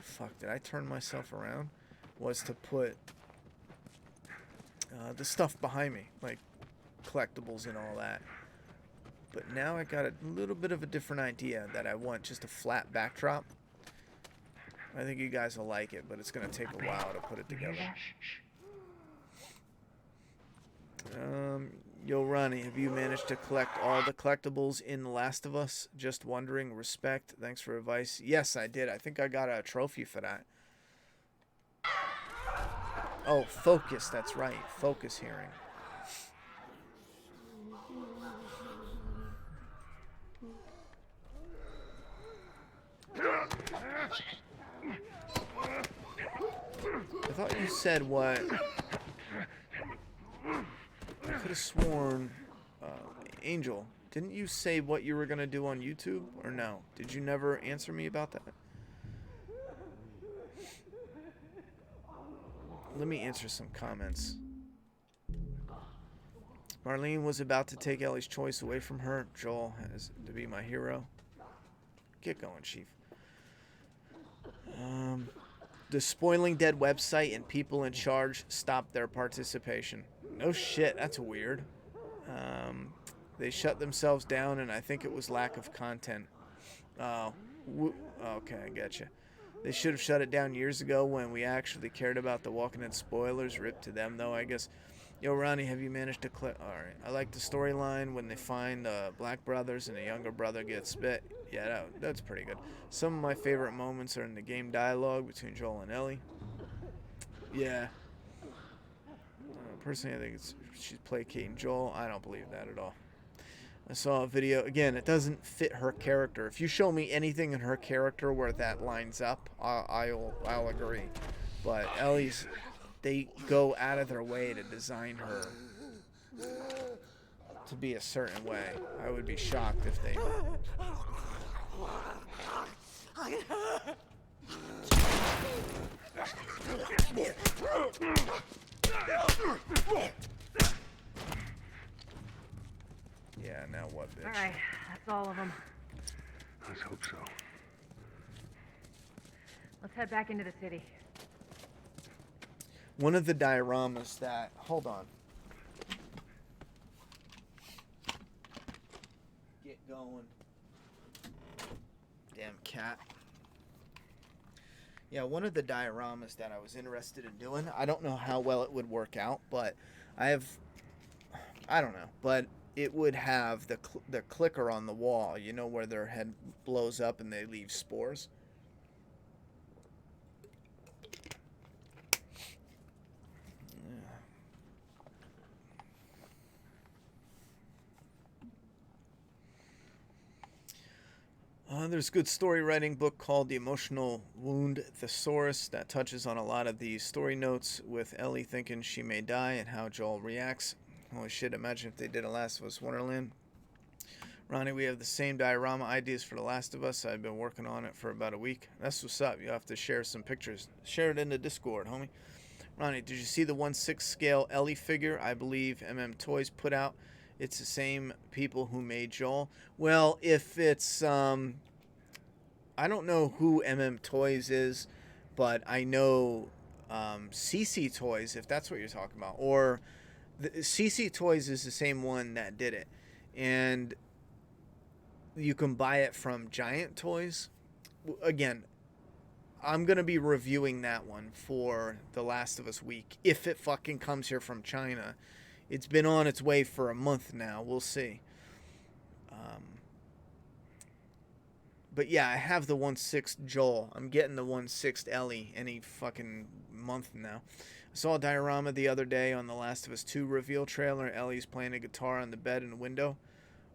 Fuck, did I turn myself around? Was to put the stuff behind me, like collectibles and all that. But now I got a little bit of a different idea that I want just a flat backdrop. I think you guys will like it, but it's going to take a while to put it together. Yo, Ronnie, have you managed to collect all the collectibles in The Last of Us? Just wondering. Respect. Thanks for advice. Yes, I did. I think I got a trophy for that. Oh, focus. That's right. Focus hearing. I thought you said what? I could have sworn, Angel, didn't you say what you were going to do on YouTube? Or no? Did you never answer me about that? Let me answer some comments. Marlene was about to take Ellie's choice away from her. Joel has to be my hero. Get going, Chief. The Spoiling Dead website and people in charge stopped their participation. No shit, that's weird. They shut themselves down, and I think it was lack of content. Oh, okay, I getcha. They should have shut it down years ago when we actually cared about the Walking Dead spoilers. Rip to them, though, I guess. Yo, Ronnie, have you managed to click? Alright, I like the storyline when they find black brothers and a younger brother gets spit. Yeah, that's pretty good. Some of my favorite moments are in the game dialogue between Joel and Ellie. Yeah. Personally, I think she's placating Joel. I don't believe that at all. I saw a video. Again, it doesn't fit her character. If you show me anything in her character where that lines up, I'll agree. But Ellie's they go out of their way to design her to be a certain way. I would be shocked if they... Yeah, now what, bitch? Alright, that's all of them. Let's hope so. Let's head back into the city. One of the dioramas that... Hold on. Get going. Damn cat. Yeah, one of the dioramas that I was interested in doing, I don't know how well it would work out, but I don't know, but it would have the clicker on the wall, you know, where their head blows up and they leave spores. There's a good story writing book called The Emotional Wound Thesaurus that touches on a lot of the story notes with Ellie thinking she may die and how Joel reacts. Holy shit, imagine if they did a Last of Us Wonderland. Ronnie, we have the same diorama ideas for The Last of Us. I've been working on it for about a week. That's what's up. You have to share some pictures. Share it in the Discord, homie. Ronnie, did you see the 1/6 scale Ellie figure I believe Toys put out? It's the same people who made Joel. Well, if it's... I don't know who Toys is, but I know CC Toys, if that's what you're talking about. Or CC Toys is the same one that did it. And you can buy it from Giant Toys. Again, I'm going to be reviewing that one for The Last of Us week. If it fucking comes here from China. It's been on its way for a month now. We'll see. But yeah, I have the 1/6 Joel. I'm getting the 1/6 Ellie any fucking month now. I saw a diorama the other day on the Last of Us 2 reveal trailer. Ellie's playing a guitar on the bed in the window.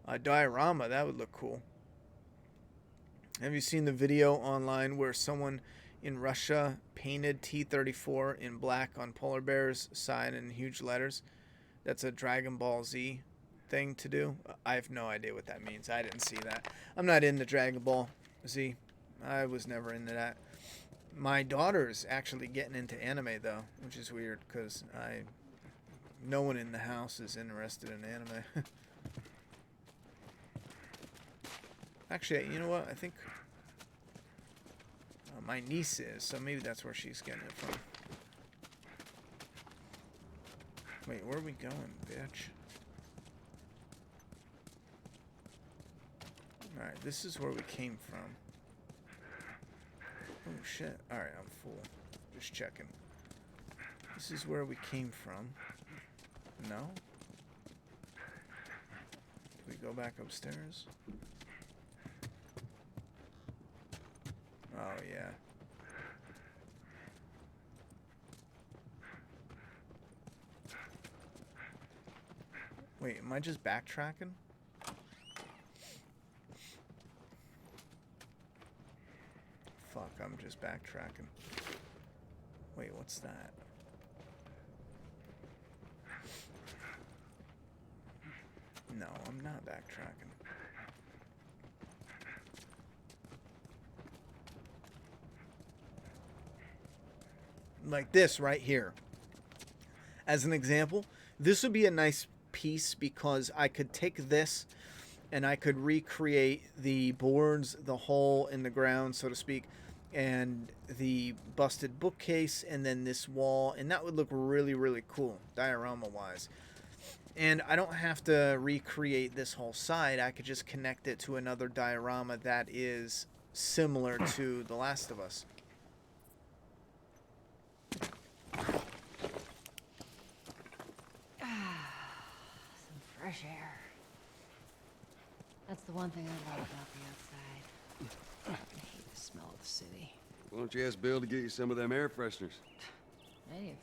A diorama, that would look cool. Have you seen the video online where someone in Russia painted T-34 in black on polar bear's side in huge letters? That's a Dragon Ball Z thing to do. I have no idea what that means. I didn't see that. I'm not into Dragon Ball Z. I was never into that. My daughter's actually getting into anime though, which is weird because no one in the house is interested in anime. Actually, you know what? I think my niece is, so maybe that's where she's getting it from. Wait, where are we going, bitch? Alright, this is where we came from. Oh shit. Alright, I'm full. Just checking. This is where we came from. No? Did we go back upstairs? Oh yeah. Wait, am I just backtracking? Fuck, I'm just backtracking. Wait, what's that? No, I'm not backtracking. Like this right here. As an example, this would be a nice piece because I could take this and I could recreate the boards, the hole in the ground, so to speak, and the busted bookcase, and then this wall, and that would look really, really cool, diorama-wise. And I don't have to recreate this whole side. I could just connect it to another diorama that is similar to The Last of Us. Some fresh air. That's the one thing I love about the outside. I hate the smell of the city. Why don't you ask Bill to get you some of them air fresheners? Hey, if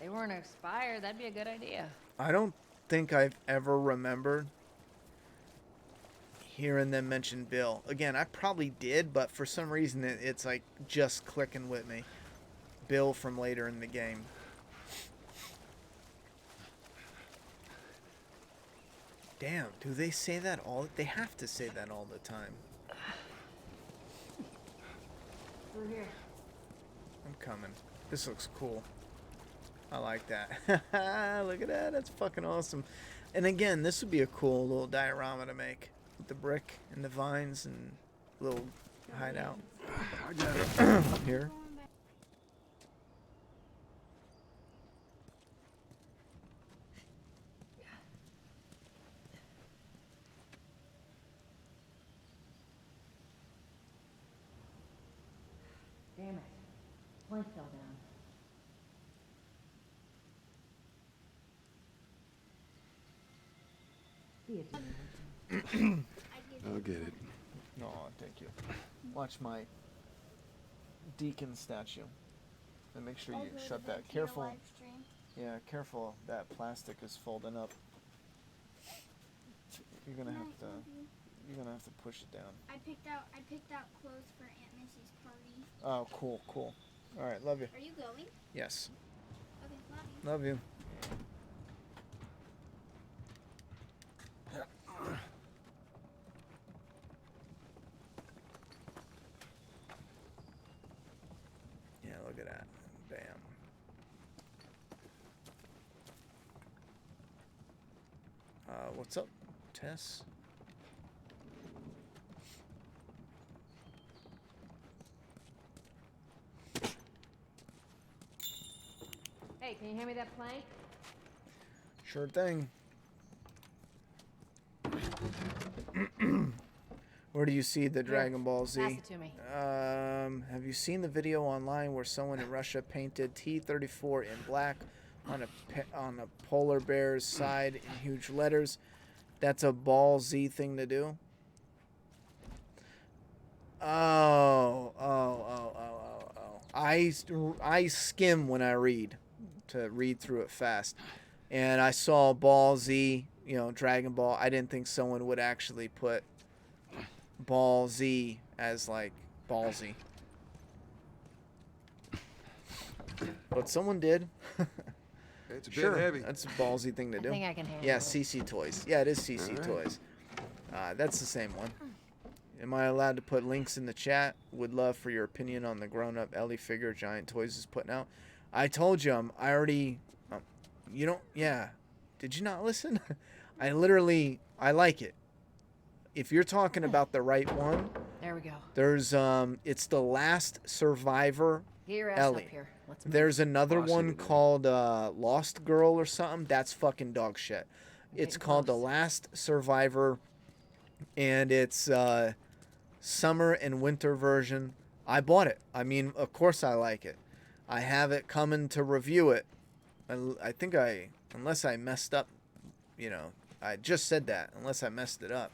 they weren't expired, that'd be a good idea. I don't think I've ever remembered hearing them mention Bill. Again, I probably did, but for some reason it's like just clicking with me. Bill from later in the game. Damn, do they say that all? They have to say that all the time. Through here. I'm coming. This looks cool. I like that. Look at that. That's fucking awesome. And again, this would be a cool little diorama to make. With the brick and the vines and little hideout. I got it. Here. Damn it. Plank fell down. See you, Jimmy. I'll get it. No, thank you. Watch my deacon statue. And make sure you shut that. Careful. Yeah, careful. That plastic is folding up. You're gonna have to. You're gonna have to push it down. I picked out clothes for Aunt Missy's party. Oh, cool, cool. All right, love you. Are you going? Yes. Okay, love you. Love you. Yeah, look at that. Bam. What's up, Tess? Hey, can you hand me that plank? Sure thing. Where do you see the Dragon Ball Z? Pass it to me. Have you seen the video online where someone in Russia painted T-34 in black on a polar bear's side in huge letters? That's a Ball Z thing to do. Oh. I skim when I read to read through it fast, and I saw Ball Z, you know, Dragon Ball. I didn't think someone would actually put Ball Z as like ballsy, but someone did. It's a bit Sure, heavy. that's a ballsy thing to do. I think I can handle Yeah, it. CC Toys. Yeah, it is CC All right. Toys. That's the same one. Am I allowed to put links in the chat? Would love for your opinion on the grown-up Ellie figure Giant Toys is putting out. I told you, I already... you don't... Yeah. Did you not listen? I like it. If you're talking about the right one... There we go. There's, it's The Last Survivor Get your ass Ellie. up here. Let's move. There's another Oh, I see one what you mean. called Lost Girl or something. That's fucking dog shit. It's getting called The close. Last Survivor, and it's summer and winter version. I bought it. I mean, of course I like it. I have it coming to review it. I think unless I messed up, you know, I just said that, unless I messed it up.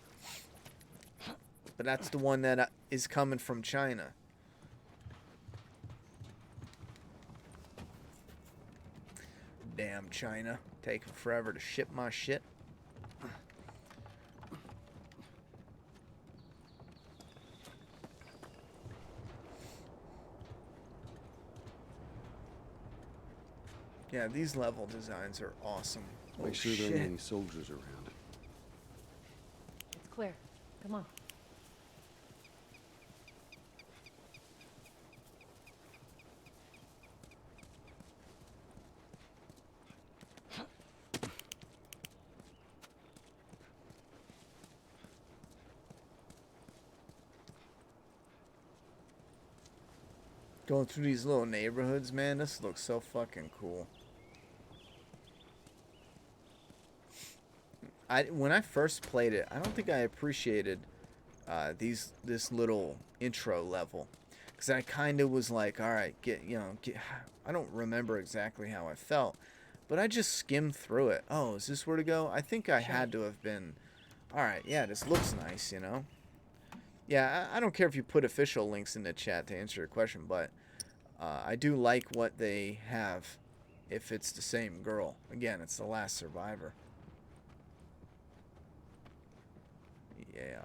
But that's the one that is coming from China. Damn China. Taking forever to ship my shit. Yeah, these level designs are awesome. Make sure there aren't any soldiers around. It's clear. Come on. Going through these little neighborhoods, man, this looks so fucking cool. When I first played it, I don't think I appreciated this little intro level, because I kind of was like, all right, I don't remember exactly how I felt, but I just skimmed through it. Oh, is this where to go? I think I had to have been, all right, yeah, this looks nice, you know? Yeah, I don't care if you put official links in the chat to answer your question, but I do like what they have if it's the same girl. Again, it's The Last Survivor. Yeah.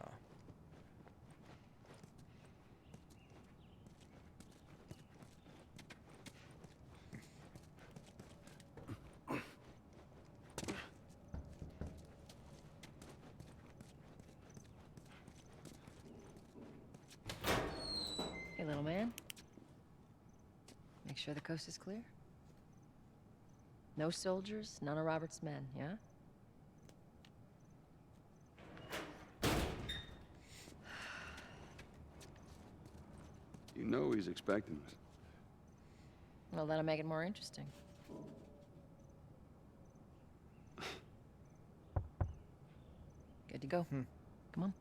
sure the coast is clear? No soldiers, none of Robert's men, yeah? You know he's expecting us. Well, that'll make it more interesting. Good to go. Come on.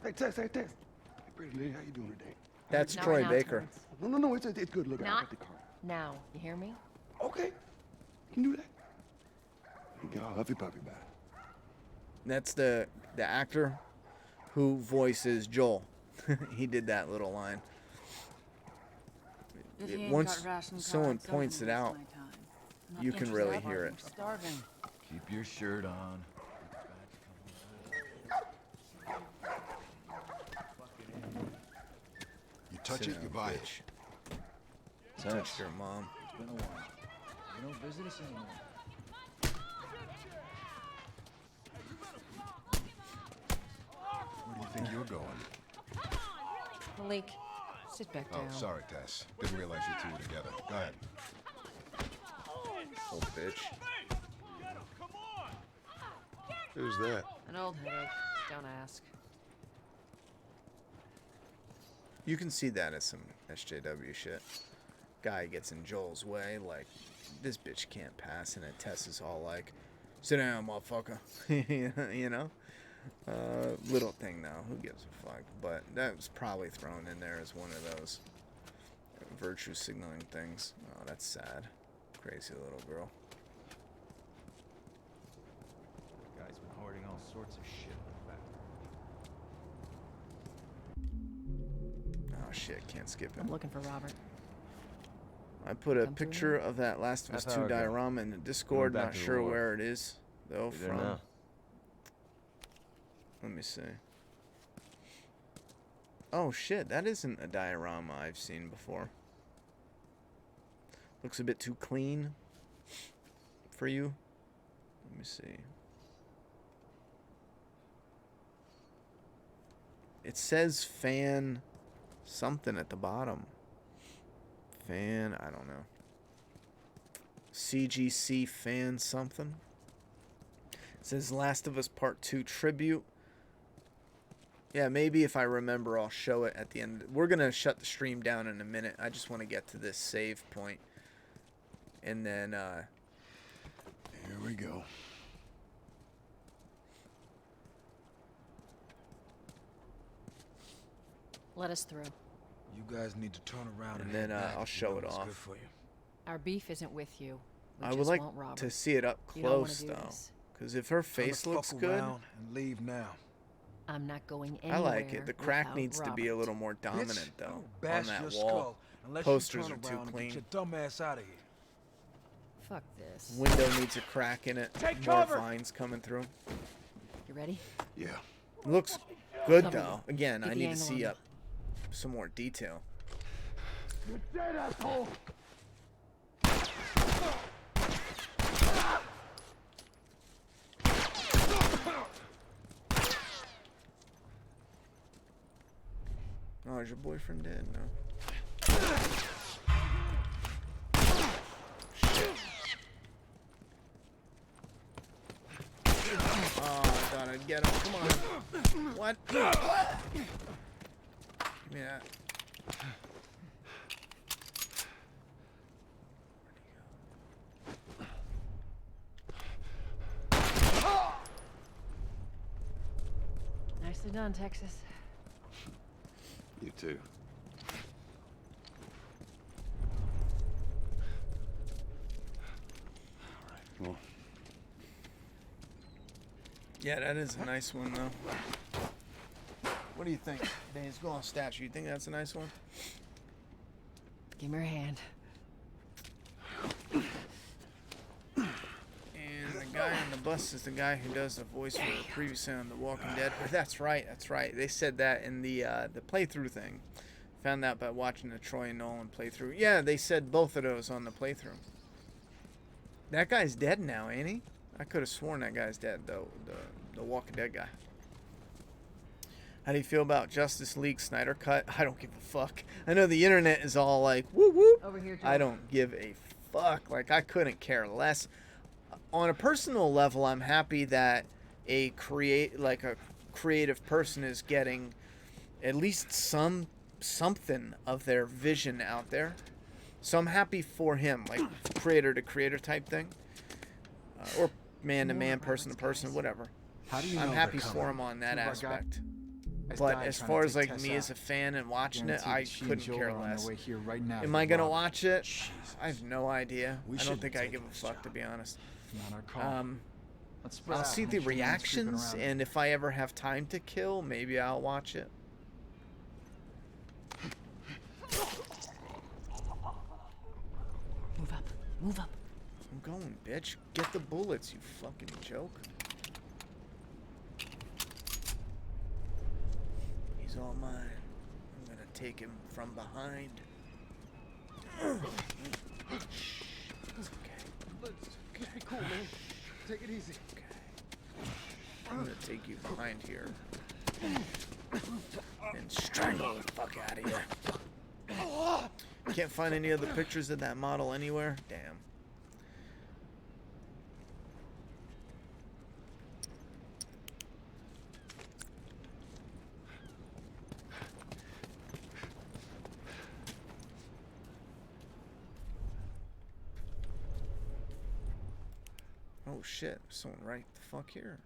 Hey, Tess, hey, Tess. Hey, pretty lady, how you doing today? That's Not Troy now, Baker. Terrence. No, it's good. Look, I Not got the car. now. You hear me? Okay, you can do that. You get all huffy puffy about it. That's the actor who voices Joel. He did that little line. Once someone points it out, you can really hear it. Keep your shirt on. You touch it, you buy it. Touch your mom. It's been a while. You don't visit us anymore. Where do you think you're going? Malik, sit back down. Oh, sorry, Tess. Didn't realize you two were together. Go ahead. Old bitch. Who's that? An old headache. Don't ask. You can see that as some SJW shit. Guy gets in Joel's way, like, this bitch can't pass, and then Tess is all like, sit down, motherfucker. You know? Little thing though, who gives a fuck? But that was probably thrown in there as one of those virtue signaling things. Oh, that's sad. Crazy little girl. Guy's been hoarding all sorts of shit in the back. Oh shit, can't skip it. I'm looking for Robert. I put a Come through picture of that Last of Us 2 Half hour ago. diorama in the Discord. back Not to the sure wharf. where it is though. Be there From. now. Let me see. Oh shit, that isn't a diorama I've seen before. Looks a bit too clean for you. Let me see. It says fan something at the bottom. Fan, I don't know. CGC fan something. It says Last of Us Part 2 tribute. Yeah, maybe if I remember, I'll show it at the end. We're going to shut the stream down in a minute. I just want to get to this save point. And then, Here we go. Let us through. You guys need to turn around and head then back I'll if you show know it what's off. Good for you. Our beef isn't with you. We I just would like want Robert. to see it up You don't wanna close, do though. this. Because if her Turn the face looks fuck good, around and leave now. I'm not going I anywhere. like it. The crack without needs to be a Robert. little more Bitch, dominant, though, I'll on bash that your wall. skull unless Posters you are turn too around and clean. get your dumb ass out of here. Fuck this. Window needs a crack in it. Take More cover! vines coming through. You ready? Yeah. Looks good, Cover though. me. Again, Get I the need to angle see on up some more detail. You're dead, asshole! Oh, is your boyfriend dead? No. Shit. Oh, I thought I'd get him. Come on. What? Give me that. Nicely done, Texas. You too. All right. Well, Yeah, that is a nice one, though. What do you think? Days Gone statue. You think that's a nice one? Give me your hand. And the guy on the bus is the guy who does the voice for previously on The Walking Dead. That's right. That's right. They said that in the playthrough thing. Found out by watching the Troy and Nolan playthrough. Yeah, they said both of those on the playthrough. That guy's dead now, ain't he? I could have sworn that guy's dead, though. The Walking Dead guy. How do you feel about Justice League Snyder Cut? I don't give a fuck. I know the internet is all like, whoop whoop. Over here, Joel. I don't give a fuck. Like, I couldn't care less. On a personal level, I'm happy that a creative person is getting at least something of their vision out there. So I'm happy for him, like creator to creator type thing, or man to man, person to person, whatever. How do you I'm know happy they're for coming? him on that Two of our aspect. guys But died as trying far to as take like Tess me as out. a fan and watching it, Guaranteed I that she and couldn't Joel care are on their less. way here right now Am to I gonna rob watch it? I have no idea. We I don't shouldn't think I take give a this fuck, job. to be honest. Not our call. Let's spread I'll out, see make the sure no one's creeping reactions, around. and if I ever have time to kill, maybe I'll watch it. Move up. Move up. I'm going, bitch. Get the bullets, you fucking joke. He's all mine. I'm gonna take him from behind. It's okay. Just be cool, man. Take it easy. Okay. I'm gonna take you behind here and strangle the fuck out of you. Can't find any other pictures of that model anywhere? Damn. Oh shit, someone right the fuck here.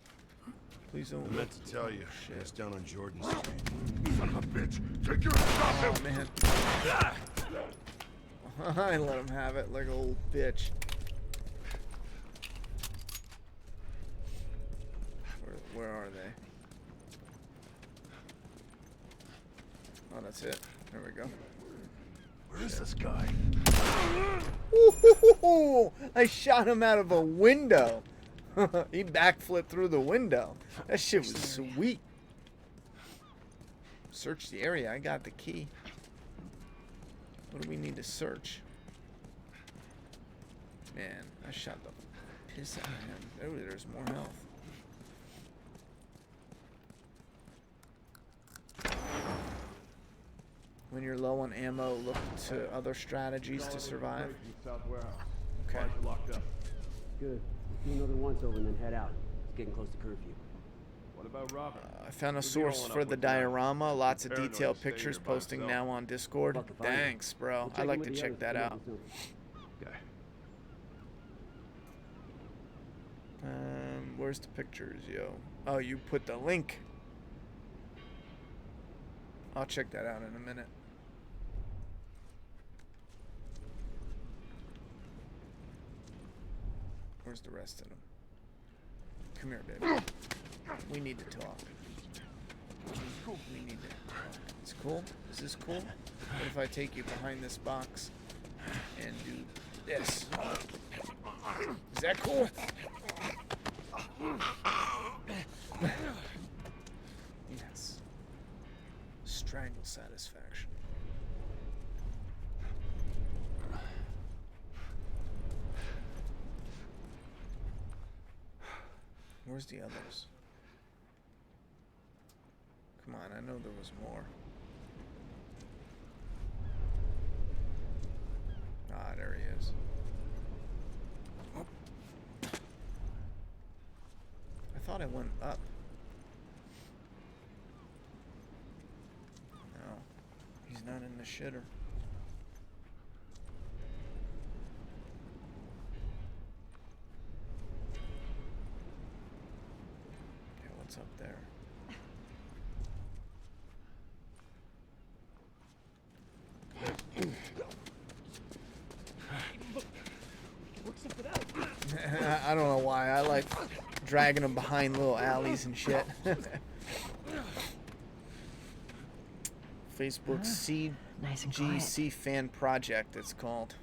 Please don't. I meant to tell you. Shit. It's down on Jordan Street. Son of a bitch! Take your hands off Oh man. I let him have it like a old bitch. Where are they? Oh, that's it. There we go. Where is this guy? Ooh, I shot him out of a window. He backflipped through the window. That shit was sweet. Search the area. I got the key. What do we need to search? Man, I shot the piss out of him. Oh, there's more health. When you're low on ammo, look to other strategies to survive. Okay. Good. Do another once over and then head out. It's getting close to curfew. What about Robert? I found a source for the diorama. Lots of detailed pictures posting now on Discord. Thanks, bro. I'd like to check that out. Okay. Where's the pictures, yo? Oh, you put the link. I'll check that out in a minute. Where's the rest of them? Come here, baby. We need to talk. We need to talk. It's cool? Is this cool? What if I take you behind this box and do this? Is that cool? Yes. Strangle satisfaction. Where's the others? Come on, I know there was more. Ah, there he is. I thought I went up. No, he's not in the shitter. Okay, what's up there? I don't know why. I like dragging them behind little alleys and shit. Facebook nice and quiet. CGC Fan Project, it's called.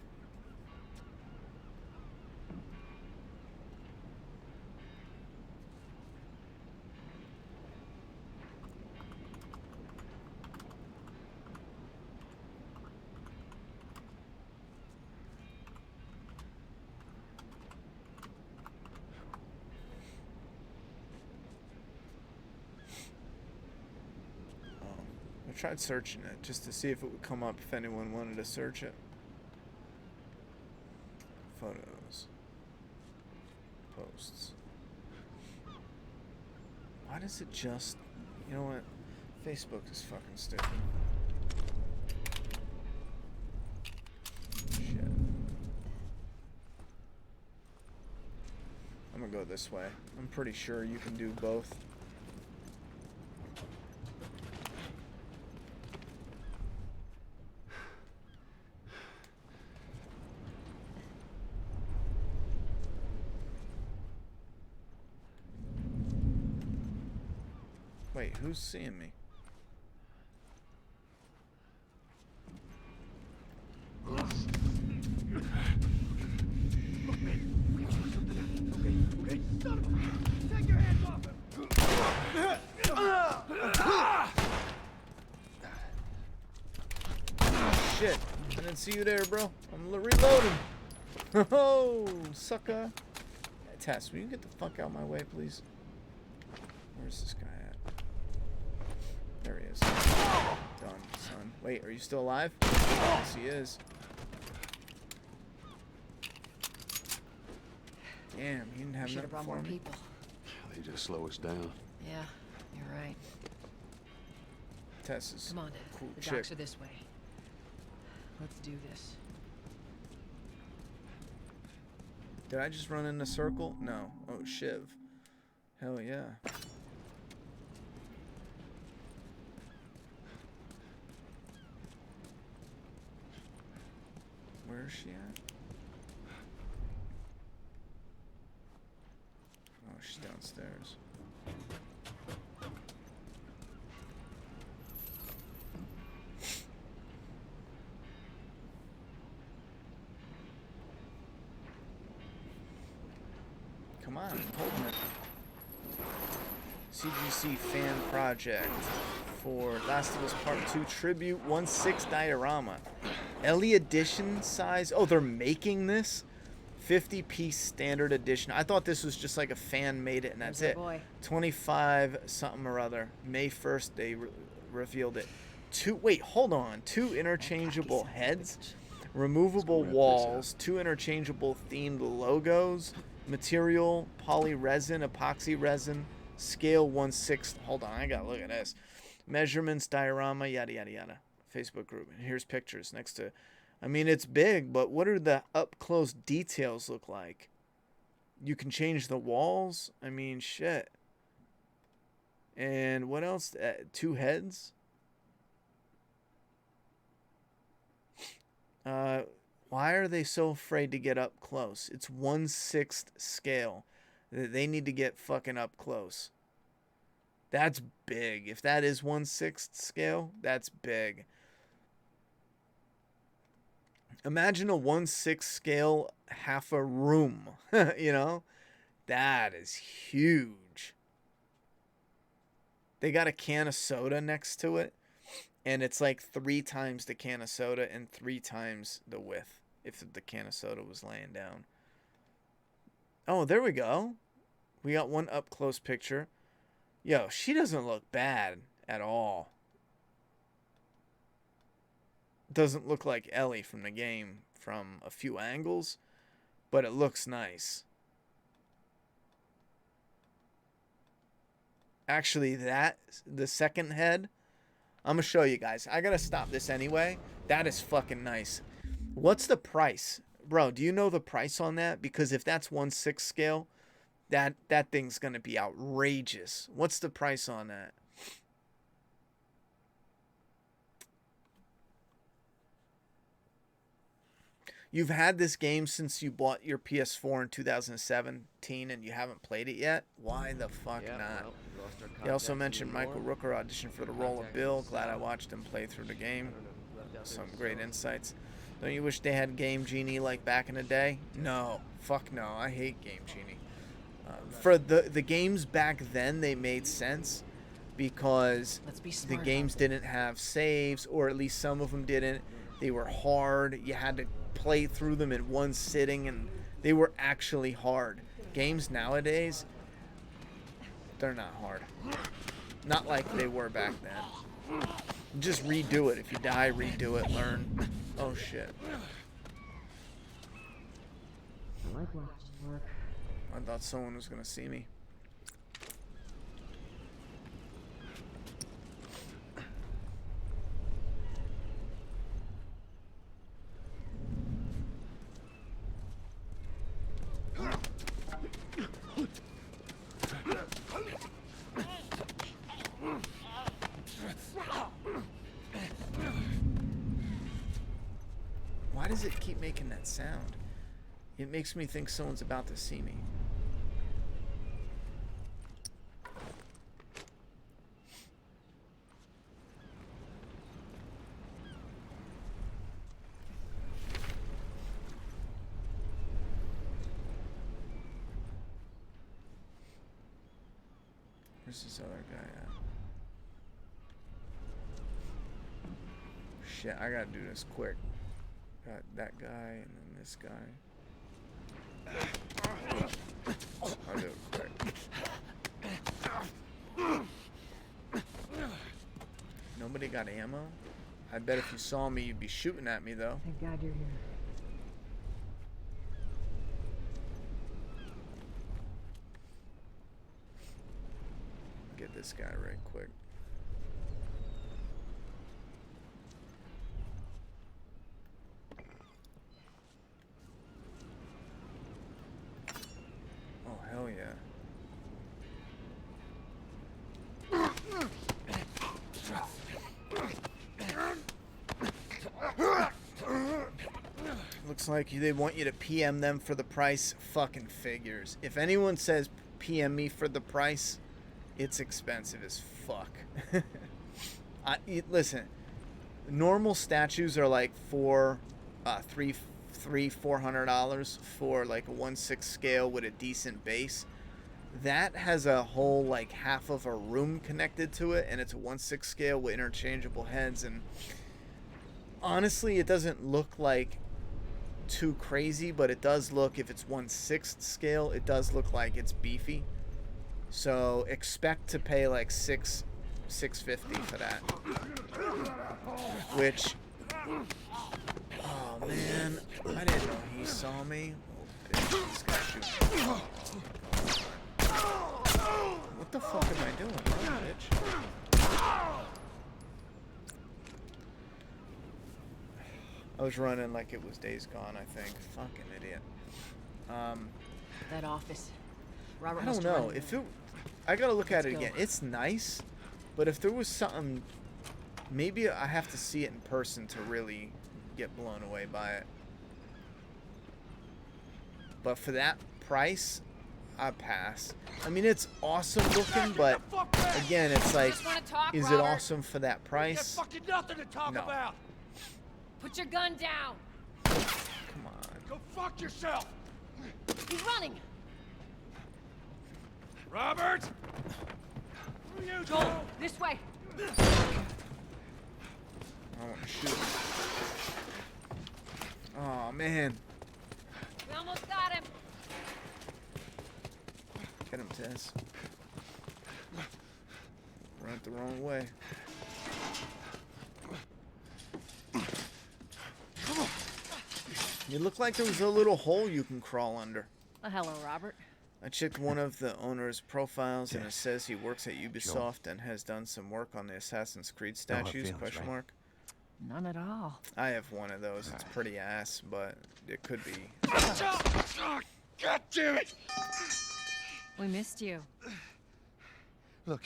tried searching it just to see if it would come up if anyone wanted to search it. Photos. Posts. Why does it just... You know what? Facebook is fucking stupid. Shit. I'm gonna go this way. I'm pretty sure you can do both. Wait, who's seeing me? Take your hands off him! Shit, I didn't see you there, bro. I'm reloading. Oh, sucker. Tess, will you get the fuck out of my way, please? Where's this guy at? There he is. Done, son. Wait, are you still alive? Yes, he is. Damn, he didn't have nothing brought for more me. people. They just slow us down. Yeah, you're right. Tess is Come on, a cool the chick. docks are this way. Let's do this. Did I just run in a circle? No. Oh, Shiv. Hell yeah. Where is she at? Oh, she's downstairs. Come on, I'm holding it. CGC fan project for Last of Us Part 2 Tribute 1/6 Diorama. Ellie edition size. Oh, they're making this? 50-piece standard edition. I thought this was just like a fan made it and that's it. 25 something or other. May 1st they revealed it. Wait, hold on. 2 interchangeable heads, removable walls, 2 interchangeable themed logos, material, poly resin, epoxy resin, scale 1/6. Hold on, I gotta look at this. Measurements, diorama, yada yada yada. Facebook group. And here's pictures next to. I mean, it's big, but what are the up close details look like? You can change the walls. I mean, shit. And what else? 2 heads. Why are they so afraid to get up close? It's 1/6 scale. They need to get fucking up close. That's big. If that is 1/6 scale, that's big. Imagine a 1/6 scale half a room. You know? That is huge. They got a can of soda next to it. And it's like 3 times the can of soda and 3 times the width. If the can of soda was laying down. Oh, there we go. We got one up close picture. Yo, she doesn't look bad at all. Doesn't look like Ellie from the game from a few angles, but it looks nice. Actually, the second head, I'm gonna show you guys. I gotta stop this anyway. That is fucking nice. What's the price? Bro, do you know the price on that? Because if that's 1/6 scale, that thing's gonna be outrageous. What's the price on that? You've had this game since you bought your PS4 in 2017 and you haven't played it yet? Why the fuck not? He also mentioned Michael Rooker auditioned for the role of Bill. Glad I watched him play through the game. Some great insights. Don't you wish they had Game Genie like back in the day? No. Fuck no. I hate Game Genie. For the games back then, they made sense because the games didn't have saves, or at least some of them didn't. They were hard. You had to play through them in one sitting, and they were actually hard. Games nowadays, they're not hard. Not like they were back then. Just redo it. If you die, redo it. Learn. Oh shit. I like watching work. I thought someone was gonna see me. Why does it keep making that sound? It makes me think someone's about to see me. Where's this other guy at? Shit, I gotta do this quick. Got that guy and then this guy. I'll do it quick. Nobody got ammo? I bet if you saw me, you'd be shooting at me, though. Thank God you're here. Get this guy right quick. Oh, hell yeah. Looks like they want you to PM them for the price. Fucking figures. If anyone says PM me for the price, it's expensive as fuck. Listen, normal statues are like $400 for like a 1/6 scale with a decent base. That has a whole like half of a room connected to it, and it's a 1/6 scale with interchangeable heads. And honestly, it doesn't look like too crazy, but it does look, if it's 1/6 scale, it does look like it's beefy. So expect to pay like $650 for that. Which, oh man, I didn't know he saw me. Oh, bitch, this guy shooting me. What the fuck am I doing, oh, bitch? I was running like it was Days Gone, I think. Fucking idiot. That office. Robert I don't know. If it, I gotta look at it again. It's nice, but if there was something, maybe I have to see it in person to really get blown away by it. But for that price, I pass. I mean, it's awesome looking, but again, it's like, is it awesome for that price? Fucking nothing to talk No. about. Put your gun down. Come on. Go fuck yourself. He's running. Robert. You Joel, this way. I want to shoot him. Oh man. We almost got him. Get him, Tess. Run it the wrong way. It looked like there was a little hole you can crawl under. Hello, Robert. I checked one of the owner's profiles, and it says he works at Ubisoft and has done some work on the Assassin's Creed statues, question mark. None at all. I have one of those. It's pretty ass, but it could be. God damn it! We missed you. Look,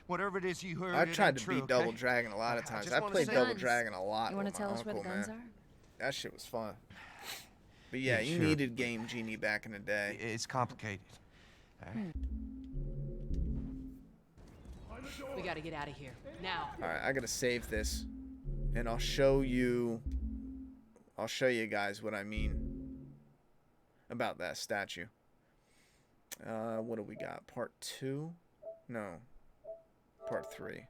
whatever it is you heard, I tried to beat Double Dragon a lot of times. I played Double Dragon a lot You with want to my tell us where the uncle, guns man. are? That shit was fun. But yeah, you sure. needed Game Genie back in the day. It's complicated. We gotta get out of here now. All right, I gotta save this, and I'll show you guys what I mean about that statue. What do we got? Part 2? No, Part 3.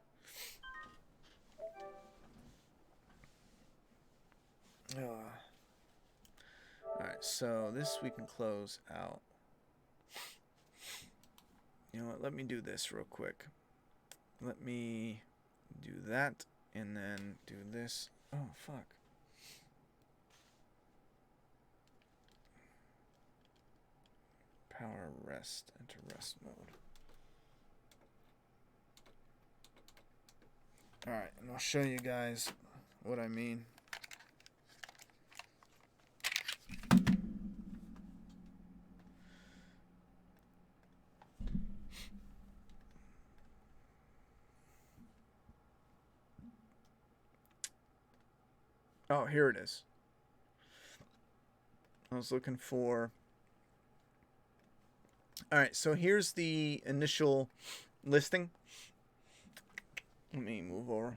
Alright, so this we can close out. You know what? Let me do this real quick. Let me do that And then do this. Oh, fuck. Power rest. Enter rest mode. Alright, and I'll show you guys what I mean. Oh, here it is. I was looking for... Alright, so here's the initial listing. Let me move over.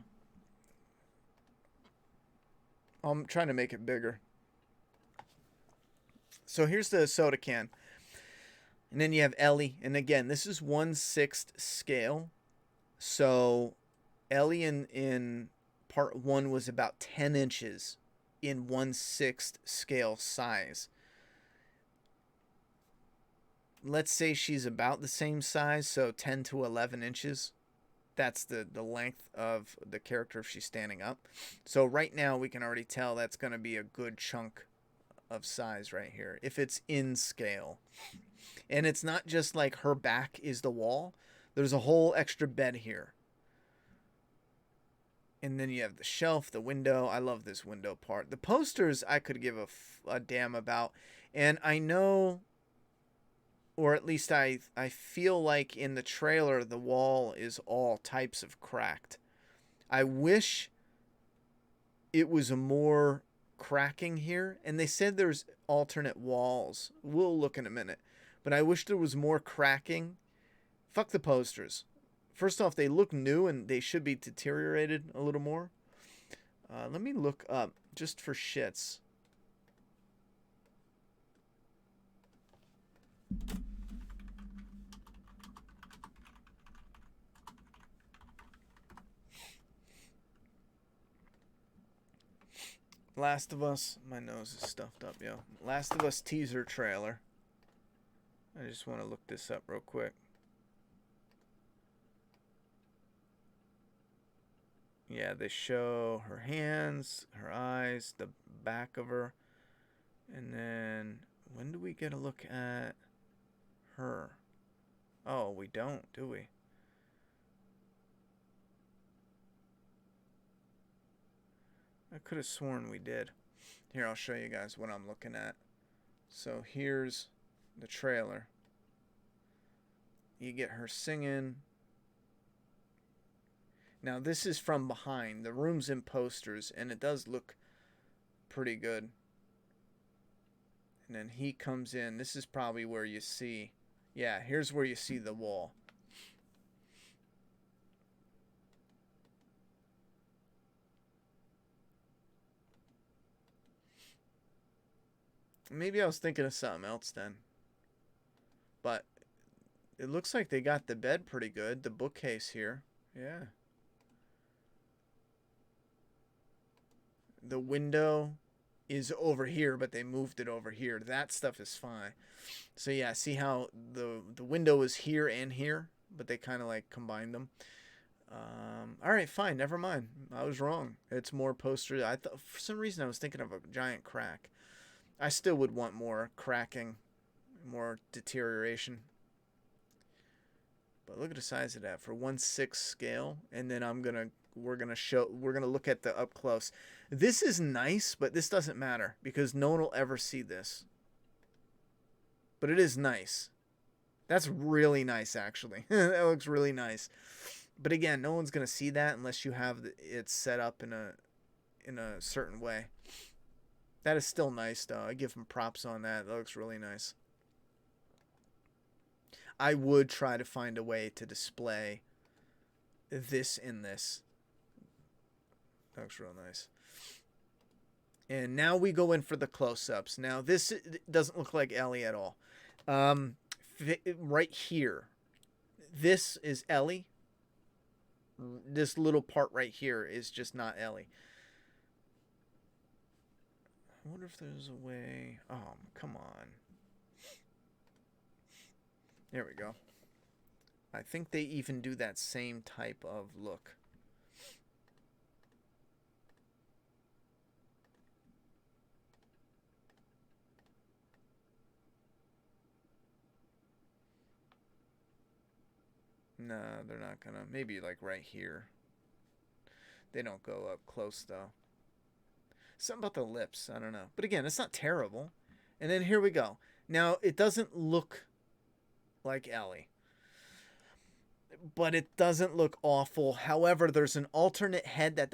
I'm trying to make it bigger. So here's the soda can. And then you have Ellie. And again, this is 1/6 scale. So Ellie in part 1 was about 10 inches in 1/6 scale size. Let's say she's about the same size, so 10 to 11 inches. That's the length of the character if she's standing up. So right now we can already tell that's going to be a good chunk of size right here if it's in scale. And it's not just like her back is the wall. There's a whole extra bed here. And then you have the shelf, the window. I love this window part. The posters I could give a damn about. And I know, or at least I feel like in the trailer the wall is all types of cracked. I wish it was a more cracking here. And they said there's alternate walls. We'll look in a minute. But I wish there was more cracking. Fuck the posters. First off, they look new and they should be deteriorated a little more. Let me look up just for shits. Last of Us. My nose is stuffed up, yo. Last of Us teaser trailer. I just want to look this up real quick. Yeah, they show her hands, her eyes, the back of her. And then, when do we get a look at her? Oh, we don't, do we? I could have sworn we did. Here, I'll show you guys what I'm looking at. So here's the trailer. You get her singing. Now this is from behind. The room's in posters and it does look pretty good. And then he comes in. This is probably where you see. Yeah, here's where you see the wall. Maybe I was thinking of something else then. But it looks like they got the bed pretty good. The bookcase here. Yeah. The window is over here, but they moved it over here. That stuff is fine. So yeah, see how the window is here and here, but they kind of like combined them. All right, fine. Never mind. I was wrong. It's more poster. I thought for some reason I was thinking of a giant crack. I still would want more cracking, more deterioration. But look at the size of that for 1/6 scale, and then we're gonna look at the up close. This is nice, but this doesn't matter because no one will ever see this. But it is nice. That's really nice, actually. That looks really nice. But again, no one's gonna see that unless you have it set up in a certain way. That is still nice, though. I give him props on that. That looks really nice. I would try to find a way to display this in this. That looks real nice. And now we go in for the close-ups. Now, this doesn't look like Ellie at all. Right here. This is Ellie. This little part right here is just not Ellie. I wonder if there's a way... Oh, come on. There we go. I think they even do that same type of look. No, they're not gonna. Maybe like right here. They don't go up close though. Something about the lips, I don't know. But again, it's not terrible. And then here we go. Now, it doesn't look like Ellie. But it doesn't look awful. However, there's an alternate head that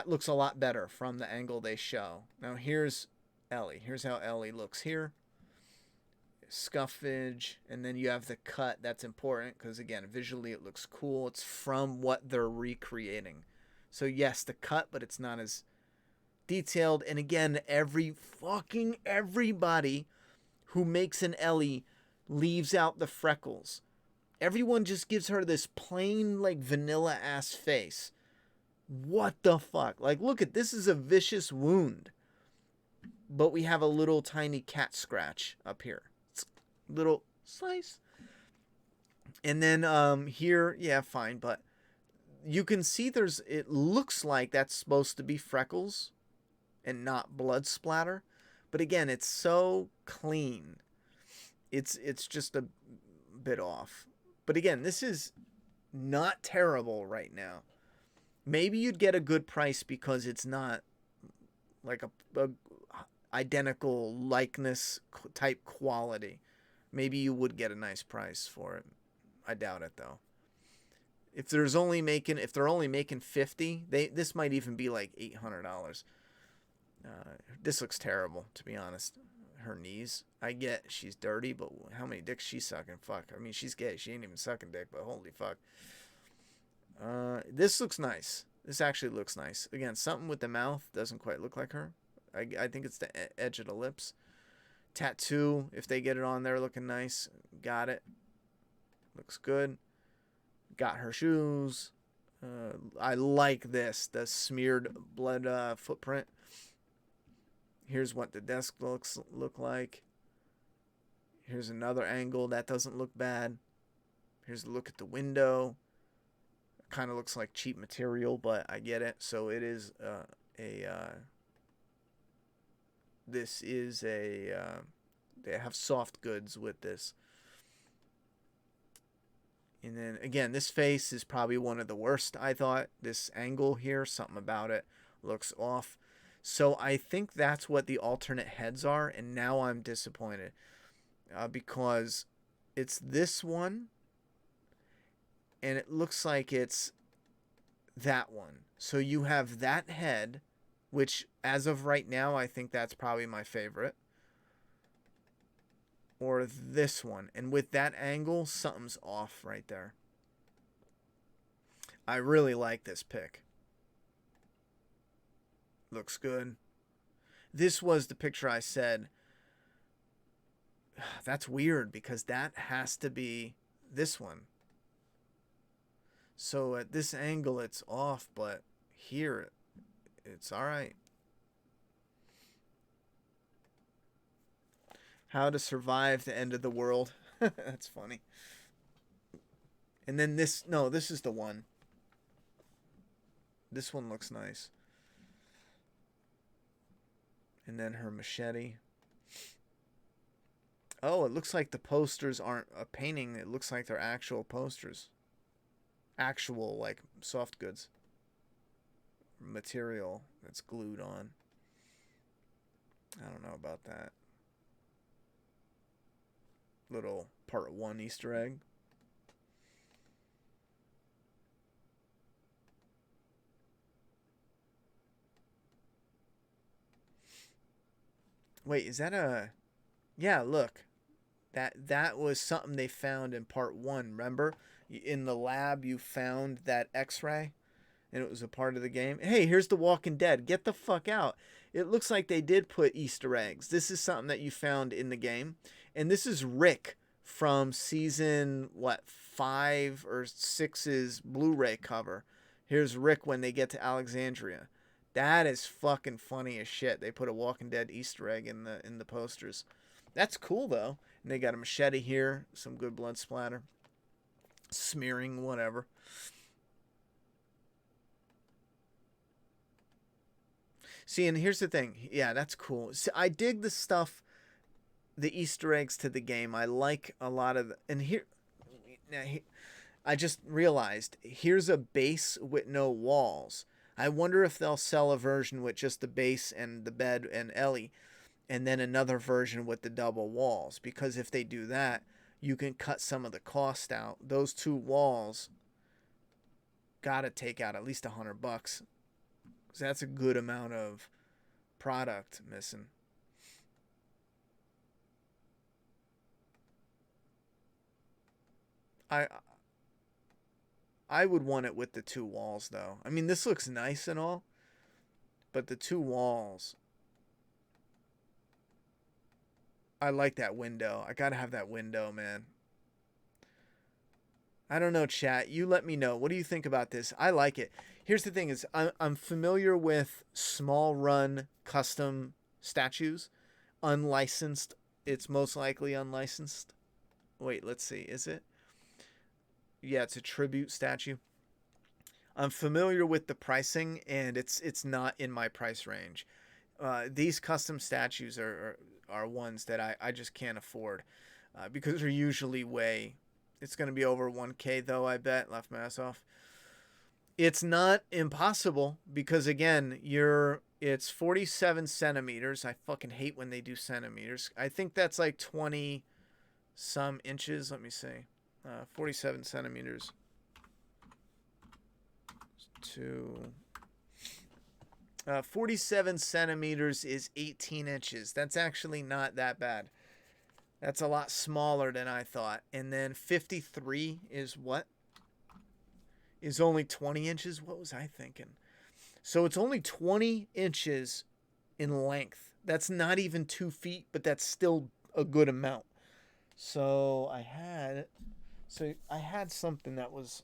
looks a lot better from the angle they show. Now, here's Ellie. Here's how Ellie looks here. Scuffage, and then you have the cut. That's important because, again, visually it looks cool. It's from what they're recreating. So, yes, the cut, but it's not as detailed. And again, everybody who makes an Ellie leaves out the freckles. Everyone just gives her this plain, like, vanilla ass face. What the fuck? Like, look at this, is a vicious wound, but we have a little tiny cat scratch up here. It's little slice. And then here, yeah, fine, but you can see it looks like that's supposed to be freckles and not blood splatter. But again, it's so clean. It's just a bit off. But again, this is not terrible right now. Maybe you'd get a good price because it's not like a identical likeness type quality. Maybe you would get a nice price for it. I doubt it though. If they're only making 50, this might even be like $800. This looks terrible, to be honest. Her knees, I get she's dirty, but how many dicks she's sucking? Fuck. I mean, she's gay. She ain't even sucking dick, but holy fuck. This looks nice. This actually looks nice. Again, something with the mouth doesn't quite look like her. I think it's the edge of the lips. Tattoo, if they get it on there, looking nice. Got it. Looks good. Got her shoes. I like this, the smeared blood footprint. Here's what the desk look like. Here's another angle that doesn't look bad. Here's a look at the window. Kind of looks like cheap material, but I get it. So it is they have soft goods with this. And then again, this face is probably one of the worst, I thought. This angle here, something about it looks off. So I think that's what the alternate heads are, and now I'm disappointed because it's this one, and it looks like it's that one. So you have that head, which as of right now, I think that's probably my favorite, or this one. And with that angle, something's off right there. I really like this pick. Looks good. This was the picture I said. That's weird because that has to be this one. So at this angle it's off, but here it's all right. How to survive the end of the world. That's funny. And then this is the one. This one looks nice. And then her machete. Oh, it looks like the posters aren't a painting. It looks like they're actual posters. Actual, like, soft goods. Material that's glued on. I don't know about that. Little part 1 Easter egg. Wait, is that a... Yeah, look. That was something they found in part 1, remember? In the lab, you found that X-ray, and it was a part of the game. Hey, here's The Walking Dead. Get the fuck out. It looks like they did put Easter eggs. This is something that you found in the game. And this is Rick from season, 5 or 6's Blu-ray cover. Here's Rick when they get to Alexandria. That is fucking funny as shit. They put a Walking Dead Easter egg in the posters. That's cool though. And they got a machete here, some good blood splatter, smearing, whatever. See, and here's the thing. Yeah, that's cool. See, I dig the stuff, the Easter eggs to the game. I like a lot of and here. Now, I just realized, here's a base with no walls. I wonder if they'll sell a version with just the base and the bed and Ellie, and then another version with the double walls. Because if they do that, you can cut some of the cost out. Those 2 walls gotta take out at least $100, because that's a good amount of product missing. I would want it with the 2 walls, though. I mean, this looks nice and all, but the 2 walls, I like that window. I gotta have that window, man. I don't know, chat. You let me know. What do you think about this? I like it. Here's the thing is, I'm familiar with small run custom statues. Unlicensed. It's most likely unlicensed. Wait, let's see. Is it? Yeah, it's a tribute statue. I'm familiar with the pricing, and it's not in my price range. These custom statues are ones that I just can't afford, because they're usually way. It's going to be over 1K though, I bet. Left my ass off. It's not impossible, because again, it's 47 centimeters. I fucking hate when they do centimeters. I think that's like 20 some inches. Let me see. 47 centimeters to 47 centimeters is 18 inches. That's actually not that bad. That's a lot smaller than I thought. And then 53 is what? Is only 20 inches? What was I thinking? So it's only 20 inches in length. That's not even 2 feet, but that's still a good amount. So I had something that was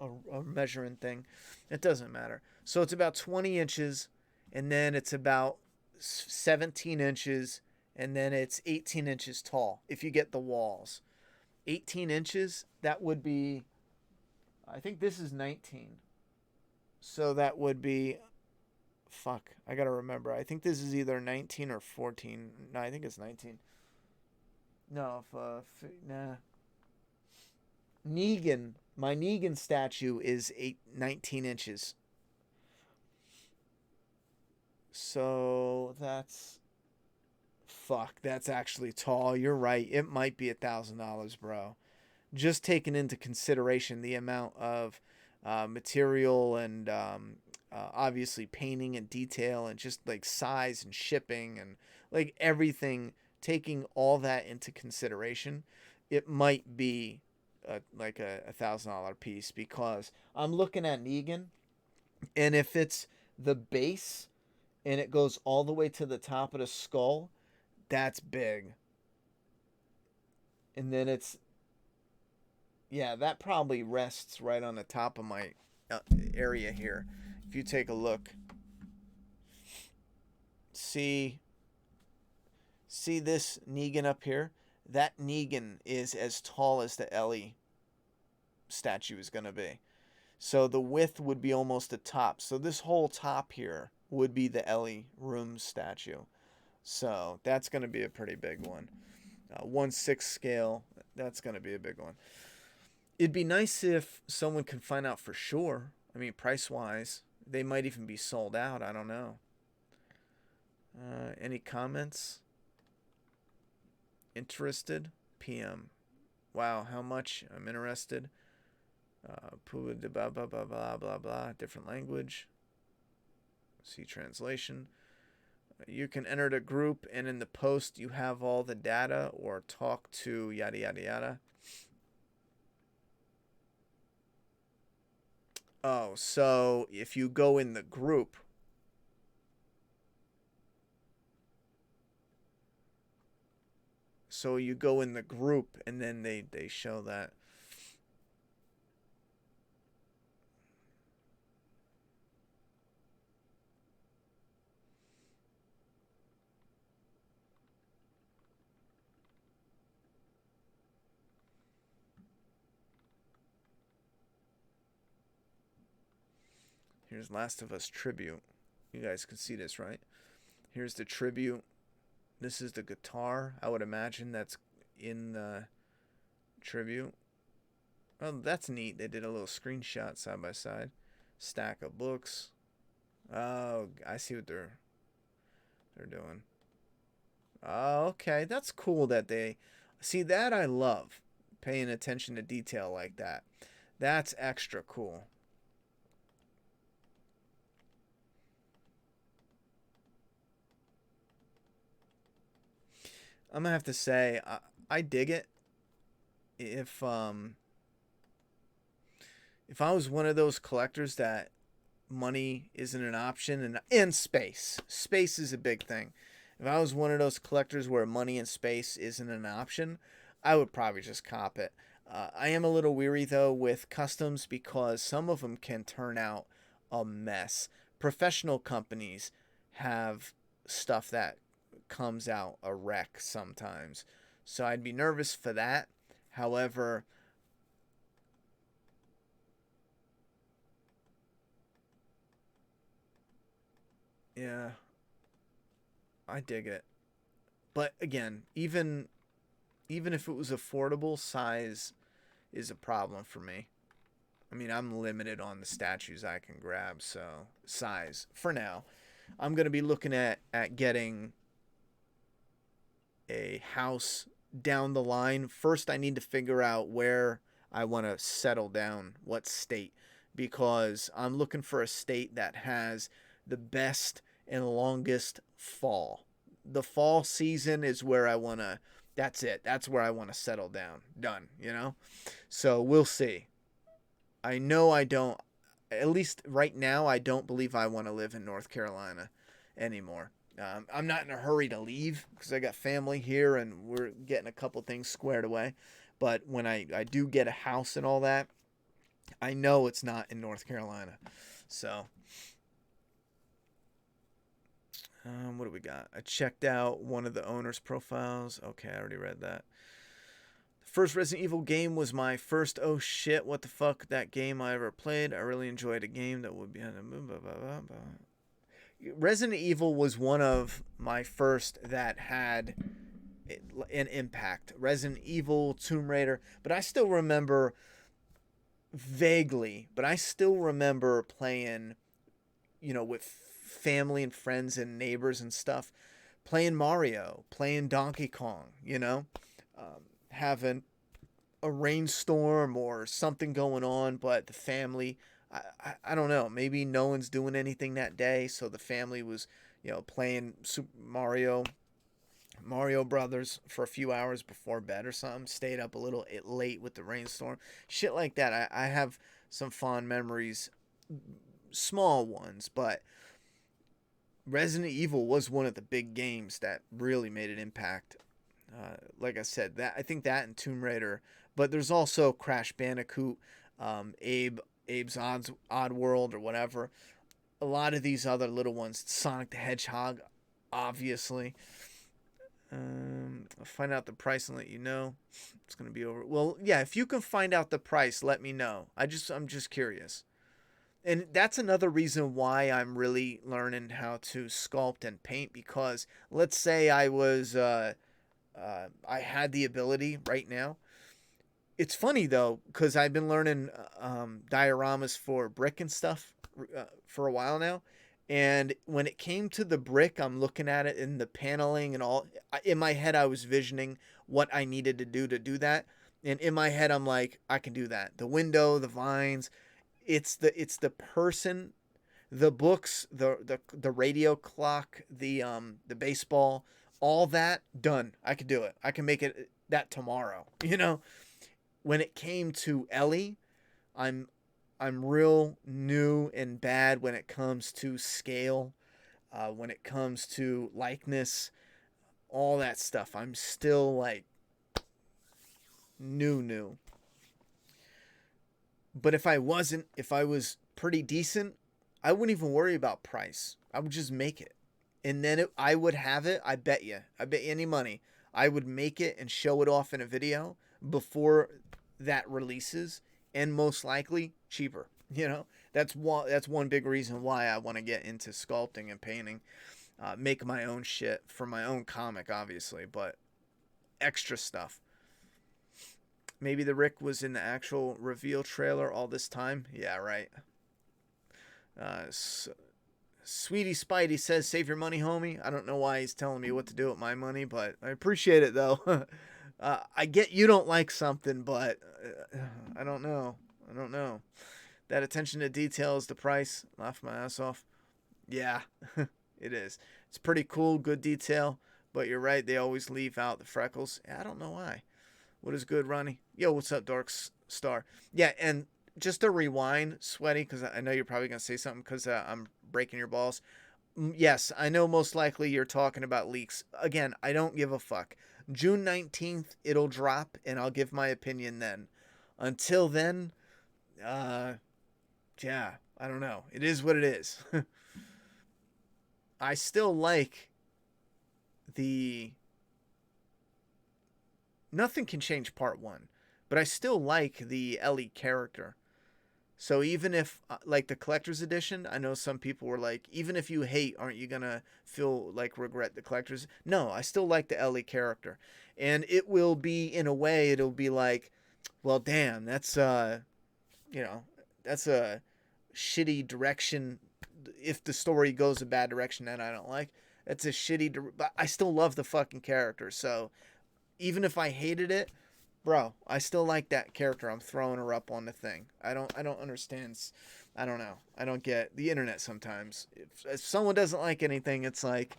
a measuring thing. It doesn't matter. So it's about 20 inches, and then it's about 17 inches, and then it's 18 inches tall if you get the walls. 18 inches, that would be, I think this is 19. So that would be, fuck, I gotta remember. I think this is either 19 or 14. No, I think it's 19. No, nah. Negan, my Negan statue is 19 inches. So that's, fuck, that's actually tall. You're right. It might be $1,000, bro. Just taking into consideration the amount of material and obviously painting and detail and just like size and shipping and like everything, taking all that into consideration, it might be like a $1,000 piece, because I'm looking at Negan, and if it's the base and it goes all the way to the top of the skull, that's big. And then it's, yeah, that probably rests right on the top of my area here. If you take a look, see this Negan up here? That Negan is as tall as the Ellie statue is going to be. So the width would be almost the top. So this whole top here would be the Ellie room statue. So that's going to be a pretty big one. 1/6 scale, that's going to be a big one. It'd be nice if someone can find out for sure. I mean, price-wise, they might even be sold out. I don't know. Any comments? Interested? PM. Wow, how much? I'm interested. Blah, blah, blah, blah, blah, blah. Different language. See translation. You can enter the group, and in the post, you have all the data, or talk to yada, yada, yada. Oh, so if you go in the group, and then they show that. Here's Last of Us tribute. You guys can see this, right? Here's the tribute. This is the guitar. I would imagine that's in the tribute. Oh, that's neat. They did a little screenshot side by side. Stack of books. Oh, I see what they're doing. Oh, okay. That's cool that they see that. I love paying attention to detail like that. That's extra cool. I'm gonna have to say I dig it. If I was one of those collectors that money isn't an option, and space is a big thing. If I was one of those collectors where money and space isn't an option, I would probably just cop it. I am a little weary though with customs because some of them can turn out a mess. Professional companies have stuff that comes out a wreck sometimes, so I'd be nervous for that. However, yeah, I dig it. But again, even if it was affordable, size is a problem for me. I mean, I'm limited on the statues I can grab, so size for now. I'm going to be looking at getting a house down the line. First, I need to figure out where I want to settle down, what state, because I'm looking for a state that has the best and longest fall. The fall season is where I want to, that's it. That's where I want to settle down. Done, you know? So we'll see. I know I don't, at least right now, I don't believe I want to live in North Carolina anymore. I'm not in a hurry to leave because I got family here and we're getting a couple things squared away. But when I do get a house and all that, I know it's not in North Carolina. So, what do we got? I checked out one of the owner's profiles. Okay, I already read that. The first Resident Evil game was my first, oh shit, what the fuck, that game I ever played. I really enjoyed a game that would be on a Resident Evil was one of my first that had an impact. Resident Evil, Tomb Raider, but I still remember vaguely, but I still remember playing, you know, with family and friends and neighbors and stuff, playing Mario, playing Donkey Kong, you know, having a rainstorm or something going on, but the family, I don't know, maybe no one's doing anything that day, so the family was, you know, playing Super Mario Brothers for a few hours before bed or something, stayed up a little late with the rainstorm, shit like that. I have some fond memories, small ones, but Resident Evil was one of the big games that really made an impact. Like I said, that I think that and Tomb Raider, but there's also Crash Bandicoot, Abe's Odd World or whatever. A lot of these other little ones, Sonic the Hedgehog, obviously. I'll find out the price and let you know. It's gonna be over. Well, yeah, if you can find out the price, let me know. I'm just curious. And that's another reason why I'm really learning how to sculpt and paint, because let's say I was I had the ability right now. It's funny though, because I've been learning dioramas for brick and stuff for a while now. And when it came to the brick, I'm looking at it in the paneling and all. In my head, I was visioning what I needed to do that. And in my head, I'm like, I can do that. The window, the vines. It's the person, the books, the radio clock, the baseball, all that done. I could do it. I can make it that tomorrow. You know. When it came to Ellie, I'm real new and bad when it comes to scale, when it comes to likeness, all that stuff. I'm still like new. But if I was pretty decent, I wouldn't even worry about price. I would just make it. And then I would have it, I bet you any money, I would make it and show it off in a video before that releases, and most likely cheaper. You know, that's one big reason why I want to get into sculpting and painting, make my own shit for my own comic, obviously, but extra stuff. Maybe the Rick was in the actual reveal trailer all this time. Yeah, right. Sweetie Spidey says, save your money, homie. I don't know why he's telling me what to do with my money, but I appreciate it, though. I get you don't like something, but I don't know. I don't know. That attention to detail is the price. Laugh my ass off. Yeah, it is. It's pretty cool, good detail, but you're right. They always leave out the freckles. I don't know why. What is good, Ronnie? Yo, what's up, Dark Star? Yeah, and just to rewind, Sweaty, because I know you're probably going to say something because I'm breaking your balls. Yes, I know most likely you're talking about leaks. Again, I don't give a fuck. June 19th, it'll drop, and I'll give my opinion then. Until then, yeah, I don't know. It is what it is. I still like the... Nothing can change part 1, but I still like the Ellie character. So even if, like the collector's edition, I know some people were like, even if you hate, aren't you going to feel like regret the collector's? No, I still like the Ellie character. And it will be, in a way, it'll be like, well, damn, that's, that's a shitty direction. If the story goes a bad direction that I don't like, that's a shitty, but I still love the fucking character. So even if I hated it, bro, I still like that character. I'm throwing her up on the thing. I don't understand. I don't know. I don't get the internet sometimes. If someone doesn't like anything, it's like,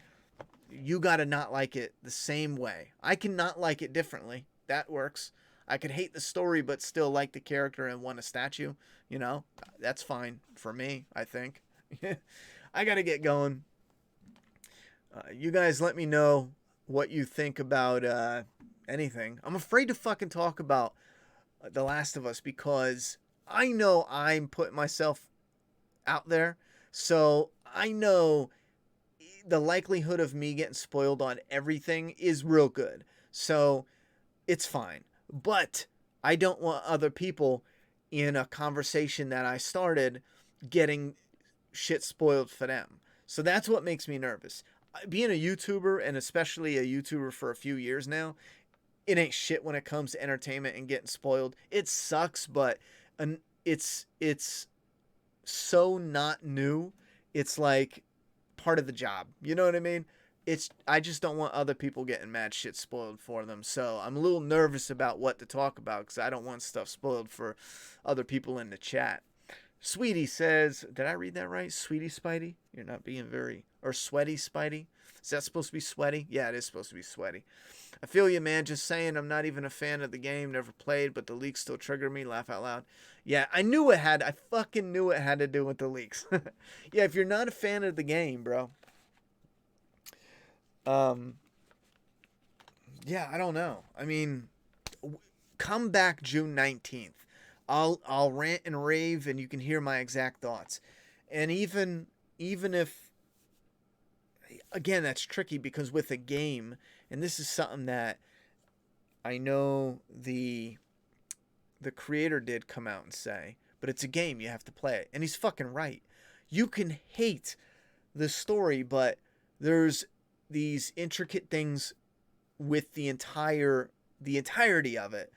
you got to not like it the same way. I can not like it differently. That works. I could hate the story, but still like the character and want a statue. You know, that's fine for me, I think. I got to get going. You guys let me know what you think about, anything. I'm afraid to fucking talk about The Last of Us because I know I'm putting myself out there. So I know the likelihood of me getting spoiled on everything is real good. So it's fine. But I don't want other people in a conversation that I started getting shit spoiled for them. So that's what makes me nervous. Being a YouTuber, and especially a YouTuber for a few years now, it ain't shit when it comes to entertainment and getting spoiled. It sucks, but it's so not new. It's like part of the job. You know what I mean? I just don't want other people getting mad shit spoiled for them. So I'm a little nervous about what to talk about because I don't want stuff spoiled for other people in the chat. Sweetie says, did I read that right? Sweetie Spidey? You're not being very... Or Sweaty Spidey? Is that supposed to be sweaty? Yeah, it is supposed to be sweaty. I feel you, man. Just saying, I'm not even a fan of the game. Never played, but the leaks still trigger me. Laugh out loud. Yeah, I fucking knew it had to do with the leaks. Yeah, if you're not a fan of the game, bro. Yeah, I don't know. I mean, come back June 19th. I'll rant and rave, and you can hear my exact thoughts. And even if, again, that's tricky because with a game, and this is something that I know the creator did come out and say, but it's a game, you have to play it. And he's fucking right. You can hate the story, but there's these intricate things with the entirety of it.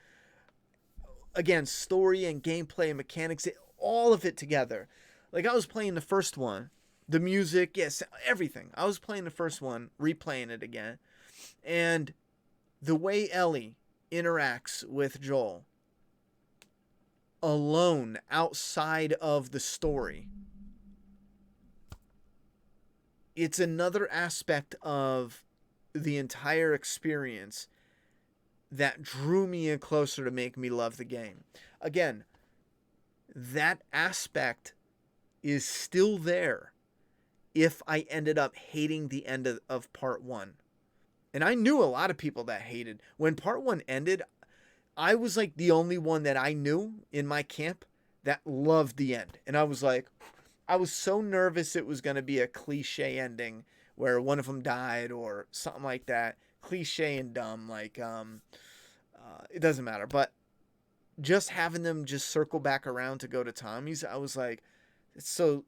Again, story and gameplay and mechanics, all of it together. Like, I was playing the first one. The music, yes, everything. I was playing the first one, replaying it again. And the way Ellie interacts with Joel alone, outside of the story, it's another aspect of the entire experience that drew me in closer to make me love the game. Again, that aspect is still there if I ended up hating the end of part 1. And I knew a lot of people that hated. When part 1 ended, I was like the only one that I knew in my camp that loved the end. And I was like, I was so nervous it was going to be a cliche ending where one of them died or something like that. Cliche and dumb, like, it doesn't matter. But just having them just circle back around to go to Tommy's, I was like, it's so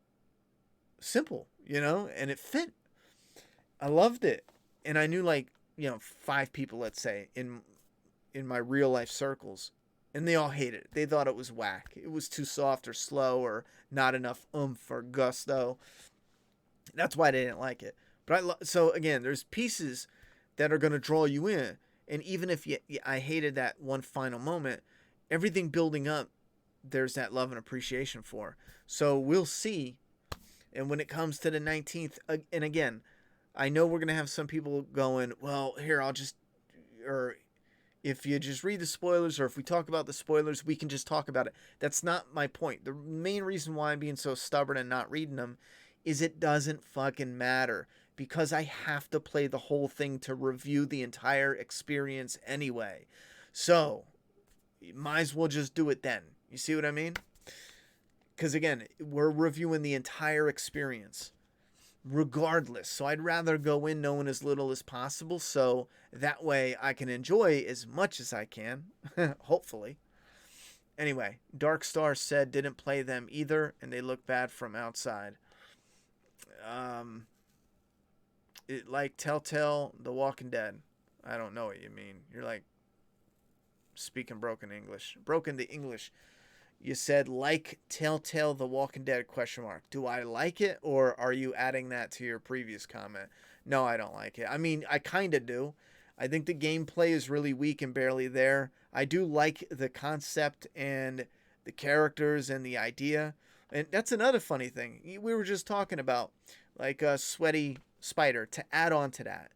simple, you know, and it fit. I loved it. And I knew, like, 5 people, let's say, in my real life circles And they all hated it. They thought it was whack. It was too soft or slow or not enough oomph or gusto. That's why they didn't like it. But so again, there's pieces that are going to draw you in. And even if I hated that one final moment, everything building up, there's that love and appreciation for. So we'll see. And when it comes to the 19th, and again, I know we're going to have some people going, well, here, or if you just read the spoilers, or if we talk about the spoilers, we can just talk about it. That's not my point. The main reason why I'm being so stubborn and not reading them is it doesn't fucking matter, because I have to play the whole thing to review the entire experience anyway. So, you might as well just do it then. You see what I mean? Because again, we're reviewing the entire experience regardless. So I'd rather go in knowing as little as possible, so that way I can enjoy as much as I can, hopefully. Anyway, Dark Star said didn't play them either, and they look bad from outside. Like Telltale, The Walking Dead. I don't know what you mean. You're like speaking broken English. Broken the English. You said like Telltale, The Walking Dead, ? Do I like it, or are you adding that to your previous comment? No, I don't like it. I mean, I kind of do. I think the gameplay is really weak and barely there. I do like the concept and the characters and the idea. And that's another funny thing. We were just talking about, like a sweaty spider. To add on to that,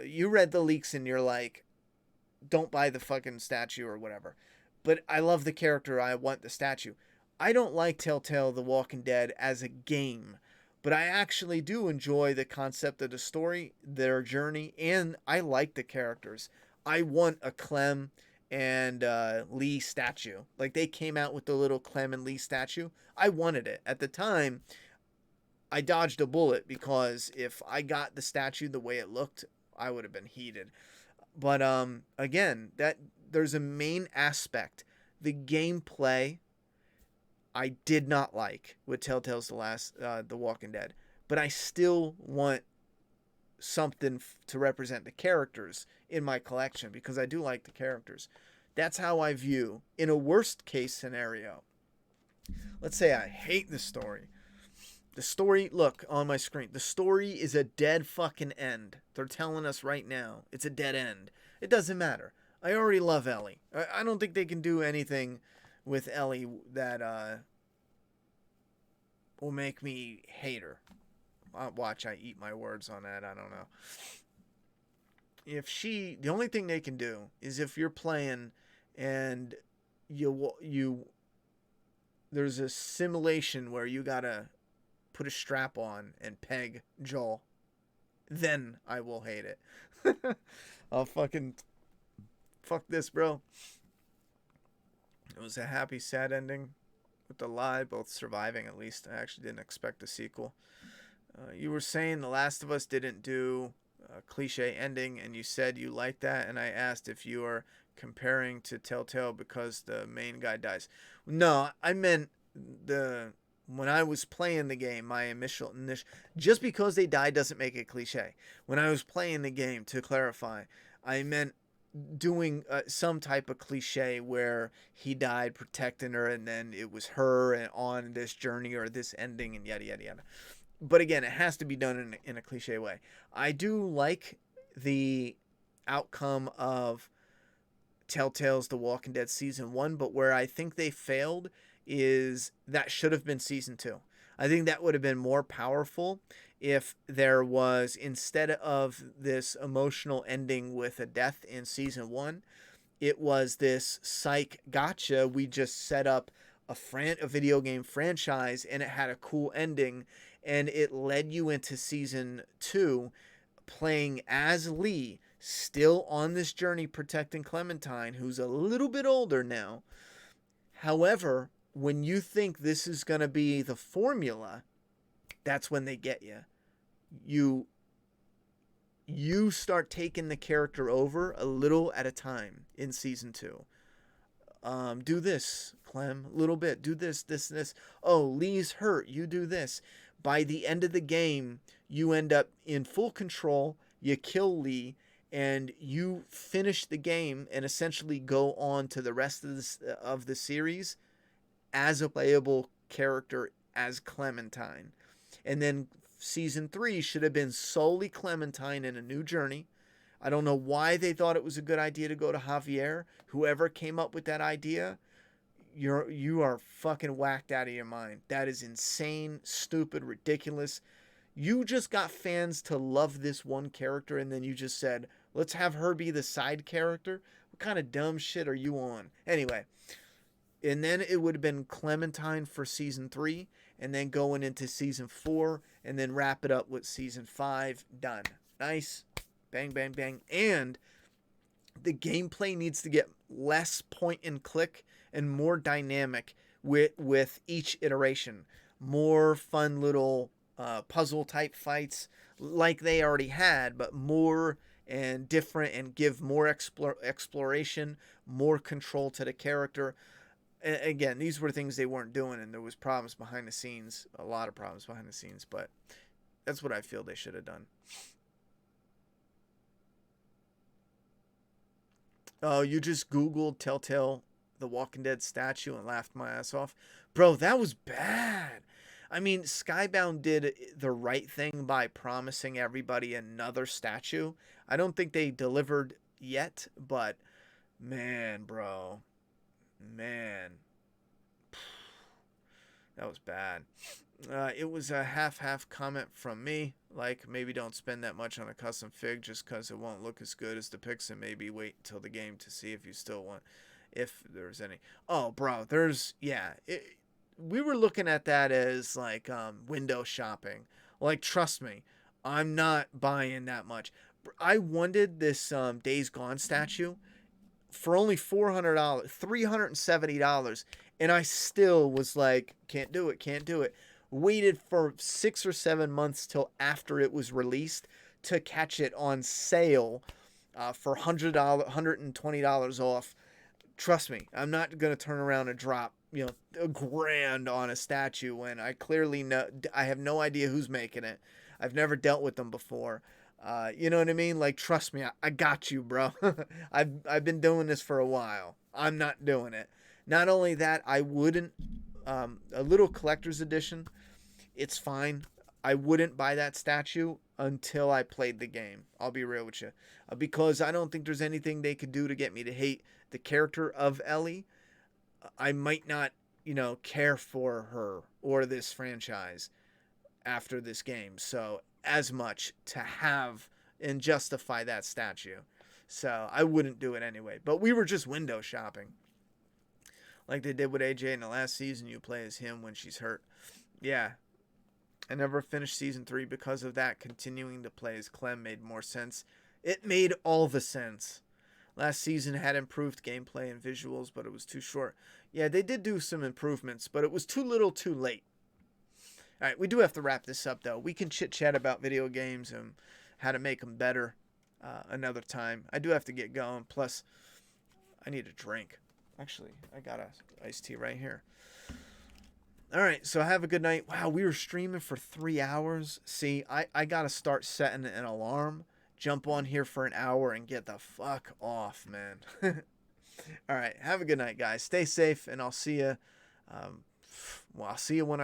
you read the leaks and you're like, don't buy the fucking statue or whatever. But I love the character. I want the statue. I don't like Telltale The Walking Dead as a game, but I actually do enjoy the concept of the story, their journey, and I like the characters. I want a Clem and Lee statue. Like, they came out with the little Clem and Lee statue. I wanted it. At the time, I dodged a bullet, because if I got the statue the way it looked, I would have been heated. But again, that there's a main aspect. The gameplay I did not like with Telltale's The Walking Dead, but I still want something to represent the characters in my collection, because I do like the characters. That's how I view, in a worst case scenario. Let's say I hate the story. The story, look on my screen, the story is a dead fucking end. They're telling us right now it's a dead end. It doesn't matter. I already love Ellie. I don't think they can do anything with Ellie that will make me hate her. Watch, I eat my words on that. I don't know. The only thing they can do is if you're playing and there's a simulation where you gotta put a strap on and peg Joel, then I will hate it. I'll fucking fuck this, bro. It was a happy, sad ending with the lie, both surviving at least. I actually didn't expect a sequel. You were saying The Last of Us didn't do a cliche ending, and you said you liked that, and I asked if you are comparing to Telltale because the main guy dies. No, I meant when I was playing the game, my initial, just because they die doesn't make it cliche. When I was playing the game, to clarify, I meant doing some type of cliche where he died protecting her, and then it was her and on this journey or this ending and yada yada yada. But again, it has to be done in a cliche way. I do like the outcome of Telltale's The Walking Dead Season 1, but where I think they failed is that should have been Season 2. I think that would have been more powerful if there was, instead of this emotional ending with a death in Season 1, it was this psych gotcha. We just set up a video game franchise, and it had a cool ending, and it led you into Season 2 playing as Lee, still on this journey protecting Clementine, who's a little bit older now. However, when you think this is going to be the formula, that's when they get you. You start taking the character over a little at a time in Season 2. Do this, Clem, a little bit. Do this. Oh, Lee's hurt. You do this. By the end of the game, you end up in full control. You kill Lee, and you finish the game and essentially go on to the rest of the series as a playable character as Clementine. And then season 3 should have been solely Clementine in a new journey. I don't know why they thought it was a good idea to go to Javier. Whoever came up with that idea, you are fucking whacked out of your mind. That is insane, stupid, ridiculous. You just got fans to love this one character, and then you just said, let's have her be the side character? What kind of dumb shit are you on? Anyway, and then it would have been Clementine for season 3, and then going into season 4, and then wrap it up with season 5. Done. Nice. Bang, bang, bang. And the gameplay needs to get less point and click and more dynamic with each iteration. More fun little puzzle type fights like they already had, but more and different, and give more exploration, more control to the character. Again, these were things they weren't doing, and there was problems behind the scenes, a lot of problems behind the scenes, but that's what I feel they should have done. Oh, you just Googled Telltale The Walking Dead statue and laughed my ass off. Bro, that was bad. I mean, Skybound did the right thing by promising everybody another statue. I don't think they delivered yet, but man, bro. Man. That was bad. It was a half-half comment from me. Like, maybe don't spend that much on a custom fig just because it won't look as good as the pics, and maybe wait till the game to see if you still want, if there's any. Oh, bro, there's, yeah. We were looking at that as, like, window shopping. Like, trust me, I'm not buying that much. I wanted this Days Gone statue for only $400, $370, and I still was like, can't do it. Waited for 6 or 7 months till after it was released to catch it on sale for $100, $120 off. Trust me, I'm not going to turn around and drop, $1,000 on a statue when I clearly know, I have no idea who's making it. I've never dealt with them before. You know what I mean? Like, trust me, I got you, bro. I've been doing this for a while. I'm not doing it. Not only that, I wouldn't, a little collector's edition, it's fine. I wouldn't buy that statue until I played the game. I'll be real with you. Because I don't think there's anything they could do to get me to hate the character of Ellie. I might not, care for her or this franchise after this game. So, as much to have and justify that statue. So, I wouldn't do it anyway. But we were just window shopping. Like they did with AJ in the last season. You play as him when she's hurt. Yeah. I never finished season 3 because of that. Continuing to play as Clem made more sense. It made all the sense. Last season had improved gameplay and visuals, but it was too short. Yeah, they did do some improvements, but it was too little too late. All right, we do have to wrap this up, though. We can chit-chat about video games and how to make them better another time. I do have to get going. Plus, I need a drink. Actually, I got a iced tea right here. All right, so have a good night. Wow, we were streaming for 3 hours. See, I got to start setting an alarm, jump on here for an hour, and get the fuck off, man. All right, have a good night, guys. Stay safe, and I'll see you. I'll see you when I